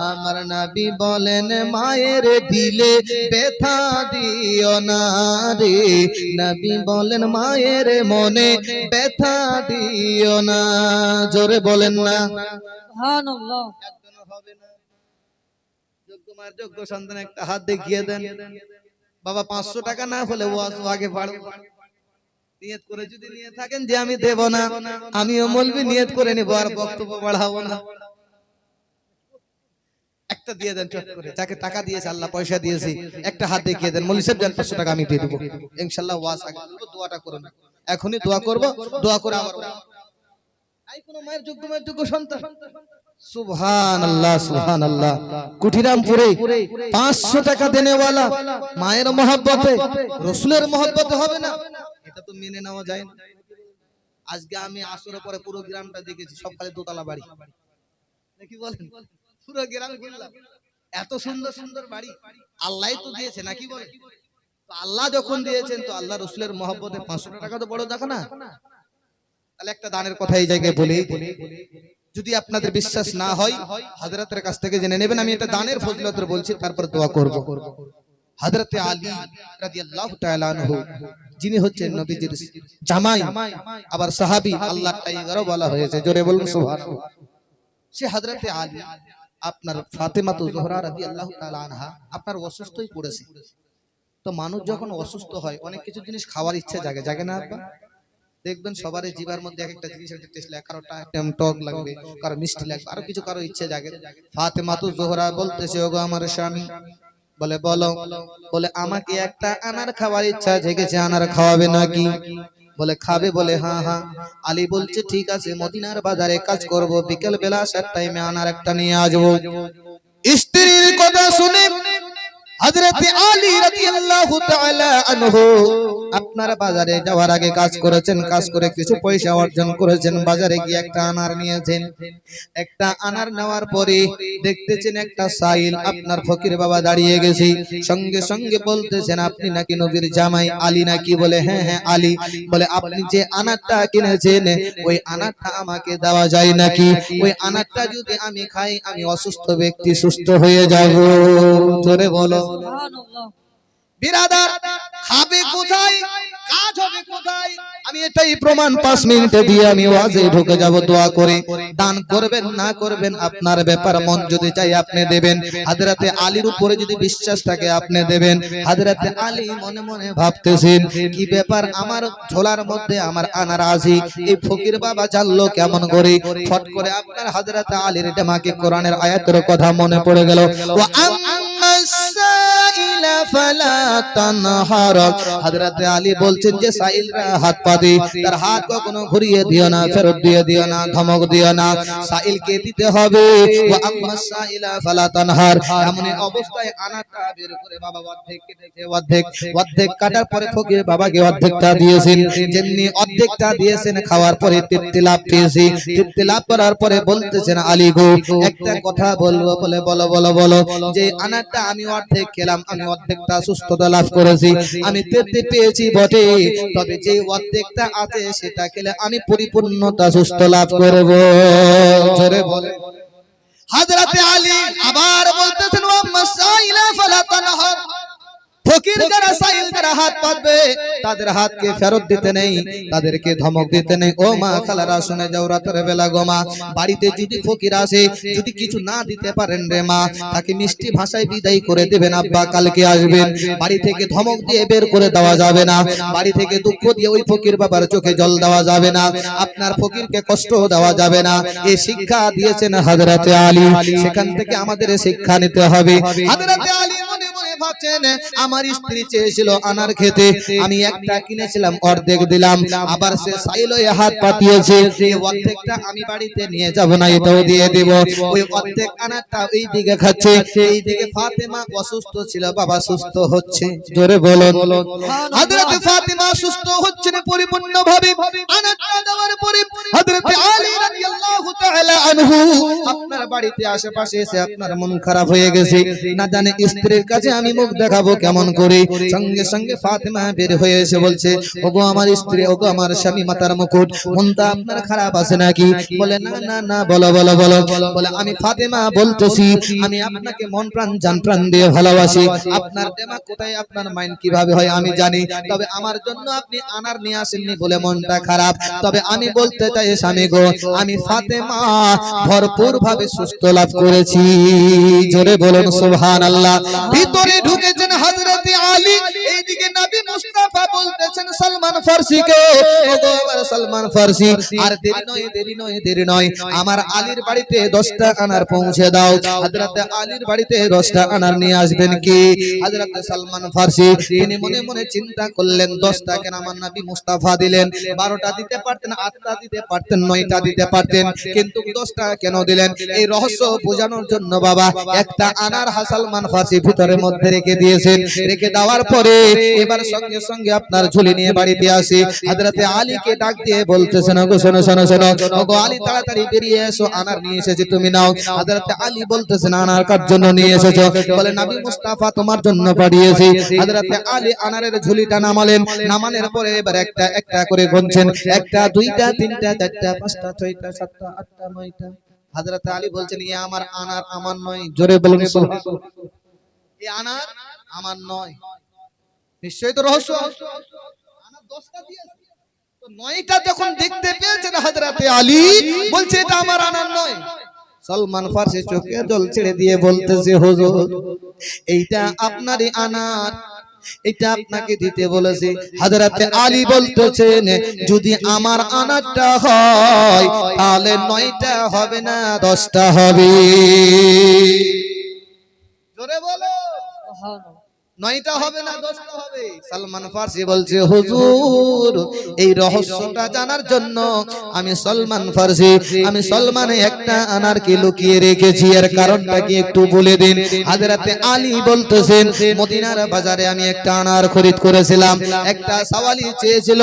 আমার নবী বলেন মায়ের দিলে ব্যথা দিও না রে, নবী বলেন মায়ের মনে ব্যথা দিও না। জোরে বলেন না সুবহানাল্লাহ। একজনও হবে না। যোগ্য মায়ের যোগ্য সন্তান একটা হাত দেখিয়ে দেন। বাবা 500 টাকা না হলে ওয়াজ আগে বাড়বে, নিয়ত করে যদি নিয়ে থাকেন যে আমি দেব না, আমিও মৌলবি নিয়ত করে নিব আর বক্তব্য বাড়াবো না। একটা দিয়ে দেন চট করে, যাকে টাকা দিয়েছে আল্লাহ পয়সা দিয়েছে, একটা হাত দেখিয়ে দেন। মৌলভী সাহেব জান 500 টাকা আমি দিয়ে দেব ইনশাআল্লাহ। ওয়াজ আগে বলবো, দোয়াটা করুন, এখনই দোয়া করব, দোয়া করে আবার আই কোন মায়ের যোগ্য মায়ের যোগ্য সন্তান। সুবহানাল্লাহ, সুবহানাল্লাহ। কুঠিরামপুরে 500 টাকা দেনেওয়ালা মায়ের মহব্বতে, রাসূলের মহব্বতে হবে না, এটা তো মেনে নেওয়া যায় না। আজকে আমি আসরের পরে পুরো গ্রামটা দেখেছি, সব খালি দোতলা বাড়ি, নাকি বলেন? পুরো গ্রাম ঘুরলাম, এত সুন্দর সুন্দর বাড়ি আল্লাহই তো দিয়েছে, নাকি বলেন? তো আল্লাহ যখন দিয়েছেন তো আল্লাহ রাসূলের মহব্বতে 500 টাকা তো বড় দেখা না। তাহলে একটা দানের কথা এই জায়গায় বলি, যদি আপনাদের বিশ্বাস না হয় হযরতের কাছ থেকে জেনে নেবেন। আমি এটা দানের ফজিলতের বলছি, তারপর দোয়া করব। হযরতে আলী রাদিয়াল্লাহু তাআলা আনহু যিনি হচ্ছেন নবীজির জামাই আবার সাহাবী, আল্লাহর টাইগারও বলা হয়েছে, জোরে বলুন সুবহানাল্লাহ। সে হযরতে আলী আপনার ফাতেমাতু জোহরা রাদিয়াল্লাহু তাআলা আনহা আপনার অসুস্থই পড়েছে। তো মানুষ যখন অসুস্থ হয় অনেক কিছু জিনিস খাওয়ার ইচ্ছা জাগে, জাগে না আব্বা? দেখবেন সবারই জিভার মধ্যে এক একটা জিনিস একটা টেস্ট লাগে, কারোটা একদম টক লাগবে, কারো মিষ্টি লাগবে, আরো কিছু কারো ইচ্ছে জাগে। ফাতেমাতু জোহরা বলতেছে, ওগো আমার স্বামী, বলে বলো, বলে আমাকে একটা আনার খাওয়ার ইচ্ছা জেগেছে, আনার খাওয়াবে নাকি? বলে খাবে, বলে হ্যাঁ হ্যাঁ। আলী বলছে ঠিক আছে, মদিনার বাজারে কাজ করব, বিকেল বেলা আসার টাইমে আনার একটা নিয়ে আসবো। স্ত্রীর কথা শুনে হযরতে আলী রাদিয়াল্লাহু তাআলা আনহু আপনার বাজারে যাওয়ার আগে কাজ করেছেন, কাজ করে কিছু পয়সা অর্জন করেছেন, বাজারে গিয়ে একটা আনার নিয়েছেন। একটা আনার নেওয়ার পরে দেখতেছেন একটা সাইল আপনার ফকির বাবা দাঁড়িয়ে গেছে, সঙ্গে সঙ্গে বলতেছেন আপনি নাকি নবীর জামাই আলী নাকি? বলে হ্যাঁ হ্যাঁ আলী। বলে আপনি যে আনারটা কিনেছেন ওই আনারটা আমাকে দেওয়া যায় নাকি? ওই আনারটা যদি আমি খাই আমি অসুস্থ ব্যক্তি সুস্থ হয়ে যাব। জোরে বলো বিরাদার, খাবে কোথায়, কাজ হবে কোথায়? আমি এটাই প্রমাণ 5 মিনিটে দিয়ে আমি ওয়াজে ঢুকে যাব। দোয়া করে দান করবেন না করবেন আপনার ব্যাপার, মন যদি চাই আপনি দেবেন। হযরতে আলীর উপরে যদি বিশ্বাস থাকে আপনি দেবেন। হযরতে আলী মনে মনে ভাবতেছেন কি ব্যাপার, আমার ঝোলার মধ্যে আমার আনার আছে, এই ফকির বাবা জানলো কেমন করে? ফট করে আপনার হযরতে আলীর ডেমাকে কোরআনের আয়াতের কথা মনে পড়ে গেল, ওয়া হযরতে আলী বলছেন যে সাইলরা হাত পা দি, তার হাত কখনো ঘুরিয়ে দিও না, ফেরত দিয়ে দিও না, ধমক দিও না, সাইলকে দিতে হবে। ওয়া আম্মা সাইলা ফালা তানহার। এমন অবস্থায় আনাটা বের করে বাবা অর্ধেক কেটেছে, অর্ধেক কাটার পরে ফকির বাবাকে অর্ধেকটা দিয়েছেন। যেমনি অর্ধেকটা দিয়েছেন খাওয়ার পরে তৃপ্তি লাভ পেয়েছি। তৃপ্তি লাভ করার পরে বলতেছেন আলী গো একটা কথা বলবো। বলে বলো বলো বলো। যে আনারটা আমি অর্ধেক খেলাম, আমি অর্ধেকটা সুস্থতা লাভ করেছি, আমি তৃপ্তি পেয়েছি বটে, তবে যে অর্ধেকটা আছে সেটা খেলে আমি পরিপূর্ণতা সুস্থ লাভ করব। জোরে বলে হযরতে আলী আবার বলতেছেন ওয়া মাসাইলা ফালা তানহার। ফকির যারা সাইল যারা হাত পাতবে তাদের হাতকে ফেরত দিতে নেই, তাদেরকে ধমক দিতে নেই। ও মা খালারা শুনে যাও, রাতের বেলা গো মা, বাড়িতে যদি ফকির আসে যদি কিছু না দিতে পারেন রে মা, তাকে মিষ্টি ভাষায় বিদায় করে দেবেন, আব্বা কালকে আসবেন। বাড়ি থেকে ধমক দিয়ে বের করে দেওয়া যাবে না, বাড়ি থেকে দুঃখ দিয়ে ওই ফকির বাবার চোখে জল দেওয়া যাবে না, আপনার ফকিরকে কষ্ট দেওয়া যাবে না। এই শিক্ষা দিয়েছেন হযরতে আলী, সেখান থেকে আমাদের শিক্ষা নিতে হবে। হযরতে আলী মনে মনে ভাবছেন আমার স্ত্রী চেয়েছিল আনার খেতে, আমি একটা কিনেছিলাম অর্ধেক দিলাম, আবার সে সাইল হয়ে হাত পাতিয়েছে, এই অর্ধেকটা আমি বাড়িতে নিয়ে যাব না, এটাও দিয়ে দেব। ওই অর্ধেক আনারটা এই দিকে খাচ্ছে, এই দিকে ফাতেমা অসুস্থ ছিল, বাবা সুস্থ হচ্ছে। জোরে বলুন হযরত ফাতেমা সুস্থ হচ্ছেন পরিপূর্ণভাবে। আনারটা দেওয়ার পরে হযরত আলী রাদিয়াল্লাহু তাআলা আনহু আপনার বাড়িতে আশেপাশে এসে আপনার মন খারাপ হয়ে গেছে, না জানে স্ত্রীর কাছে আমি মুখ দেখাবো কেমন করে। সঙ্গে সঙ্গে ফাতেমা বের হয়ে এসে বলছে ওগো আমার স্ত্রী, ওগো আমার স্বামী, মাথার মুকুট, মনটা আপনার খারাপ আছে নাকি? বলে না না না, বলো বলো বলো। বলে আমি ফাতেমা বলতেছি আমি আপনাকে মন প্রাণ জান প্রাণ দিয়ে ভালোবাসি, আপনার দিমাগ কোথায়, আপনার মাইন্ড কিভাবে হয় আমি জানি, তবে আমার জন্য আপনি আনার নিয়ে আসেননি বলে মনটা খারাপ। তবে আমি বলতে চাই স্বামী গো, আমি ফাতেমা ভরপুর ভাবে সুস্থ লাভ করেছি। জোরে বলুন সুবহানাল্লাহ। ভিতরে ঢুকেছেন হযরতে আলী, এইদিকে নবী মুস্তাফা বলতেছেন সালমান ফারসিকে ওগো আমার সালমান ফারসি, আর দেরি নয় দেরি নয় দেরি নয়, আমার আলীর বাড়িতে 10টা আনার পৌঁছে দাও। হযরতে আলীর বাড়িতে 10টা আনার নিয়ে আসবেন কি? হযরতে সালমান ফারসি তিনি মনে মনে চিন্তা করলেন 10টা কেন আমার নবী মুস্তাফা দিলেন, 12টা দিতে পারতেন, 8টা দিতে পারতেন, 9টা দিতে পারতেন, কিন্তু 10টা কেন দিলেন? এই রহস্য বোঝানোর জন্য বাবা একটা আনার সালমান ফারসি ভিতরের মধ্যে রেখে দিয়েছেন। রেখে দেওয়ার পরে এবার সঙ্গে সঙ্গে আপনার ঝুলি নিয়ে বাড়িতে আসে। হযরতে আলীকে ডাক দিয়ে বলতেছেন ওগো শোনো শোনো শোনো, ওগো আলী তাড়াতাড়ি বেরিয়ে এসো, আনার নিয়ে এসেছি তুমি নাও। হযরতে আলী বলতেছেন আনার কার জন্য নিয়ে এসেছো? বলে নবী মুস্তাফা তোমার জন্য পাঠিয়েছি। হযরতে আলী আনারের ঝুলিটা নামালেন, নামানোর পরে এবার একটা একটা করে গুনছেন, 1টা 2টা 3টা 4টা 5টা 6টা 7টা 8টা 9টা। হযরতে আলী বলছেন এ আমার আনার, আমার নয়। জোরে বলুন সুবহানাল্লাহ। এই আনার আমার নয়, নিশ্চয়ই তো রহস্য। আনার 10টা দিয়েছে, তো 9টা যখন দেখতে পেয়েছেন হযরতে আলী বলছে এটা আমার আনার নয়। সলমান ফারসি চোখে জল ছেড়ে দিয়ে বলতেছে হুজুর এইটা আপনারই আনার, এটা আপনাকে দিতে বলেছি। হযরতে আলী বলতেছেন যদি আমার আনারটা হয় তাহলে 9টা হবে না 10টা হবে। জোরে বলো, 9টা হবে না 10টা হবে। সলমান ফারসি বলছে হুজুর এই রহস্যটা জানার জন্য আমি সলমান ফারসি, আমি সলমানে একটা আনারকে লুকিয়ে রেখেছি, এর কারণটা কি একটু বলে দিন। হযরতে আলী বলতেছেন মদিনার বাজারে আমি একটা আনার খরিদ করেছিলাম, একটা সাওয়ালি চেয়েছিল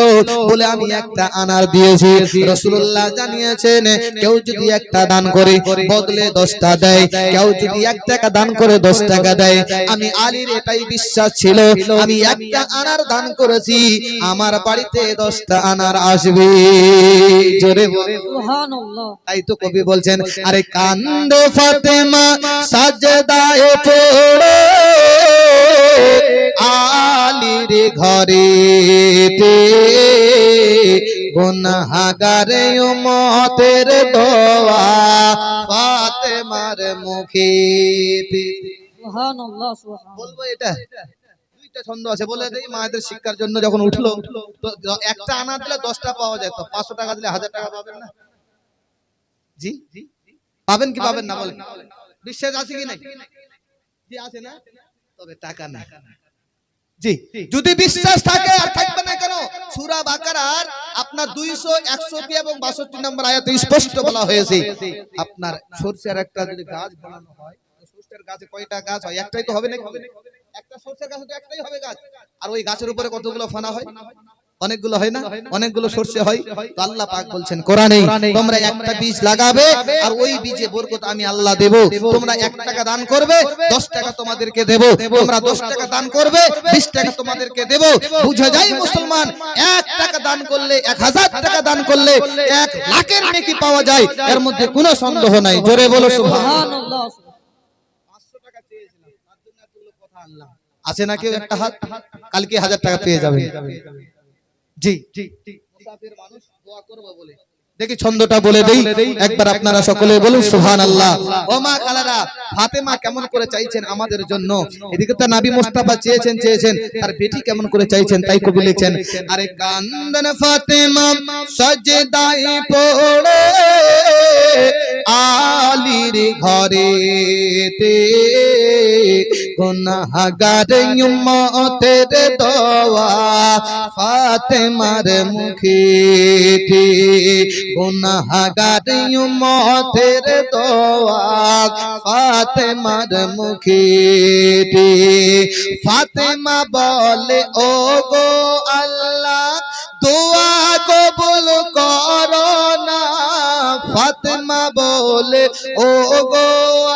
বলে আমি একটা আনার দিয়েছি। রাসূলুল্লাহ জানিয়েছেন কেউ যদি একটা দান করে বদলে 10টা দেয়, কেউ যদি 1 টাকা দান করে 10 টাকা দেয়। আমি আলীর এটাই বিশ্বাস ছিল, আমি একটা আনার দান করেছি আমার বাড়িতে 10টা আনার আসবে। জোরে বলে সুবহানাল্লাহ। তাই তো কবি বলছেন আরে কান্দে ফাতেমা সাজদায়ে পড়ে আলীর ঘরেতে, গুনাহগারে উম্মতের দোয়া ফাতেমার মুখেতে। সুবহানাল্লাহ সুবহানাল্লাহ। বলবো এটা দুইটা ছন্দ আছে বলে দেই, মায়েদের শিক্ষার জন্য যখন উঠলো তো একটা আনার দিলে 10টা পাওয়া যায়, তো 500 টাকা দিলে 1000 টাকা পাবেন না? জি পাবেন কি পাবেন না বলেন? বিশ্বাস আছে কি নাই? জি আছে না? তবে টাকা না। জি যদি বিশ্বাস থাকে আর থাকবে না কেন? সূরা বাকারার আপনার 200 100 এবং 62 নম্বর আয়াতে স্পষ্ট বলা হয়েছে আপনার সরষের একটা যদি গাছ বানানো হয়, সরষের গাছে কয়টা গাছ হয়? একটাই তো হবে না? একটা সরষের গাছে তো একটাই হবে গাছ, আর ওই গাছের উপরে কতগুলো ফানা হয়? অনেকগুলো হয় না? অনেকগুলো সরষে হয়। তো আল্লাহ পাক বলছেন কোরআনে তোমরা একটা বীজ লাগাবে আর ওই বীজে বরকত আমি আল্লাহ দেব। তোমরা 1 টাকা দান করবে 10 টাকা তোমাদেরকে দেব, তোমরা 10 টাকা দান করবে 20 টাকা তোমাদেরকে দেব। বুঝা যায় মুসলমান 1 টাকা দান করলে 1000 টাকা দান করলে 1 লাখের নেকি পাওয়া যায়, এর মধ্যে কোনো সন্দেহ নাই। জোরে বলো সুবহানাল্লাহ। 500 টাকা চেয়েছিলাম তার জন্য এতগুলো কথা আল্লাহ আছে না? কেউ একটা হাত, কালকে 1000 টাকা পেয়ে যাবে। জি মুসাফির মানুষ দোয়া করব বলে দেখি ছন্দটা বলে দেই একবার, আপনারা সকলে বলুন সুবহানাল্লাহ। ও মা খালারা ফাতেমা কেমন করে চাইছেন আমাদের জন্য, এদিকে তো নবী মুস্তাফা চেয়েছেন তার বেটি কেমন করে চাইছেন, তাই কবি লিখেন আরে কান্দন ফাতেমা সাজদায়ে পড়ে আলীর ঘরেতে, গুনাহগার উম্মতের দোয়া ফাতেমার মুখেতে, গুনাহগার উম্মতের দোয়া ফাতেমার মুখেতে। ফাতেমা বলে ও গো আল্লাহ দোয়া কবুল করো না, ফাতেমা বলে ও গো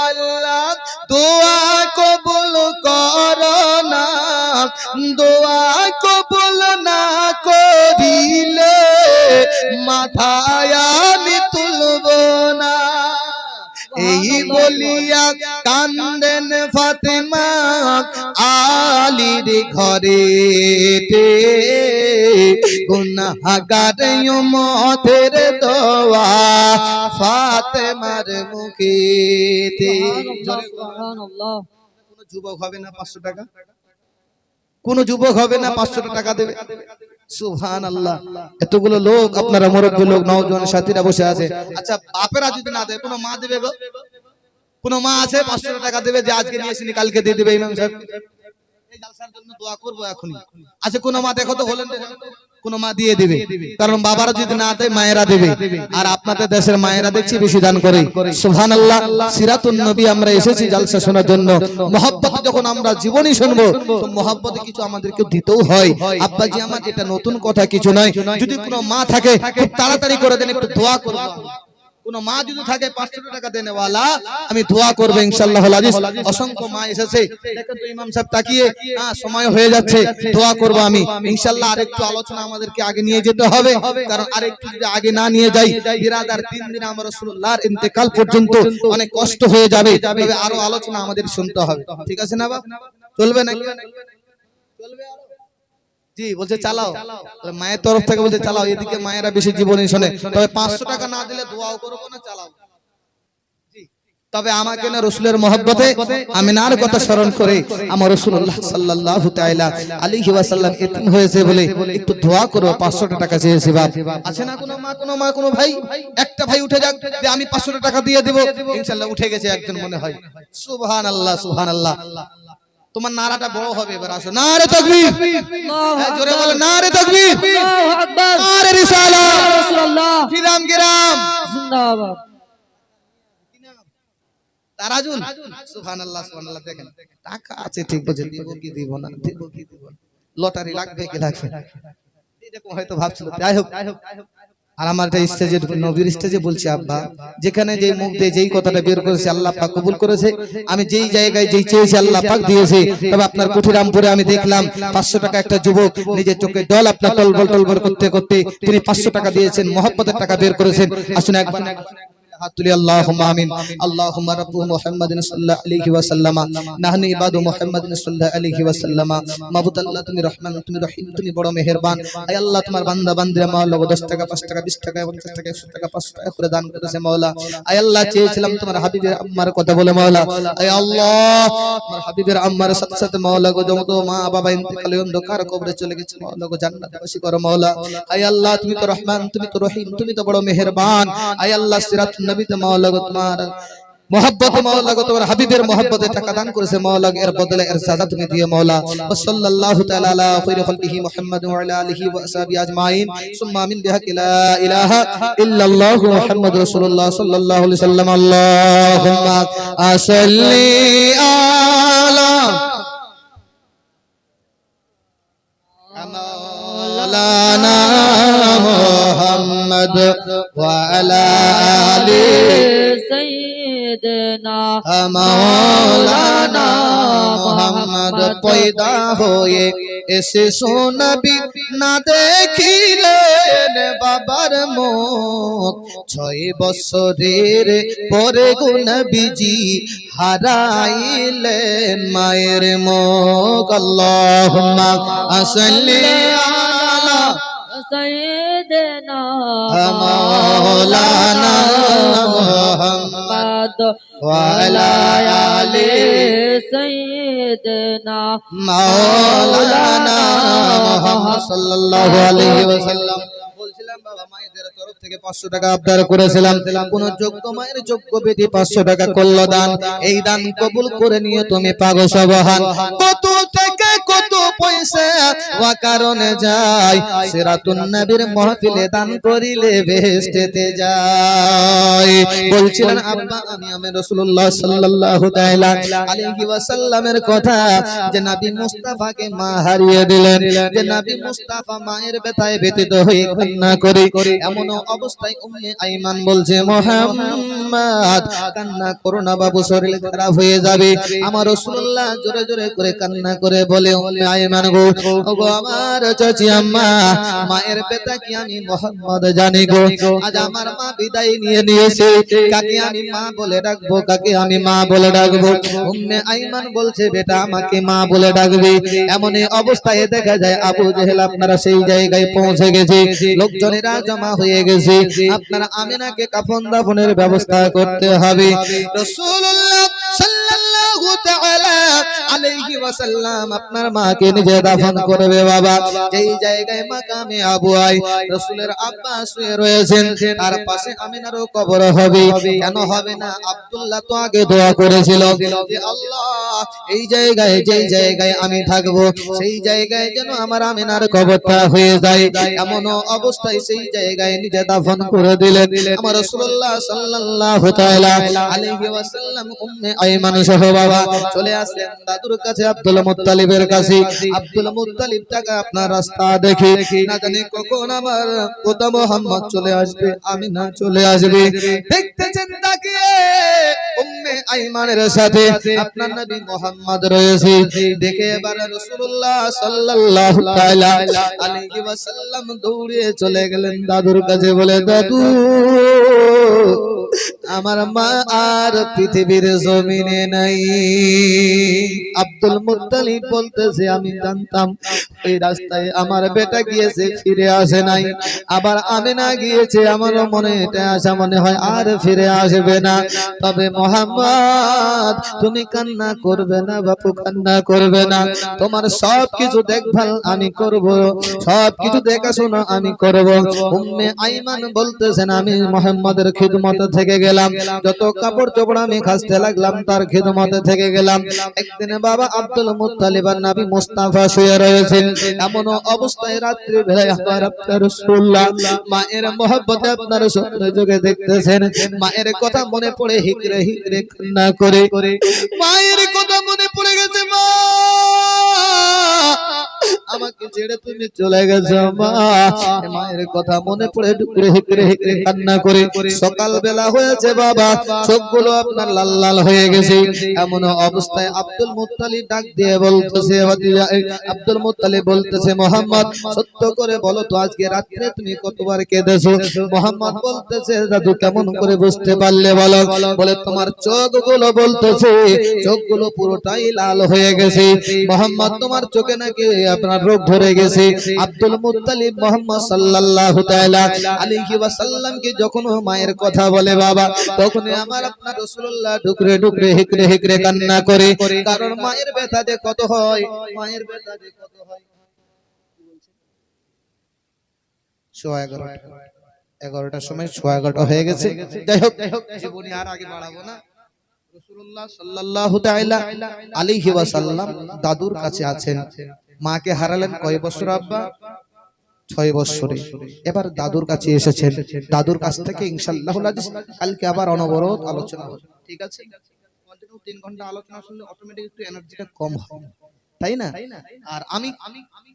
আল্লাহ দোয়া কবুল করো না, দোয়া কবুল না করিলে মাথায় আমি তুলব না। এই বলিয়া কান্দেন ফাতেমা আলীর ঘরেতে, গুনাহগার উম্মতের দোয়া ফাতেমার মুখেতে। সুবহানাল্লাহ। কোন যুবক হবে না 500 টাকা? কোন যুবক হবে না 500 টাকা দেবে? সুবহানাল্লাহ। এতগুলো লোক আপনারা মুরব্বি লোক নওজোয়ান সাথীরা বসে আছে, আচ্ছা বাপেরা যদি না দেয় কোন মা দেবে গো? কোন মা আছে 500 টাকা দেবে যে আজকে নিয়েছিনি কালকে দিয়ে দিবে ইমাম সাহেব? এই জালসার জন্য দোয়া করব এখনি। আছে কোন মা দেখো তো বলেন, কোন মা দিয়ে দিবে? কারণ বাবারা যদি না দেয় মায়েরা দেবে, আর আপনাদের দেশের মায়েরা দেখছি বেশি দান করে। সুবহানাল্লাহ। সিরাতুন নবী আমরা এসেছি জালসা শোনার জন্য, মহব্বত যখন আমরা জীবনী শুনবো তো মহব্বতে কিছু আমাদেরকে দিতেও হয়। আব্বাজি আমার এটা নতুন কথা কিছু নয়, যদি কোনো মা থাকে খুব তাড়াতাড়ি করে দেন, একটু দোয়া করব। কোন মা যদি থাকে 500 টাকা দেনেওয়ালা আমি দোয়া করব ইনশাআল্লাহ। অসংখ্য মা এসেছে, দেখেন তো ইমাম সাহেব তাকিয়ে, সময় হয়ে যাচ্ছে, দোয়া করব আমি ইনশাআল্লাহ। আরেকটু আলোচনা আমাদেরকে আগে নিয়ে যেতে হবে, কারণ আরেকটু যদি আগে না নিয়ে যাই বিরাদার 3 দিন আমার রাসূলুল্লাহর ইন্তেকাল পর্যন্ত অনেক কষ্ট হয়ে যাবে, তবে আরো আলোচনা আমাদের শুনতে হবে। ঠিক আছে না বাবা? চলবে না? চলবে আরো? জি বলছে চালাও। মায়ের তরফ থেকে বলছে চালাও। এদিকে মায়েরা বেশি জীবনী শোনে। তবে 500 টাকা না দিলে দোয়াও করবো না, চালাও। তবে আমাকে না রাসূলের মহব্বতে আমিনার কথা স্মরণ করে আমার রাসূলুল্লাহ সাল্লাল্লাহু তাআলা আলাইহি ওয়াসাল্লাম এতিম হয়েছে বলে একটু দোয়া করো। 500 টাকা চেয়েছি বাপ। আছে না কোনো মা কোনো ভাই? একটা ভাই উঠে যাক যে আমি 500 টাকা দিয়ে দেব। ইনশাআল্লাহ উঠে গেছে একজন মনে হয়। সুবহানাল্লাহ সুবহানাল্লাহ। তোমার নারাটা বড় হবে। এবার আসো, নারে তাকবীর, জোরে বলো নারে তাকবীর, আল্লাহু আকবার, নারে রিসালাত, ইয়া রাসূলুল্লাহ, ফিরাম গিরাম জিন্দাবাদ। তারাজুল, সুবহানাল্লাহ সুবহানাল্লাহ। দেখেন টাকা আছে ঠিক বলছে, দিব কি দিব না, দিব কি দিব না, লটারি লাগবে কি লাগবে এরকম হয়তো ভাবছিল। যাই হোক, আর আমার এটা স্টেজে নবীর স্টেজে বলছি আব্বা, যেখানে যেই মুখ দিয়ে যেই কথাটা বের করেছে আল্লাহ পাক কবুল করেছে। আমি যেই জায়গায় যেই চেয়েছি আল্লাহ পাক দিয়েছে। তবে আপনার কুঠিরামপুরে আমি দেখলাম 500 টাকা একটা যুবক নিজের চোখে জল আপনার টলবল করতে করতে তিনি 500 টাকা দিয়েছেন, মহব্বতের টাকা বের করেছেন। আসুন একবার হাত তুলি, আল্লাহুম্মা আমিন। আল্লাহুম্মা রাব্বু মুহাম্মাদিন সাল্লাল্লাহু আলাইহি ওয়া সাল্লামা, নাহনু ইবাদু মুহাম্মাদিন সাল্লাল্লাহু আলাইহি ওয়া সাল্লামা। মাবুদ আল্লাহ, তুমি রহমান, তুমি রহিম, তুমি বড় মেহেরবান। আয় আল্লাহ, তোমার বান্দা বান্দীরা মাওলা 10 টাকা 5 টাকা 20 টাকা 50 টাকা 100 টাকা 500 টাকা করে দান করেছে মাওলা। আয় আল্লাহ, চেয়েছিলাম তোমার হাবিবের আম্মার কথা বলে মাওলা। আয় আল্লাহ, তোমার হাবিবের আম্মার সাথে সাথে মাওলা গো যত মা বাবা ইন্তেকালে অন্ধকার কবরে চলে গেছে মাওলা গো জান্নাতবাসী করো মাওলা। আয় আল্লাহ, তুমি তো রহমান, তুমি তো রহিম, তুমি তো বড় মেহেরবান। আয় আল্লাহ, সিরাত নবীতে মাওলা গো তোমার मोहब्बत मौला को तुम्हारे हबीबेर मोहब्बत टाका दान करे से मौला एर बदले एर सजा तुम्हें दिए मौला। व सल्लल्लाहु तआला अला खैर खल्किही मुहम्मद व अला आलिहि व असहाबी अजमाइन सुम्मा मिन बिहक ला इलाहा इल्लल्लाहु मुहम्मद रसूलुल्लाह सल्लल्लाहु अलैहि वसल्लम। अल्लाहुम्मा सल्ली अला मौलाना मुहम्मद व अला आलिहि मौलाना मोहम्मद पैदा होए ऐसे सोनबी ना देखिलेन बाबार मुख 6 বছরের পরে গো নবীজি হারাইলেন মায়ের মুখ। আল্লাহুম্মা সাল্লি আলা सैयदना मौलाना मुहम्मद व अला आलि सैयदना मौलाना मुहम्मद सल्लल्लाहु अलैहि वसल्लम। বলছিলাম বাবা মায়েদের তরফ থেকে 500 টাকা আবদার করেছিলাম, কোন যোগ্য মায়ের যোগ্য বেটি 500 টাকা করলো দান। এই দান কবুল করে নিয়ে তুমি পাগো সুবহান। কত টাকা কত পয়সা ওয়া কারণে যায় সিরাতুন নবীর মাহফিলে দান করিলে বেহেশতেতে যায়। বলছিলেন আব্বা আমি রাসূলুল্লাহ সাল্লাল্লাহু তাআলা আলাইহি ওয়াসাল্লামের কথা, যে নবী মুস্তাফাকে মা হারিয়ে দিলেন, যে নবী মুস্তাফা মায়ের ব্যথায় ব্যথিত হয়ে কান্না করে। এমন অবস্থায় উম্মে আইমান বলছে মুহাম্মদ কান্না করো না বাবু, শরীর খারাপ হয়ে যাবে। আমার রাসূলুল্লাহ জোরে জোরে করে কান্না করে বলে উম্মে আইমান গো, ওগো আমার চাচি আম্মা, মায়ের ব্যথা কি আমি মুহাম্মদ জানি গো। আজ আমার মা বিদায় নিয়ে নিয়েছে, কাকে আমি মা বলে ডাকবো, কাকে আমি মা বলে ডাকবো। উম্মে আইমান বলছে বেটা আমাকে মা বলে ডাকবে। এমন অবস্থায় দেখা যায় আবু জেহেল আপনারা সেই জায়গায় পৌঁছে গেছে, লোকজনেরা জমা হয়ে গেছে। আপনারা আমিনাকে কাফন দাফনের ব্যবস্থা করতে হবে। রাসূলুল্লাহ সাল্লাল্লাহু তাআলা আলাইহি ওয়াসাল্লাম আপনার মাকে নিজে দাফন করবে বাবা। এই জায়গায় মাকামে আবু আই রাসূলের আব্বা শুয়ে রয়েছেন, তার পাশে আমিনারও কবর হবে। কেন হবে না? আব্দুল্লাহ তো আগে দোয়া করেছিল যে আল্লাহ এই জায়গায় যেই জায়গায় আমি থাকবো সেই জায়গায় যেন আমার আমিনার কবরটা হয়ে যায়। এমন অবস্থায় সেই জায়গায় নিজে দাফন করে দিলেন আমার রাসূলুল্লাহ সাল্লাল্লাহু তাআলা আলাইহি ওয়াসাল্লাম। উম্মে আইমান সহ বাবা চলে আসলেন দাদুর কাছে, আব্দুল মুত্তালিবের কাছে। আব্দুল মুত্তালিব টাকা আপনার রাস্তা দেখে না জানি কখন আমার পিতা মুহাম্মদ চলে আসবে, আমিনা চলে আসবে। দেখতেছেন তাকিয়ে উম্মে আইমানের সাথে আপনার নবী মুহাম্মদ রয়েছে। দেখে এবার রাসূলুল্লাহ সাল্লাল্লাহু তাআলা আলাইহি ওয়াসাল্লাম দৌড়ে চলে গেলেন দাদুর কাছে, বলে দাদু আমার মা আর পৃথিবীর জমিনে নাই। আব্দুল মুত্তালিব বলতেছে আমি জানতাম এই রাস্তায় আমার বেটা গিয়েছে ফিরে আসে নাই, আবার আমিনা গিয়েছে, আমারও মনে এটা আশা মনে হয় আর ফিরে আসবে না। তবে মোহাম্মদ তুমি কান্না করবে না বাপু, কান্না করবে না, তোমার সব কিছু দেখভাল আমি করব, সব কিছু দেখাশোনা আমি করব। উম্মে আইমান বলতেছেন আমি মুহাম্মাদের খিদমতে থেকে গেলাম, যত কাপড় চোপড় আমি খাসতে লাগলাম তার খিদমতে থেকে গেলাম। একদিন বাবা আব্দুল মুত্তালিব আর নবী মুস্তাফা শুয়ে রয়েছেন, এমন অবস্থায় রাত্রি বেলায় আমার আপনার রাসূলুল্লাহ মায়ের মহব্বতে আপনার স্বপ্ন যোগে দেখতেছেন, মায়ের কথা মনে পড়ে হিকরে হিকরে কান্না করে, মায়ের কথা মনে পড়ে গেছে, মা আমাকে ছেড়ে তুমি চলে গেছো মা। মায়ের কথা মনে পড়ে ডুকরে হিকরে হিকরে কান্না করে। সকাল বেলা হয়েছে বাবা, চোখগুলো আপনার লাল লাল হয়ে গেছে। এমন অবস্থায় আব্দুল মুত্তালিব ডাক দিয়ে বলতেছে, আব্দুল মুত্তালিব বলতেছে মোহাম্মদ সত্য করে বলো তো আজকে রাত্রে তুমি কতবার কেঁদেছো? মোহাম্মদ বলতেছে দাদু কেমন করে বুঝতে পারলে বলো? বলে তোমার চোখগুলো বলতেছে, চোখগুলো পুরোটাই লাল হয়ে গেছে মোহাম্মদ, তোমার চোখে নাকি আপনার রোগ ধরে গেছে। আব্দুল মুত্তালিব মুহাম্মদ সাল্লাল্লাহু তাআলা আলাইহি ওয়াসাল্লাম কে যখন মায়ের কথা বলে বাবা, তখন আমার আপনার রাসূলুল্লাহ ডুকরে ডুকরে হিকরে হিকরে কান্না করে, কারণ মায়ের ব্যথা যে কত হয়, মায়ের ব্যথা যে কত হয়। 11টার সময় 11:15 হয়ে গেছে। যাই হোক জীবনী আর আগে বাড়াবো না। রাসূলুল্লাহ সাল্লাল্লাহু তাআলা আলাইহি ওয়াসাল্লাম দাদুর কাছে আছেন। মাকে হারালেন কয় বছর আব্বা? 6 বছরে। এবার দাদুর কাছে এসেছেন, দাদুর কাছ থেকে ইনশাআল্লাহুল আজিজ কালকে আবার অনবরত আলোচনা হবে, ঠিক আছে? কন্টিনিউ 3 ঘন্টা আলোচনা শুনলে অটোমেটিক একটু এনার্জিটা কম হয়, তাই না? আর আমি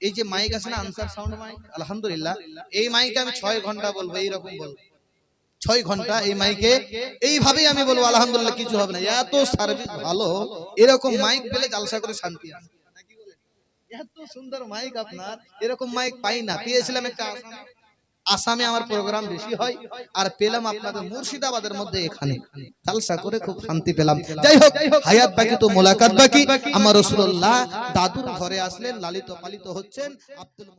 এই যে মাইক আছে না, আনসার সাউন্ড মাইক, আলহামদুলিল্লাহ এই মাইকে আমি 6 ঘন্টা বলবো, এইরকম বলবো 6 ঘন্টা এই মাইকে এইভাবেই আমি বলবো, আলহামদুলিল্লাহ কিছু হবে না। এত সার্ভিস ভালো, এরকম মাইক পেলে জালসা করে শান্তি আসে। এত সুন্দর মাইক আপনার, এরকম মাইক পাই না। পেয়েছিলাম একটা আসামে, আমার প্রোগ্রাম বেশি হয়, আর পেলাম আপনাদের মুর্শিদাবাদের মধ্যে, এখানে জালসা করে খুব শান্তি পেলাম। যাই হোক হায়াত বাকি তো মোলাকাত বাকি। আমার রাসূলুল্লাহ দাদুর ঘরে আসলেন, লালিত পালিত হচ্ছেন। আব্দুল